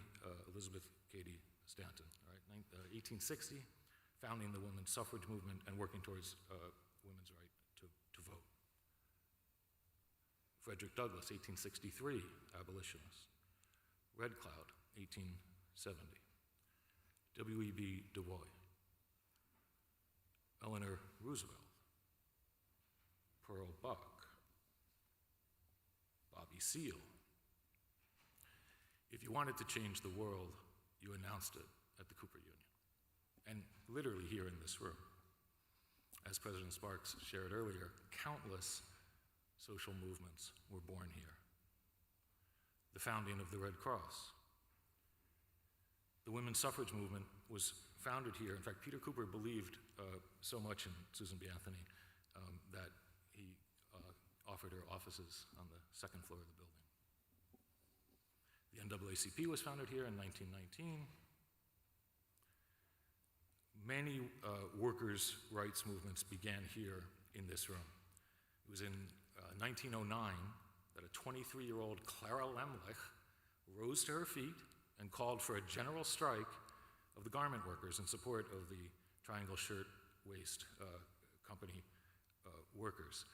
Elizabeth Cady Stanton, all right, 1860, founding the women's suffrage movement and working towards women's right to vote. Frederick Douglass, 1863, abolitionist. Red Cloud, 1870. W.E.B. Du Bois. Eleanor Roosevelt. Pearl Buck. Bobby Seale. If you wanted to change the world, you announced it at the Cooper Union. And literally here in this room. As President Sparks shared earlier, countless social movements were born here. The founding of the Red Cross. The women's suffrage movement was founded here. In fact, Peter Cooper believed so much in Susan B. Anthony that he offered her offices on the second floor of the building. The NAACP was founded here in 1919. Many workers' rights movements began here in this room. It was in 1909 that a 23-year-old Clara Lemlich rose to her feet and called for a general strike of the garment workers in support of the Triangle Shirt Waist Company workers.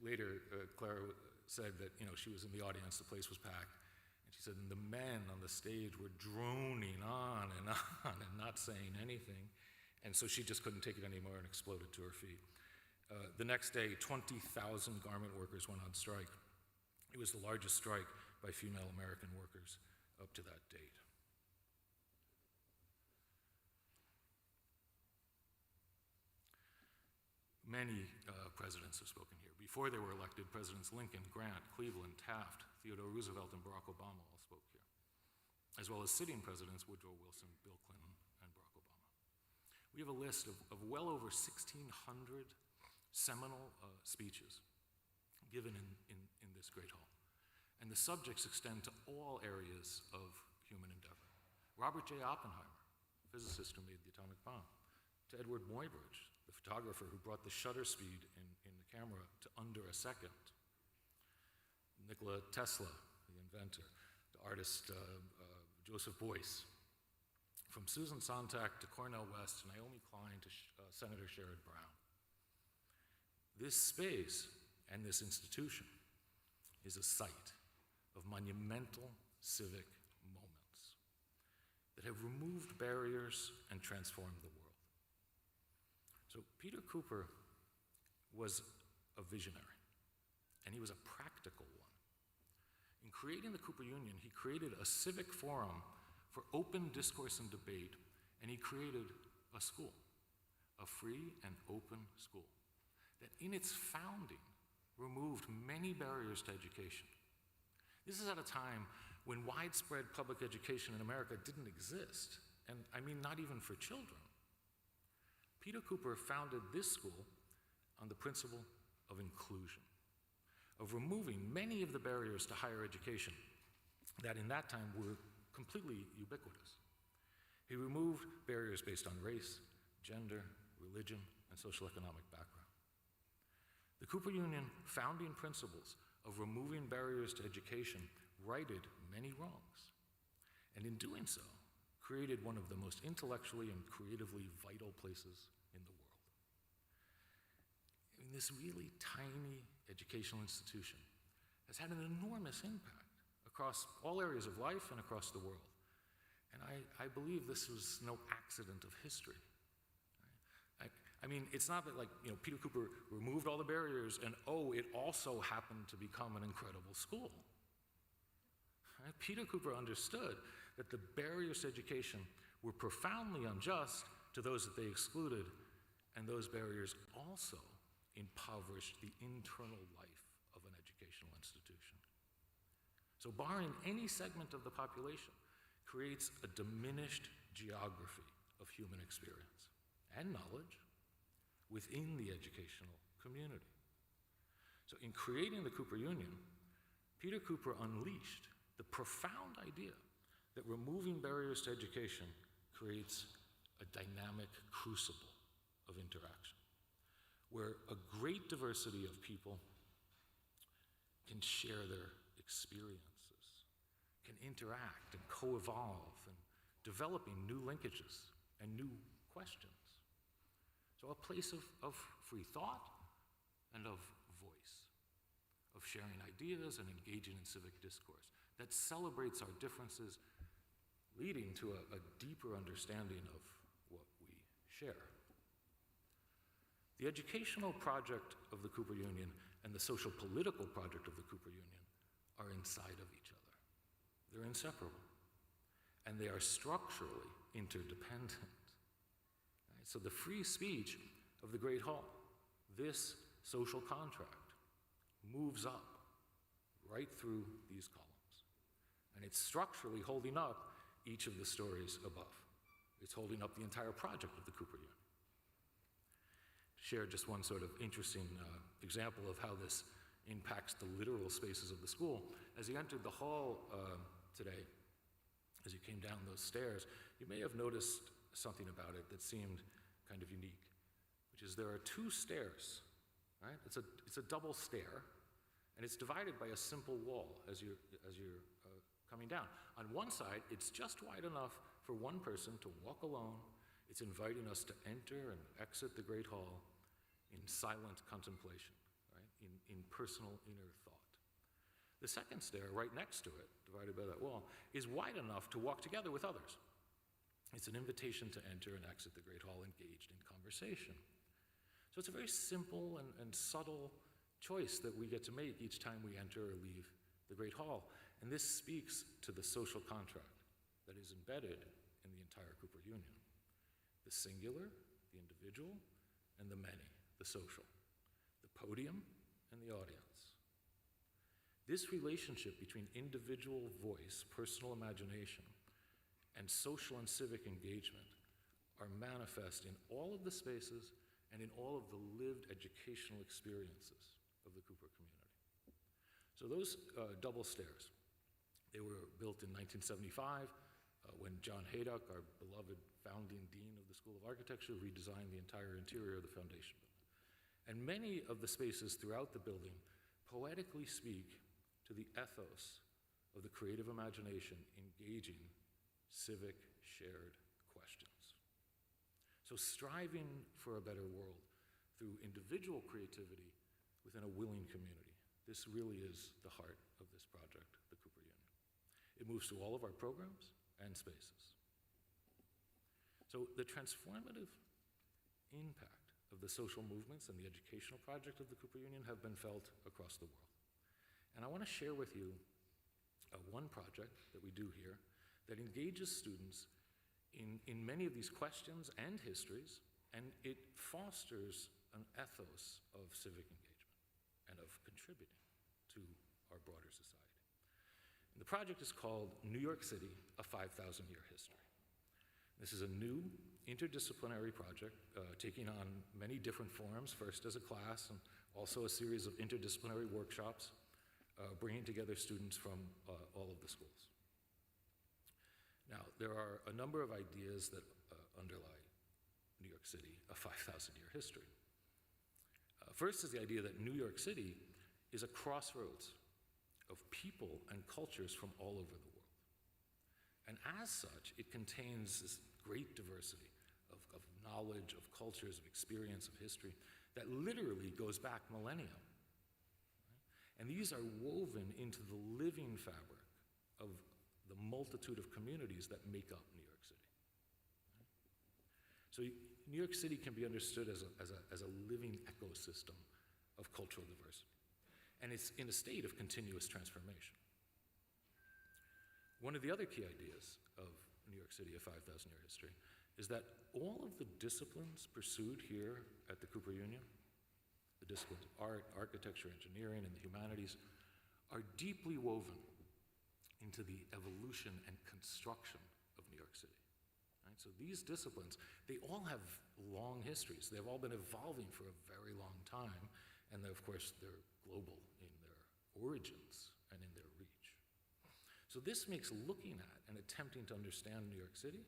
Later, Clara said that she was in the audience, the place was packed, and she said, and the men on the stage were droning on and not saying anything, and so she just couldn't take it anymore and exploded to her feet. The next day, 20,000 garment workers went on strike. It was the largest strike by female American workers up to that date. Many presidents have spoken here. Before they were elected, Presidents Lincoln, Grant, Cleveland, Taft, Theodore Roosevelt, and Barack Obama all spoke here, as well as sitting presidents Woodrow Wilson, Bill Clinton, and Barack Obama. We have a list of well over 1,600 seminal speeches given in this great hall. And the subjects extend to all areas of human endeavor. Robert J. Oppenheimer, physicist who made the atomic bomb, to Edward Muybridge, the photographer who brought the shutter speed in the camera to under a second, Nikola Tesla, the inventor, to artist Joseph Beuys, from Susan Sontag to Cornel West, to Naomi Klein to Senator Sherrod Brown. This space and this institution is a site of monumental civic moments that have removed barriers and transformed the world. So Peter Cooper was a visionary, and he was a practical one. In creating the Cooper Union, he created a civic forum for open discourse and debate, and he created a school, a free and open school, that in its founding removed many barriers to education. This is at a time when widespread public education in America didn't exist, and I mean not even for children. Peter Cooper founded this school on the principle of inclusion, of removing many of the barriers to higher education that in that time were completely ubiquitous. He removed barriers based on race, gender, religion, and social economic background. The Cooper Union founding principles of removing barriers to education righted many wrongs. And in doing so, created one of the most intellectually and creatively vital places in the world. I mean, this really tiny educational institution has had an enormous impact across all areas of life and across the world. And I believe this was no accident of history. I mean, it's not that, like, Peter Cooper removed all the barriers and, it also happened to become an incredible school. Right? Peter Cooper understood that the barriers to education were profoundly unjust to those that they excluded, and those barriers also impoverished the internal life of an educational institution. So barring any segment of the population creates a diminished geography of human experience and knowledge within the educational community. So in creating the Cooper Union, Peter Cooper unleashed the profound idea that removing barriers to education creates a dynamic crucible of interaction, where a great diversity of people can share their experiences, can interact and co-evolve, and developing new linkages and new questions. So a place of free thought and of voice, of sharing ideas and engaging in civic discourse that celebrates our differences, leading to a deeper understanding of what we share. The educational project of the Cooper Union and the social political project of the Cooper Union are inside of each other. They're inseparable, and they are structurally interdependent. Right? So the free speech of the Great Hall, this social contract, moves up right through these columns. And it's structurally holding up each of the stories above. It's holding up the entire project of the Cooper Union. Share just one sort of interesting example of how this impacts the literal spaces of the school. As you entered the hall today, as you came down those stairs, you may have noticed something about it that seemed kind of unique, which is there are two stairs, right? It's a double stair, and it's divided by a simple wall as you're coming down. On one side, it's just wide enough for one person to walk alone. It's inviting us to enter and exit the Great Hall in silent contemplation, right? In personal inner thought. The second stair, right next to it, divided by that wall, is wide enough to walk together with others. It's an invitation to enter and exit the Great Hall engaged in conversation. So it's a very simple and subtle choice that we get to make each time we enter or leave the Great Hall. And this speaks to the social contract that is embedded in the entire Cooper Union. The singular, the individual, and the many, the social. The podium and the audience. This relationship between individual voice, personal imagination, and social and civic engagement are manifest in all of the spaces and in all of the lived educational experiences of the Cooper community. So those double stairs, they were built in 1975 when John Haydock, our beloved founding dean of the School of Architecture, redesigned the entire interior of the foundation building. And many of the spaces throughout the building poetically speak to the ethos of the creative imagination engaging civic shared questions. So striving for a better world through individual creativity within a willing community. This really is the heart of this project, the Cooper Union. It moves through all of our programs and spaces. So the transformative impact of the social movements and the educational project of the Cooper Union have been felt across the world. And I want to share with you one project that we do here that engages students in many of these questions and histories, and it fosters an ethos of civic engagement and of contributing to our broader society. And the project is called New York City, a 5,000-year history. This is a new interdisciplinary project taking on many different forms, first as a class and also a series of interdisciplinary workshops, bringing together students from all of the schools. Now, there are a number of ideas that underlie New York City, a 5,000-year history. First is the idea that New York City is a crossroads of people and cultures from all over the world. And as such, it contains this great diversity of knowledge, of cultures, of experience, of history, that literally goes back millennia. And these are woven into the living fabric of the multitude of communities that make up New York City. So New York City can be understood as a living ecosystem of cultural diversity. And it's in a state of continuous transformation. One of the other key ideas of New York City, a 5,000-year history, is that all of the disciplines pursued here at the Cooper Union, the disciplines of art, architecture, engineering, and the humanities, are deeply woven into the evolution and construction of New York City. Right? So these disciplines, they all have long histories. They've all been evolving for a very long time, and of course, they're global in their origins and in their reach. So this makes looking at and attempting to understand New York City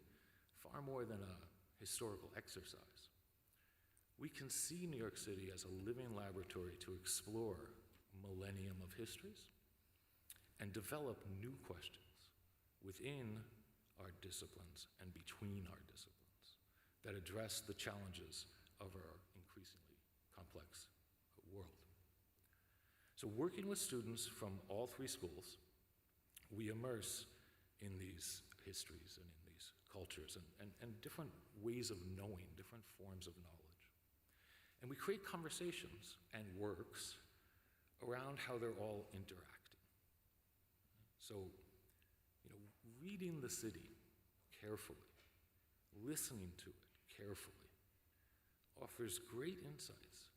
far more than a historical exercise. We can see New York City as a living laboratory to explore a millennium of histories and develop new questions within our disciplines and between our disciplines that address the challenges of our increasingly complex world. So working with students from all three schools, we immerse in these histories and in these cultures and different ways of knowing, different forms of knowledge. And we create conversations and works around how they're all interacting. So, reading the city carefully, listening to it carefully, offers great insights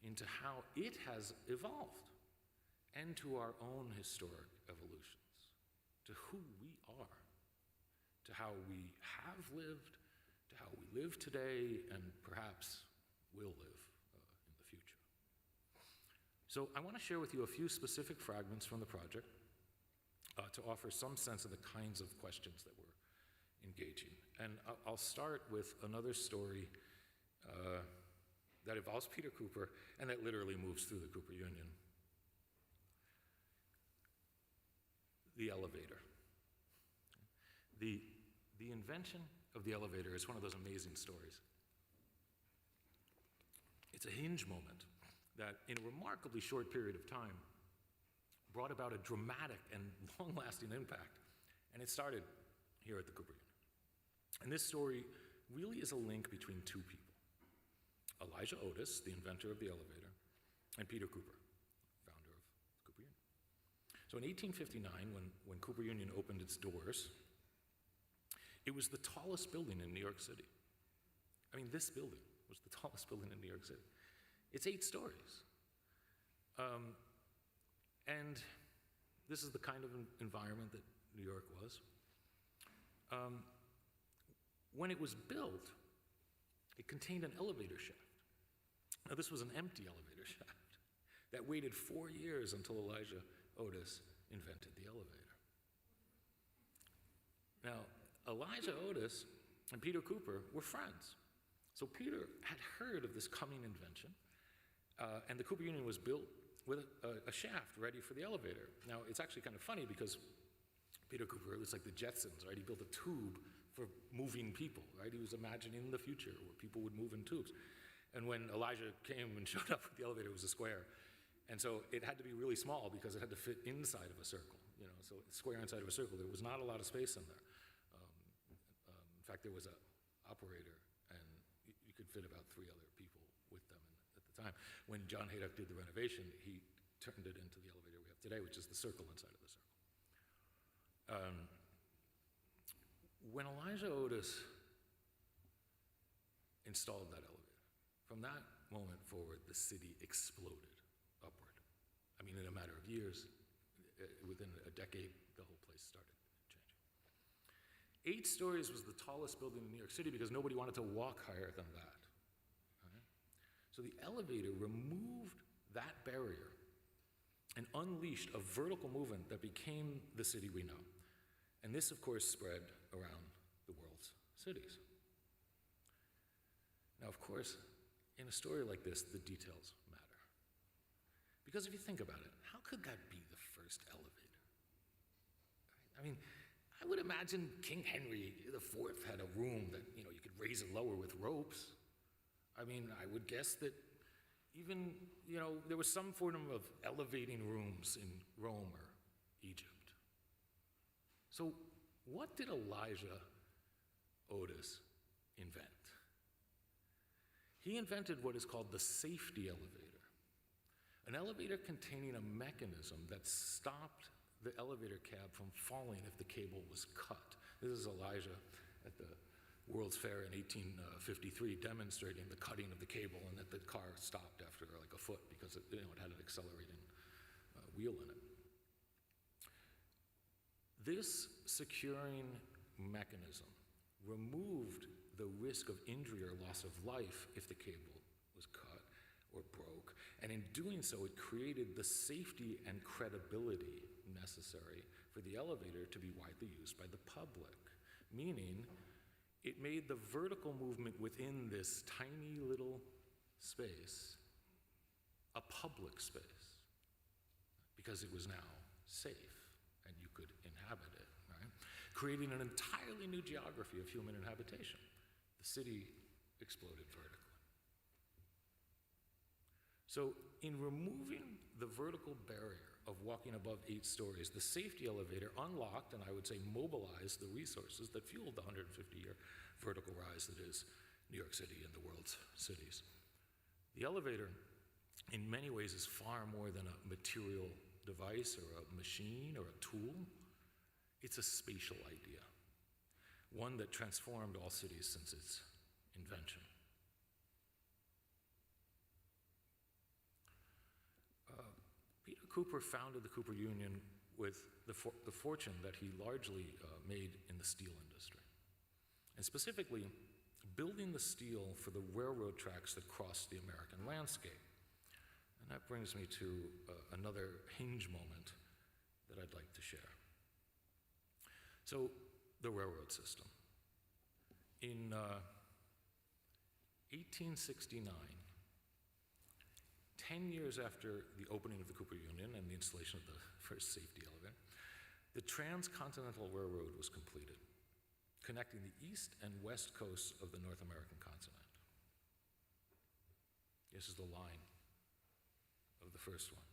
into how it has evolved and to our own historic evolutions, to who we are, to how we have lived, to how we live today, and perhaps will live in the future. So I want to share with you a few specific fragments from the project to offer some sense of the kinds of questions that we're engaging. And I'll start with another story that involves Peter Cooper and that literally moves through the Cooper Union. The elevator. The invention of the elevator is one of those amazing stories. It's a hinge moment that, in a remarkably short period of time, brought about a dramatic and long-lasting impact. And it started here at the Cooper Union. And this story really is a link between two people: Elijah Otis, the inventor of the elevator, and Peter Cooper, founder of the Cooper Union. So in 1859, when Cooper Union opened its doors, it was the tallest building in New York City. I mean, this building was the tallest building in New York City. It's 8 stories. And this is the kind of environment that New York was. When it was built, it contained an elevator shaft. Now, this was an empty elevator shaft that waited 4 years until Elijah Otis invented the elevator. Now, Elijah Otis and Peter Cooper were friends. So Peter had heard of this coming invention, and the Cooper Union was built with a shaft ready for the elevator. Now, it's actually kind of funny because Peter Cooper, it's like the Jetsons, right? He built a tube for moving people, right? He was imagining the future where people would move in tubes. And when Elijah came and showed up with the elevator, it was a square. And so it had to be really small because it had to fit inside of a circle, so square inside of a circle. There was not a lot of space in there. In fact, there was an operator, and you could fit about 3 other people with them at the time. When John Haydock did the renovation, he turned it into the elevator we have today, which is the circle inside of the circle. When Elijah Otis installed that elevator, from that moment forward, the city exploded upward. I mean, in a matter of years, within a decade, the whole place started changing. 8 stories was the tallest building in New York City because nobody wanted to walk higher than that. Right? So the elevator removed that barrier and unleashed a vertical movement that became the city we know. And this, of course, spread around the world's cities. Now, of course, in a story like this, the details matter. Because if you think about it, how could that be the first elevator? I mean, I would imagine King Henry IV had a room that, you could raise and lower with ropes. I mean, I would guess that even, there was some form of elevating rooms in Rome or Egypt. So what did Elijah Otis invent? He invented what is called the safety elevator, an elevator containing a mechanism that stopped the elevator cab from falling if the cable was cut. This is Elijah at the World's Fair in 1853 demonstrating the cutting of the cable and that the car stopped after like a foot because it had an accelerating wheel in it. This securing mechanism removed the risk of injury or loss of life if the cable was cut or broke, and in doing so, it created the safety and credibility necessary for the elevator to be widely used by the public, meaning it made the vertical movement within this tiny little space a public space because it was now safe and you could inhabit it, right? Creating an entirely new geography of human inhabitation. The city exploded vertically. So in removing the vertical barrier of walking above 8 stories, the safety elevator unlocked, and I would say mobilized, the resources that fueled the 150-year vertical rise that is New York City and the world's cities. The elevator, in many ways, is far more than a material device or a machine or a tool. It's a spatial idea, one that transformed all cities since its invention. Peter Cooper founded the Cooper Union with the fortune that he largely made in the steel industry, and specifically building the steel for the railroad tracks that crossed the American landscape. And that brings me to another hinge moment that I'd like to share. So, the railroad system. In 1869, 10 years after the opening of the Cooper Union and the installation of the first safety elevator, the Transcontinental Railroad was completed, connecting the east and west coasts of the North American continent. This is the line of the first one.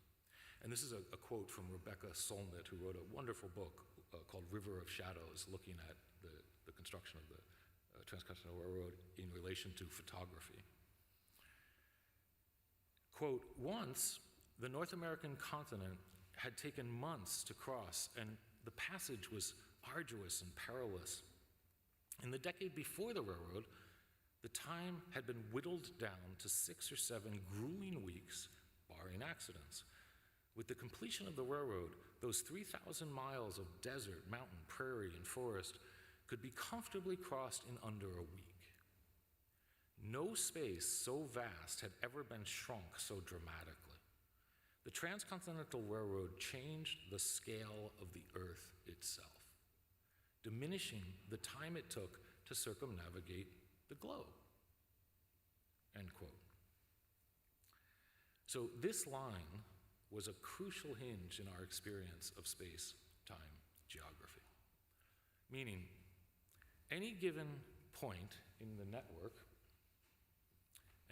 And this is a quote from Rebecca Solnit, who wrote a wonderful book called River of Shadows, looking at the construction of the Transcontinental Railroad in relation to photography. Quote, once, the North American continent had taken months to cross, and the passage was arduous and perilous. In the decade before the railroad, the time had been whittled down to 6 or 7 grueling weeks, barring accidents. With the completion of the railroad, those 3,000 miles of desert, mountain, prairie, and forest could be comfortably crossed in under a week. No space so vast had ever been shrunk so dramatically. The Transcontinental Railroad changed the scale of the earth itself, diminishing the time it took to circumnavigate the globe. End quote. So this line was a crucial hinge in our experience of space-time geography, meaning any given point in the network,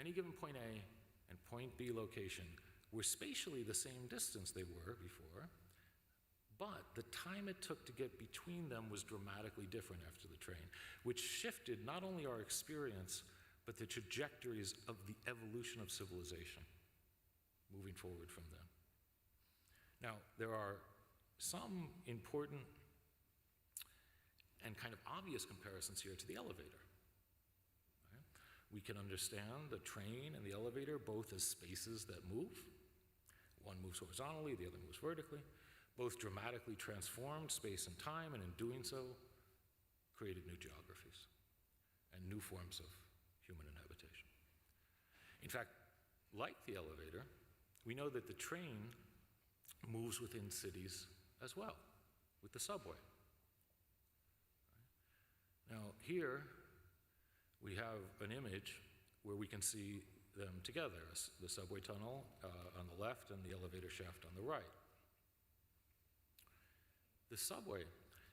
any given point A and point B location were spatially the same distance they were before, but the time it took to get between them was dramatically different after the train, which shifted not only our experience, but the trajectories of the evolution of civilization moving forward from then. Now, there are some important and kind of obvious comparisons here to the elevator. We can understand the train and the elevator both as spaces that move. One moves horizontally, the other moves vertically. Both dramatically transformed space and time, and in doing so, created new geographies and new forms of human inhabitation. In fact, like the elevator, we know that the train moves within cities as well, with the subway. Now, here, we have an image where we can see them together, the subway tunnel on the left and the elevator shaft on the right. The subway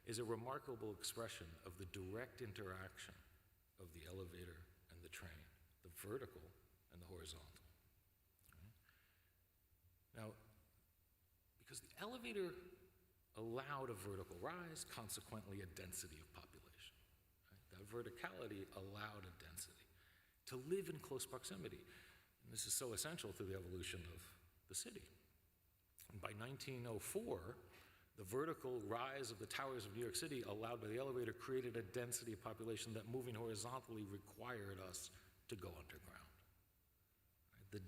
is a remarkable expression of the direct interaction of the elevator and the train, the vertical and the horizontal. Now, because the elevator allowed a vertical rise, consequently a density of population. Right? That verticality allowed a density to live in close proximity. And this is so essential to the evolution of the city. And by 1904, the vertical rise of the towers of New York City, allowed by the elevator, created a density of population that moving horizontally required us to go underground. Right?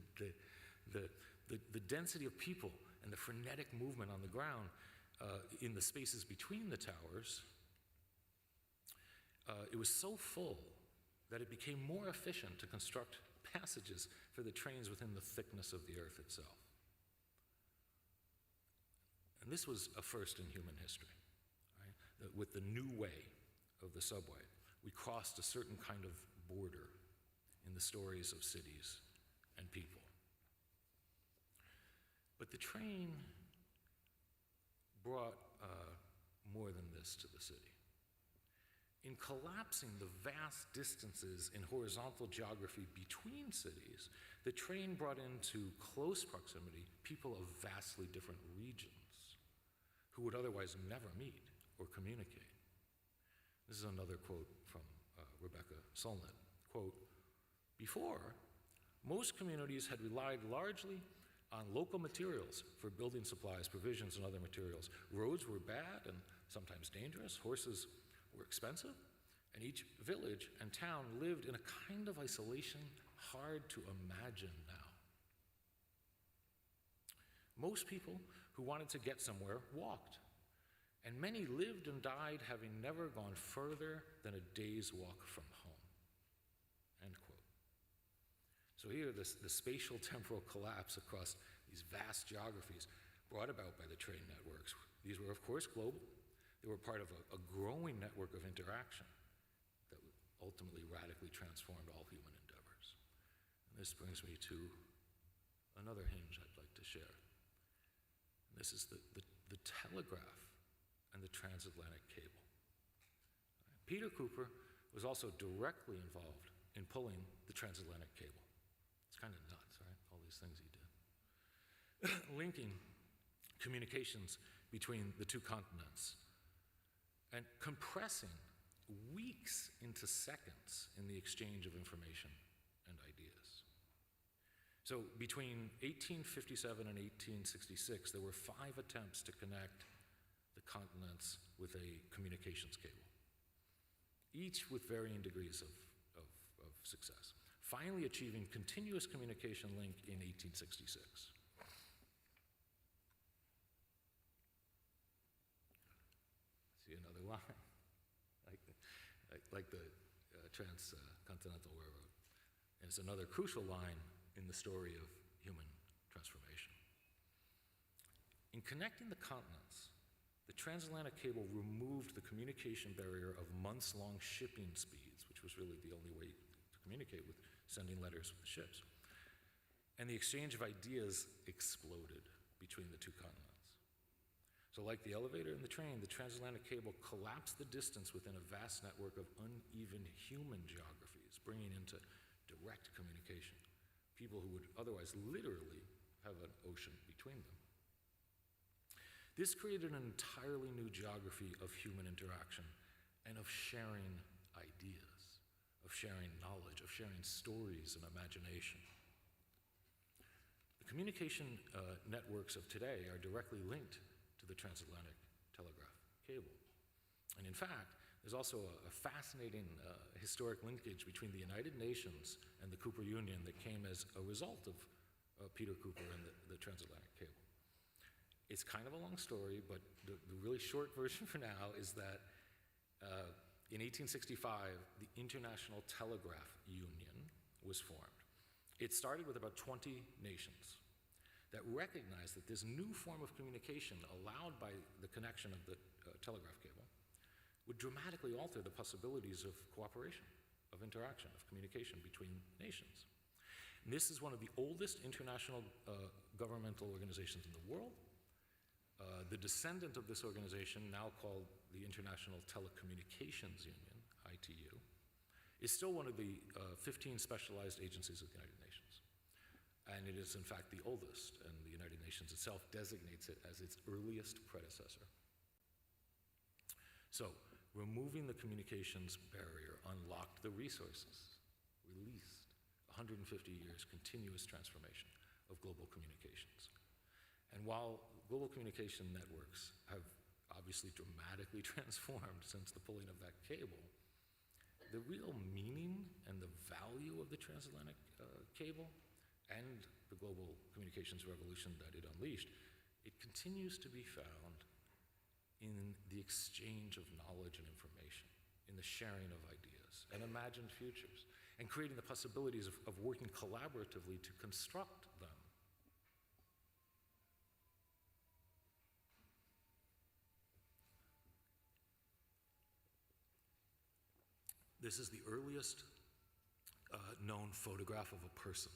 The density of people and the frenetic movement on the ground in the spaces between the towers, it was so full that it became more efficient to construct passages for the trains within the thickness of the earth itself. And this was a first in human history. Right? With the new way of the subway, we crossed a certain kind of border in the stories of cities and people. But the train brought more than this to the city. In collapsing the vast distances in horizontal geography between cities, the train brought into close proximity people of vastly different regions who would otherwise never meet or communicate. This is another quote from Rebecca Solnit. Quote, "Before, most communities had relied largely on local materials for building supplies, provisions, and other materials. Roads were bad and sometimes dangerous. Horses were expensive, and each village and town lived in a kind of isolation hard to imagine now. Most people who wanted to get somewhere walked, and many lived and died having never gone further than a day's walk from home." End quote. So here, the spatial temporal collapse across these vast geographies brought about by the train networks. These were, of course, global. They were part of a growing network of interaction that ultimately radically transformed all human endeavors. And this brings me to another hinge I'd like to share. And this is the telegraph and the transatlantic cable. Peter Cooper was also directly involved in pulling the transatlantic cable. It's kind of nuts, right? All these things he did. Linking communications between the two continents and compressing weeks into seconds in the exchange of information and ideas. So between 1857 and 1866, there were 5 attempts to connect the continents with a communications cable, each with varying degrees of success, finally achieving continuous communication link in 1866. See another line, like the Transcontinental Railroad. And it's another crucial line in the story of human transformation. In connecting the continents, the transatlantic cable removed the communication barrier of months-long shipping speeds, which was really the only way to communicate with sending letters with the ships. And the exchange of ideas exploded between the two continents. So like the elevator and the train, the transatlantic cable collapsed the distance within a vast network of uneven human geographies, bringing into direct communication people who would otherwise literally have an ocean between them. This created an entirely new geography of human interaction and of sharing ideas, of sharing knowledge, of sharing stories and imagination. The communication networks of today are directly linked to the transatlantic telegraph cable. And in fact, there's also a fascinating historic linkage between the United Nations and the Cooper Union that came as a result of Peter Cooper and the transatlantic cable. It's kind of a long story, but the really short version for now is that in 1865, the International Telegraph Union was formed. It started with about 20 nations that recognized that this new form of communication allowed by the connection of the telegraph cable would dramatically alter the possibilities of cooperation, of interaction, of communication between nations. And this is one of the oldest international governmental organizations in the world. The descendant of this organization, now called the International Telecommunications Union, ITU, is still one of the 15 specialized agencies of the United Nations. And it is, in fact, the oldest, and the United Nations itself designates it as its earliest predecessor. So, removing the communications barrier unlocked the resources, released 150 years continuous transformation of global communications. And while global communication networks have obviously dramatically transformed since the pulling of that cable, the real meaning and the value of the transatlantic cable and the global communications revolution that it unleashed, it continues to be found in the exchange of knowledge and information, in the sharing of ideas and imagined futures, and creating the possibilities of working collaboratively to construct them. This is the earliest known photograph of a person.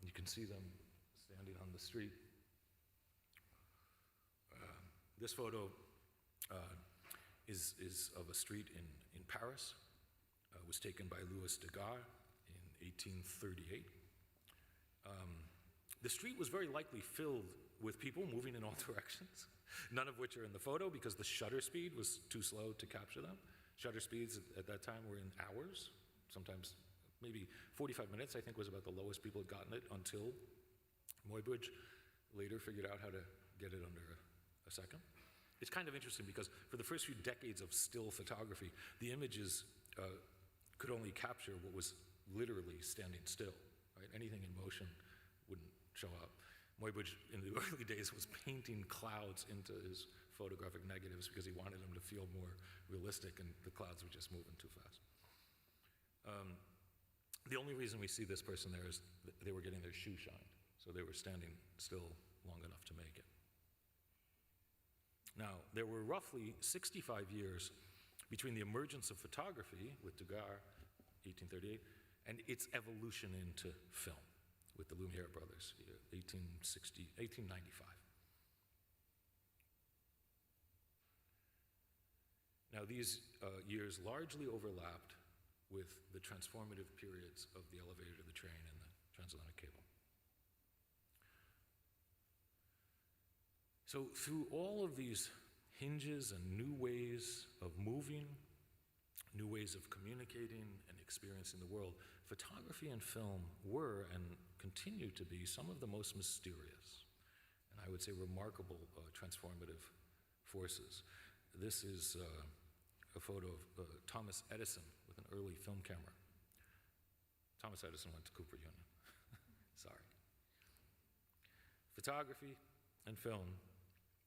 You can see them standing on the street. This photo is of a street in Paris. It was taken by Louis Daguerre in 1838. The street was very likely filled with people moving in all directions, none of which are in the photo because the shutter speed was too slow to capture them. Shutter speeds at that time were in hours, sometimes maybe 45 minutes, I think, was about the lowest people had gotten it until Muybridge later figured out how to get it under a second. It's kind of interesting because for the first few decades of still photography, the images could only capture what was literally standing still, right? Anything in motion wouldn't show up. Muybridge, in the early days, was painting clouds into his photographic negatives because he wanted them to feel more realistic, and the clouds were just moving too fast. The only reason we see this person there is they were getting their shoe shined, so they were standing still long enough to make it. Now, there were roughly 65 years between the emergence of photography with Daguerre, 1838, and its evolution into film with the Lumiere brothers, 1895. Now, these years largely overlapped with the transformative periods of the elevator, the train, and the transatlantic cable. So through all of these hinges and new ways of moving, new ways of communicating and experiencing the world, photography and film were and continue to be some of the most mysterious and I would say remarkable transformative forces. This is a photo of Thomas Edison with an early film camera. Thomas Edison went to Cooper Union. Sorry. Photography and film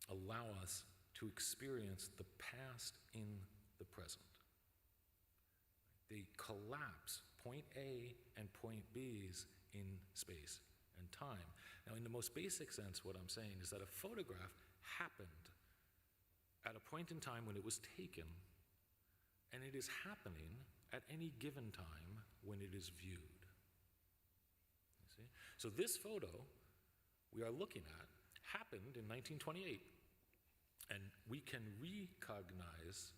allow us to experience the past in the present. They collapse point A and point B's in space and time. Now, in the most basic sense, what I'm saying is that a photograph happened at a point in time when it was taken, and it is happening at any given time when it is viewed. You see? So this photo we are looking at happened in 1928, and we can recognize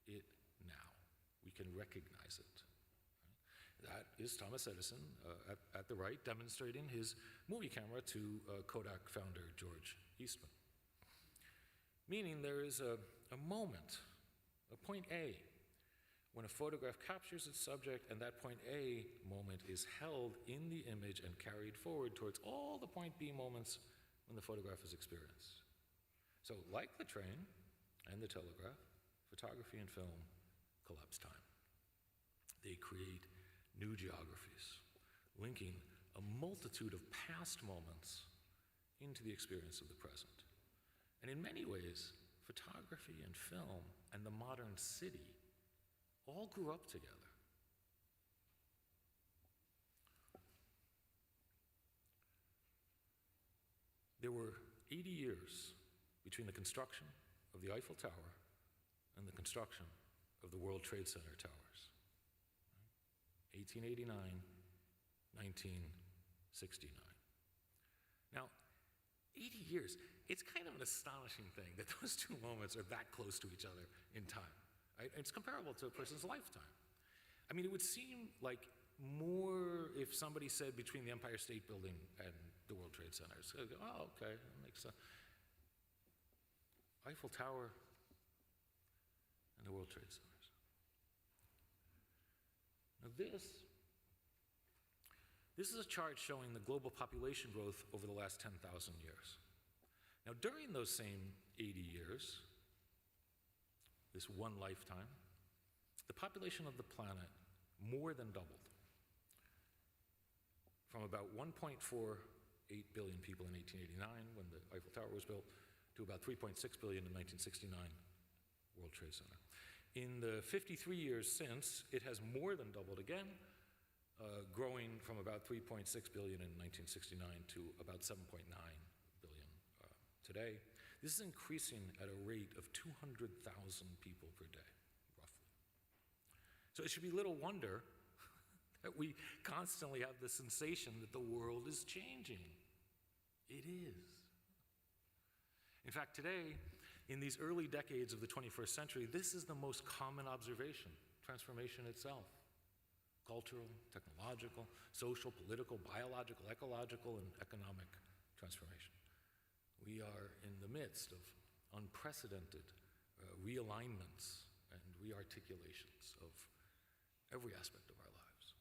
it now. We can recognize it. That is Thomas Edison at the right, demonstrating his movie camera to Kodak founder George Eastman. Meaning there is a moment, a point A, when a photograph captures its subject, and that point A moment is held in the image and carried forward towards all the point B moments when the photograph is experienced. So like the train and the telegraph, photography and film collapse time. They create new geographies, linking a multitude of past moments into the experience of the present. And in many ways, photography and film and the modern city all grew up together. There were 80 years between the construction of the Eiffel Tower and the construction of the World Trade Center towers. 1889, 1969. Now, 80 years, it's kind of an astonishing thing that those two moments are that close to each other in time. Right? It's comparable to a person's lifetime. I mean, it would seem like more if somebody said between the Empire State Building and the World Trade Center. So, oh, okay, that makes sense. Eiffel Tower and the World Trade Centers. Now this is a chart showing the global population growth over the last 10,000 years. Now, during those same 80 years, this one lifetime, the population of the planet more than doubled. From about 1.48 billion people in 1889, when the Eiffel Tower was built, to about 3.6 billion in 1969, World Trade Center. In the 53 years since, it has more than doubled again, growing from about 3.6 billion in 1969 to about 7.9 billion today. This is increasing at a rate of 200,000 people per day, roughly. So it should be little wonder that we constantly have the sensation that the world is changing. It is. In fact, today, in these early decades of the 21st century, this is the most common observation, transformation itself. Cultural, technological, social, political, biological, ecological, and economic transformation. We are in the midst of unprecedented realignments and rearticulations of every aspect of our lives.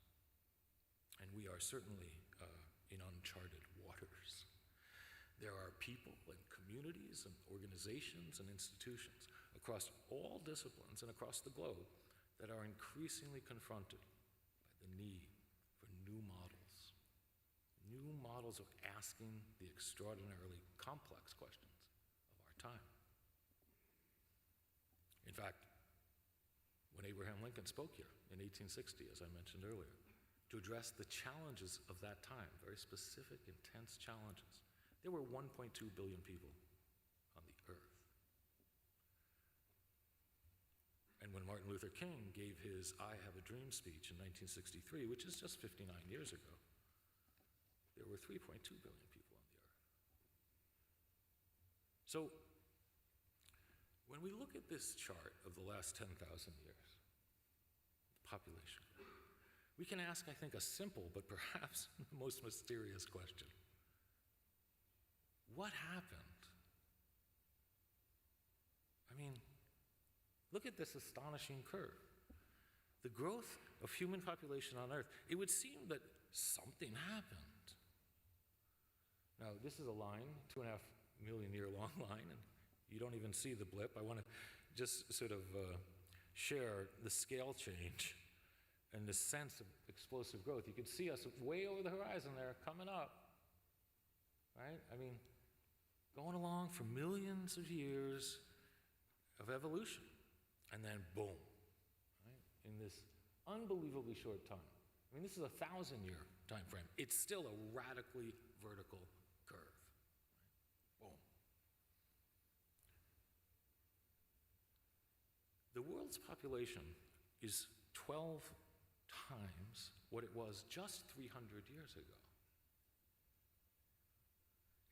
And we are certainly in uncharted waters. There are people and communities and organizations and institutions across all disciplines and across the globe that are increasingly confronted by the need for new models of asking the extraordinarily complex questions of our time. In fact, when Abraham Lincoln spoke here in 1860, as I mentioned earlier, to address the challenges of that time, very specific, intense challenges, there were 1.2 billion people on the earth. And when Martin Luther King gave his I Have a Dream speech in 1963, which is just 59 years ago, there were 3.2 billion people on the earth. So, when we look at this chart of the last 10,000 years, population, we can ask, I think, a simple but perhaps the most mysterious question. What happened? I mean, look at this astonishing curve. The growth of human population on Earth, it would seem that something happened. Now, this is a line, 2.5 million year long line, and you don't even see the blip. I want to just sort of share the scale change and the sense of explosive growth. You can see us way over the horizon there, coming up, right? I mean, going along for millions of years of evolution, and then boom, right? In this unbelievably short time. I mean, this is a 1,000-year time frame. It's still a radically vertical curve. Right? Boom. The world's population is 12 times what it was just 300 years ago.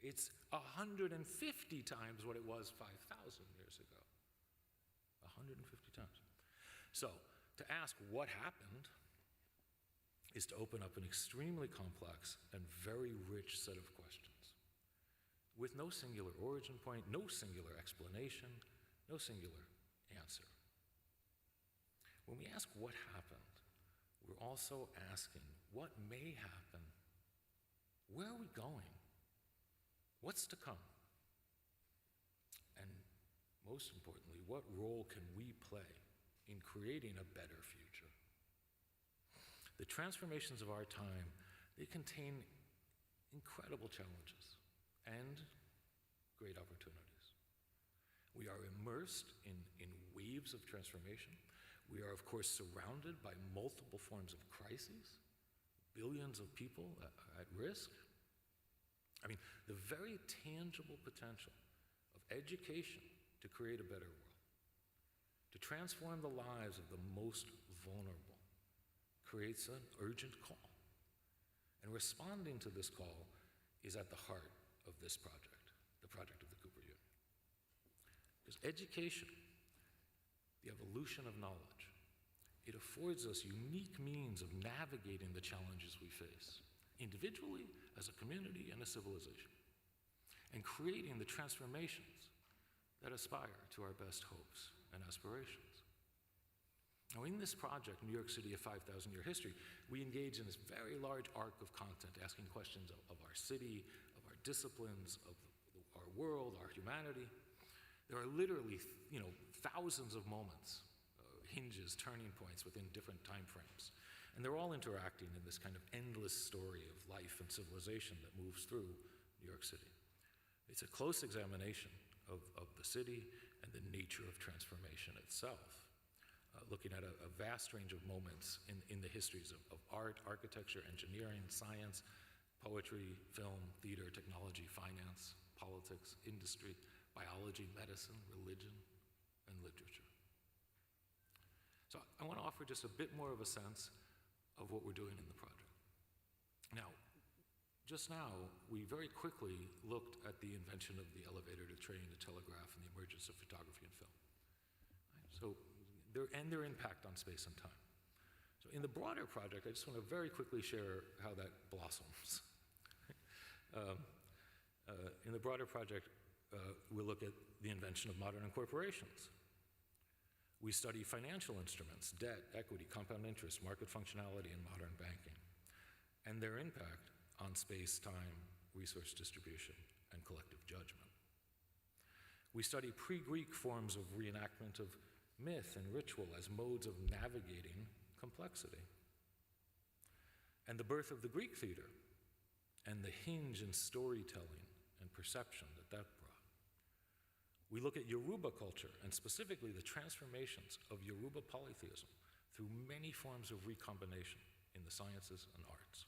It's 150 times what it was 5,000 years ago. 150 times. So, to ask what happened is to open up an extremely complex and very rich set of questions with no singular origin point, no singular explanation, no singular answer. When we ask what happened, we're also asking what may happen. Where are we going? What's to come? And most importantly, what role can we play in creating a better future? The transformations of our time, they contain incredible challenges and great opportunities. We are immersed in waves of transformation. We are, of course, surrounded by multiple forms of crises, billions of people at risk. I mean, the very tangible potential of education to create a better world, to transform the lives of the most vulnerable, creates an urgent call. And responding to this call is at the heart of this project, the project of the Cooper Because education, the evolution of knowledge, it affords us unique means of navigating the challenges we face, individually, as a community, and a civilization, and creating the transformations that aspire to our best hopes and aspirations. Now, in this project, New York City, A 5,000-Year History, we engage in this very large arc of content, asking questions of our city, of our disciplines, of our world, our humanity. There are literally, thousands of moments, hinges, turning points within different time frames. And they're all interacting in this kind of endless story of life and civilization that moves through New York City. It's a close examination of the city and the nature of transformation itself, looking at a vast range of moments in the histories of art, architecture, engineering, science, poetry, film, theater, technology, finance, politics, industry, biology, medicine, religion, and literature. So I want to offer just a bit more of a sense of what we're doing in the project. Now, just now, we very quickly looked at the invention of the elevator, the train, the telegraph, and the emergence of photography and film. Right? So, their impact on space and time. So in the broader project, I just want to very quickly share how that blossoms. In the broader project, we'll look at the invention of modern corporations. We study financial instruments, debt, equity, compound interest, market functionality, and modern banking, and their impact on space, time, resource distribution, and collective judgment. We study pre-Greek forms of reenactment of myth and ritual as modes of navigating complexity, and the birth of the Greek theater, and the hinge in storytelling and perception that brought. We look at Yoruba culture, and specifically the transformations of Yoruba polytheism through many forms of recombination in the sciences and arts.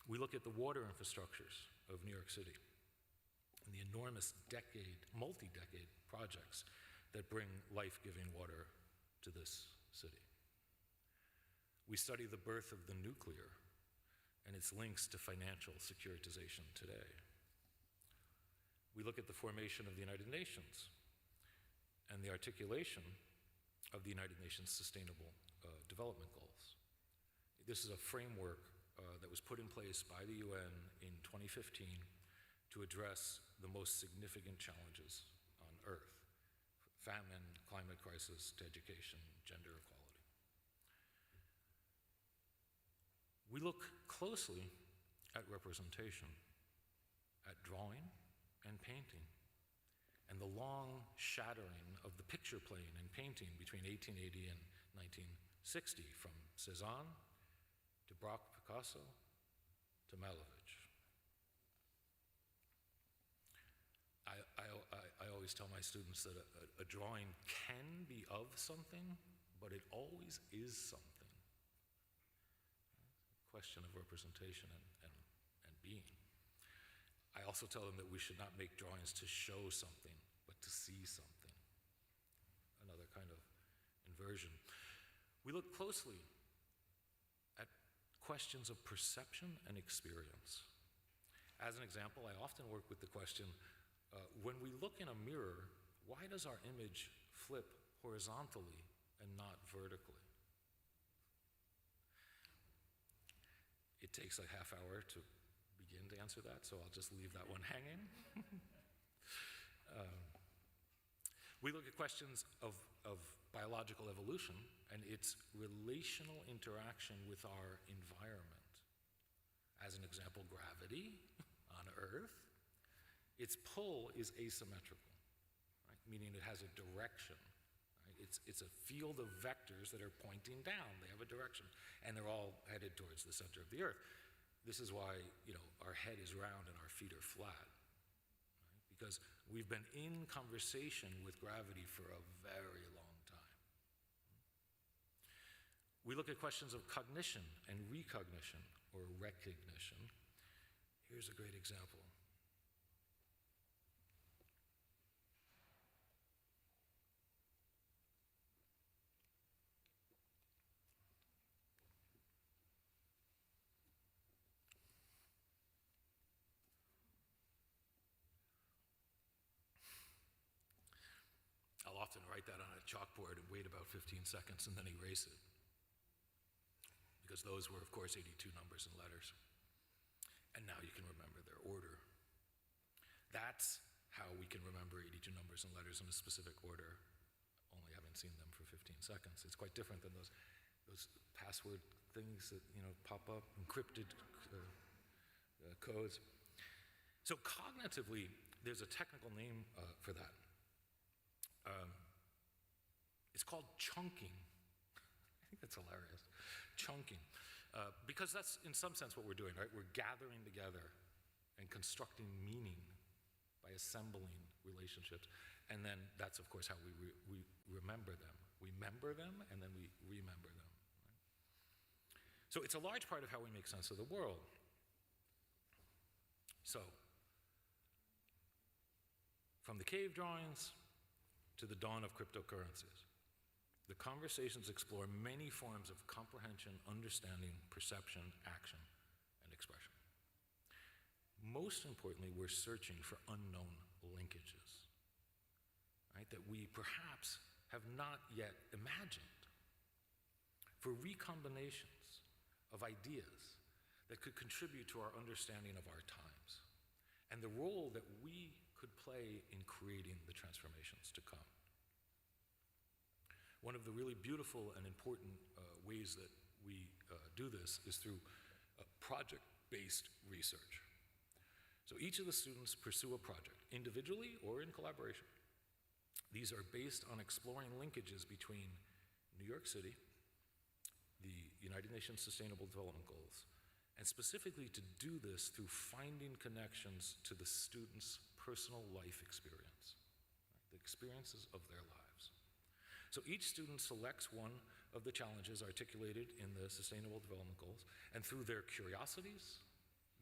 We look at the water infrastructures of New York City and the enormous multi-decade projects that bring life-giving water to this city. We study the birth of the nuclear and its links to financial securitization today. We look at the formation of the United Nations and the articulation of the United Nations Sustainable Development Goals. This is a framework that was put in place by the UN in 2015 to address the most significant challenges on Earth: famine, climate crisis, to education, gender equality. We look closely at representation, at drawing and painting, and the long shattering of the picture plane and painting between 1880 and 1960, from Cézanne to Braque Picasso to Malevich. I always tell my students that a drawing can be of something, but it always is something. Question of representation and being. I also tell them that we should not make drawings to show something, but to see something. Another kind of inversion. We look closely at questions of perception and experience. As an example, I often work with the question, when we look in a mirror, why does our image flip horizontally and not vertically? It takes a half hour to begin to answer that, so I'll just leave that one hanging. We look at questions of biological evolution and its relational interaction with our environment. As an example, gravity on Earth, its pull is asymmetrical, right? Meaning it has a direction. Right? It's a field of vectors that are pointing down. They have a direction, and they're all headed towards the center of the Earth. This is why, our head is round and our feet are flat, right? Because we've been in conversation with gravity for a very long time. We look at questions of cognition and recognition, or recognition. Here's a great example. often write that on a chalkboard and wait about 15 seconds and then erase it. Because those were, of course, 82 numbers and letters. And now you can remember their order. That's how we can remember 82 numbers and letters in a specific order, only having seen them for 15 seconds. It's quite different than those password things that, pop up, encrypted codes. So cognitively, there's a technical name for that. It's called chunking. I think that's hilarious. Chunking. Because that's, in some sense, what we're doing, right? We're gathering together and constructing meaning by assembling relationships. And then that's, of course, how we remember them. We member them, and then we remember them. Right? So it's a large part of how we make sense of the world. So, from the cave drawings to the dawn of cryptocurrencies, the conversations explore many forms of comprehension, understanding, perception, action, and expression. Most importantly, we're searching for unknown linkages, right, that we perhaps have not yet imagined, for recombinations of ideas that could contribute to our understanding of our times, and the role that we could play in creating the transformations to come. One of the really beautiful and important ways that we do this is through project-based research. So each of the students pursue a project, individually or in collaboration. These are based on exploring linkages between New York City, the United Nations Sustainable Development Goals, and specifically to do this through finding connections to the students' personal life experience, right, the experiences of their lives. So each student selects one of the challenges articulated in the Sustainable Development Goals, and through their curiosities,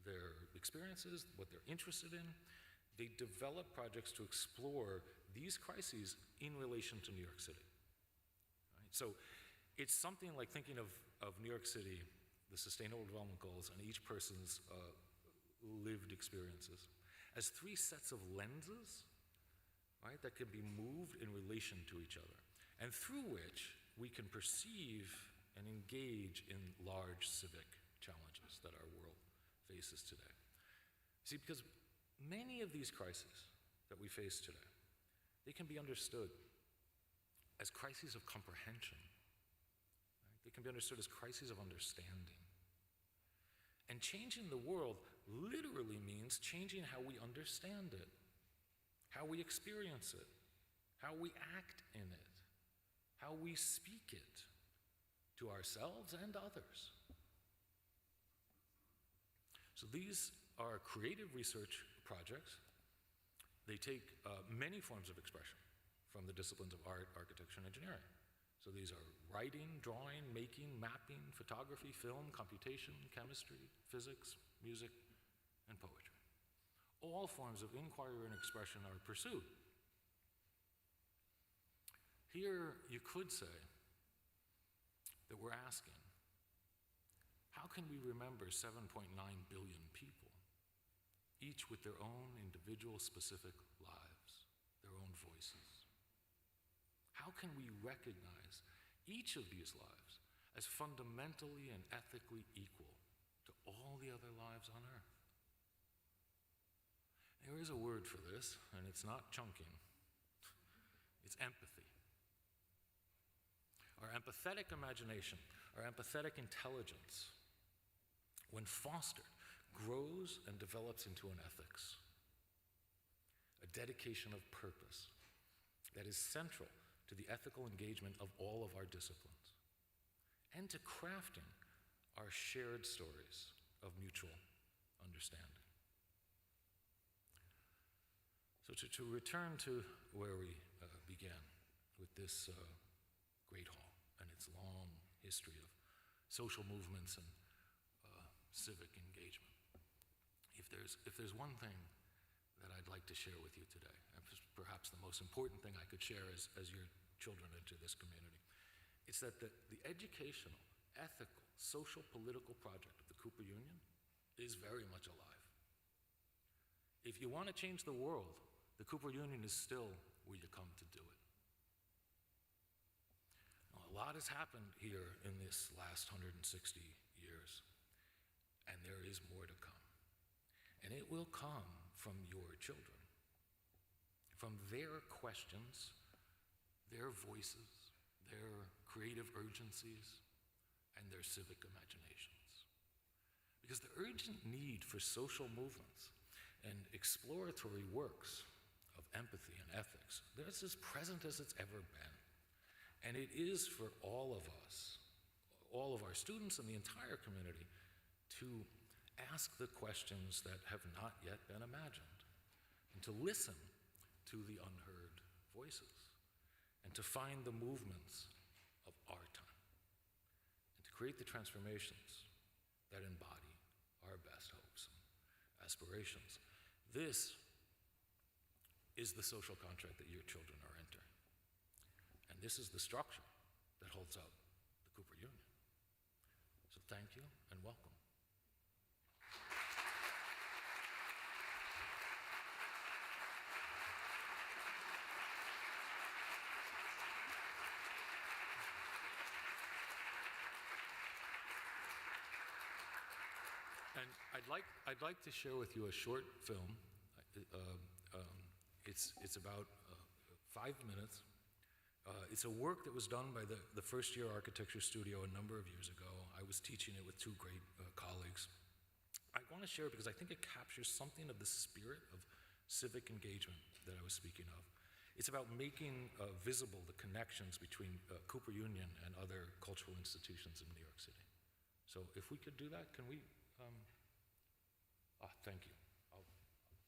their experiences, what they're interested in, they develop projects to explore these crises in relation to New York City. Right? So it's something like thinking of New York City, the Sustainable Development Goals, and each person's lived experiences as three sets of lenses, right, that can be moved in relation to each other, and through which we can perceive and engage in large civic challenges that our world faces today. See, because many of these crises that we face today, they can be understood as crises of comprehension. Right? They can be understood as crises of understanding. And changing the world literally means changing how we understand it, how we experience it, how we act in it, how we speak it to ourselves and others. So these are creative research projects. They take many forms of expression from the disciplines of art, architecture, and engineering. So these are writing, drawing, making, mapping, photography, film, computation, chemistry, physics, music, and poetry. All forms of inquiry and expression are pursued. Here, you could say that we're asking, how can we remember 7.9 billion people, each with their own individual specific lives, their own voices? How can we recognize each of these lives as fundamentally and ethically equal to all the other lives on Earth? There is a word for this, and it's not chunking. It's empathy. Our empathetic imagination, our empathetic intelligence, when fostered, grows and develops into an ethics, a dedication of purpose that is central to the ethical engagement of all of our disciplines, and to crafting our shared stories of mutual understanding. So to return to where we began with this Great Hall and its long history of social movements and civic engagement. If there's one thing that I'd like to share with you today, and perhaps the most important thing I could share as your children enter this community, it's that the educational, ethical, social, political project of the Cooper Union is very much alive. If you want to change the world, the Cooper Union is still where you come to do it. lot has happened here in this last 160 years, and there is more to come. And it will come from your children, from their questions, their voices, their creative urgencies, and their civic imaginations. Because the urgent need for social movements and exploratory works of empathy and ethics, that's as present as it's ever been. And it is for all of us, all of our students and the entire community, to ask the questions that have not yet been imagined, and to listen to the unheard voices, and to find the movements of our time, and to create the transformations that embody our best hopes and aspirations. This is the social contract that your children are entering. And this is the structure that holds up the Cooper Union. So thank you and welcome. And I'd like to share with you a short film. It's about 5 minutes. It's a work that was done by the first-year architecture studio a number of years ago. I was teaching it with two great colleagues. I want to share it because I think it captures something of the spirit of civic engagement that I was speaking of. It's about making visible the connections between Cooper Union and other cultural institutions in New York City. So if we could do that, can we? Thank you. I'll get out of the way.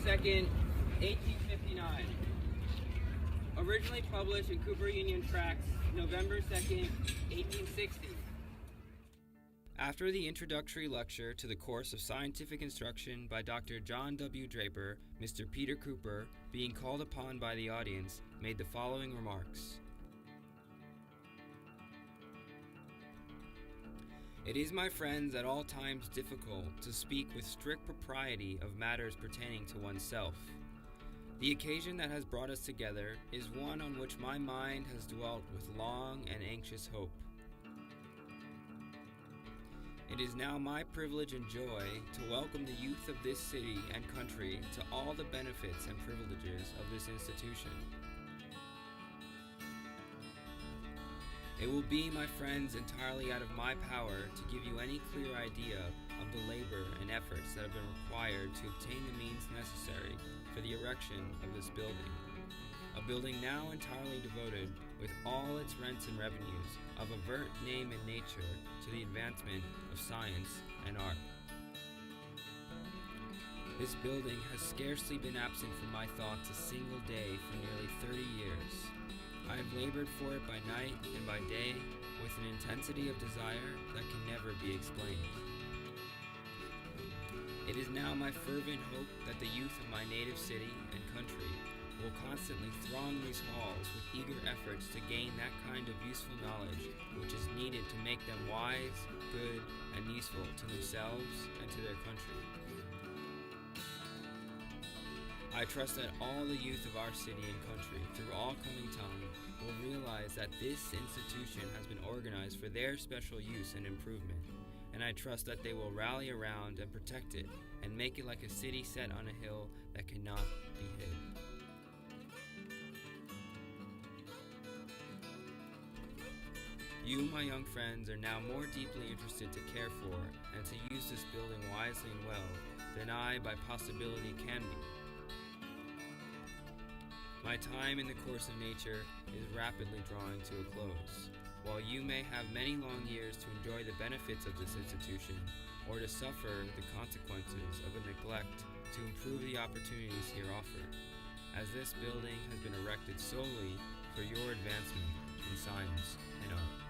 2nd, 1859. Originally published in Cooper Union Tracts, November 2nd, 1860. After the introductory lecture to the course of scientific instruction by Dr. John W. Draper, Mr. Peter Cooper, being called upon by the audience, made the following remarks. It is, my friends, at all times difficult to speak with strict propriety of matters pertaining to oneself. The occasion that has brought us together is one on which my mind has dwelt with long and anxious hope. It is now my privilege and joy to welcome the youth of this city and country to all the benefits and privileges of this institution. It will be, my friends, entirely out of my power to give you any clear idea of the labor and efforts that have been required to obtain the means necessary for the erection of this building. A building now entirely devoted, with all its rents and revenues, of avert name and nature to the advancement of science and art. This building has scarcely been absent from my thoughts a single day for nearly 30 years. I have labored for it by night and by day with an intensity of desire that can never be explained. It is now my fervent hope that the youth of my native city and country will constantly throng these halls with eager efforts to gain that kind of useful knowledge which is needed to make them wise, good, and useful to themselves and to their country. I trust that all the youth of our city and country, through all coming time, will realize that this institution has been organized for their special use and improvement, and I trust that they will rally around and protect it and make it like a city set on a hill that cannot be hid. You, my young friends, are now more deeply interested to care for and to use this building wisely and well than I, by possibility, can be. My time in the course of nature is rapidly drawing to a close. While you may have many long years to enjoy the benefits of this institution, or to suffer the consequences of a neglect to improve the opportunities here offered, as this building has been erected solely for your advancement in science and art.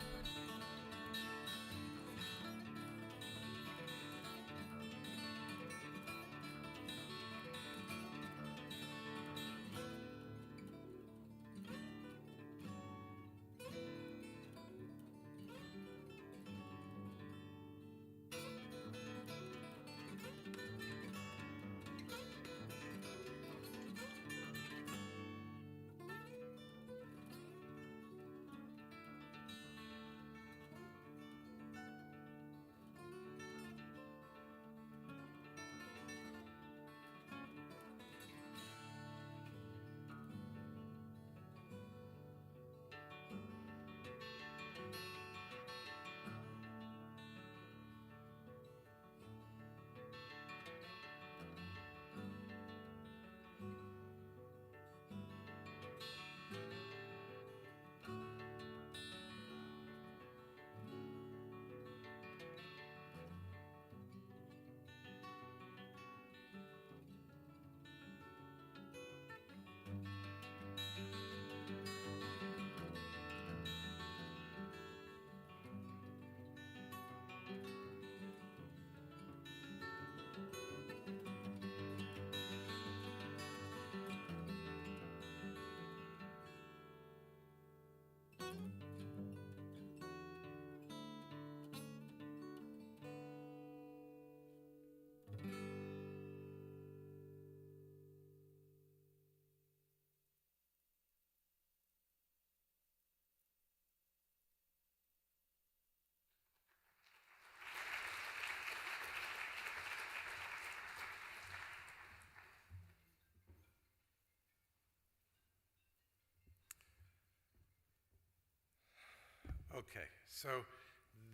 Okay, so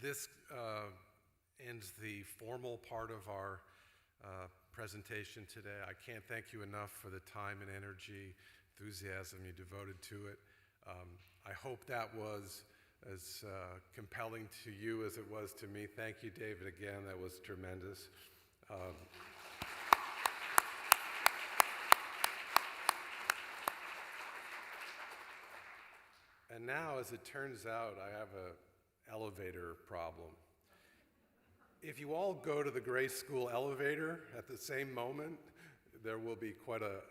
this ends the formal part of our presentation today. I can't thank you enough for the time and energy, enthusiasm you devoted to it. I hope that was as compelling to you as it was to me. Thank you, David, again. That was tremendous. And now, as it turns out, I have an elevator problem. If you all go to the Grace School elevator at the same moment, there will be quite a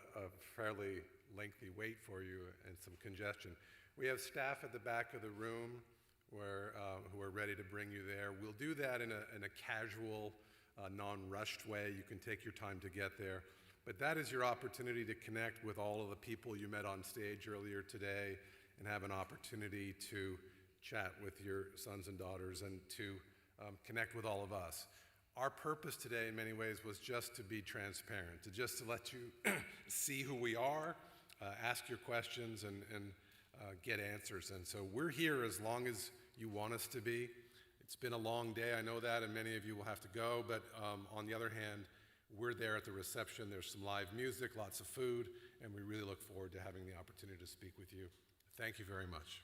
fairly lengthy wait for you and some congestion. We have staff at the back of the room who are ready to bring you there. We'll do that in a casual, non-rushed way. You can take your time to get there. But that is your opportunity to connect with all of the people you met on stage earlier today and have an opportunity to chat with your sons and daughters and to connect with all of us. Our purpose today in many ways was just to be transparent, just to let you see who we are, ask your questions and get answers. And so we're here as long as you want us to be. It's been a long day, I know that, and many of you will have to go, but on the other hand, we're there at the reception. There's some live music, lots of food, and we really look forward to having the opportunity to speak with you. Thank you very much.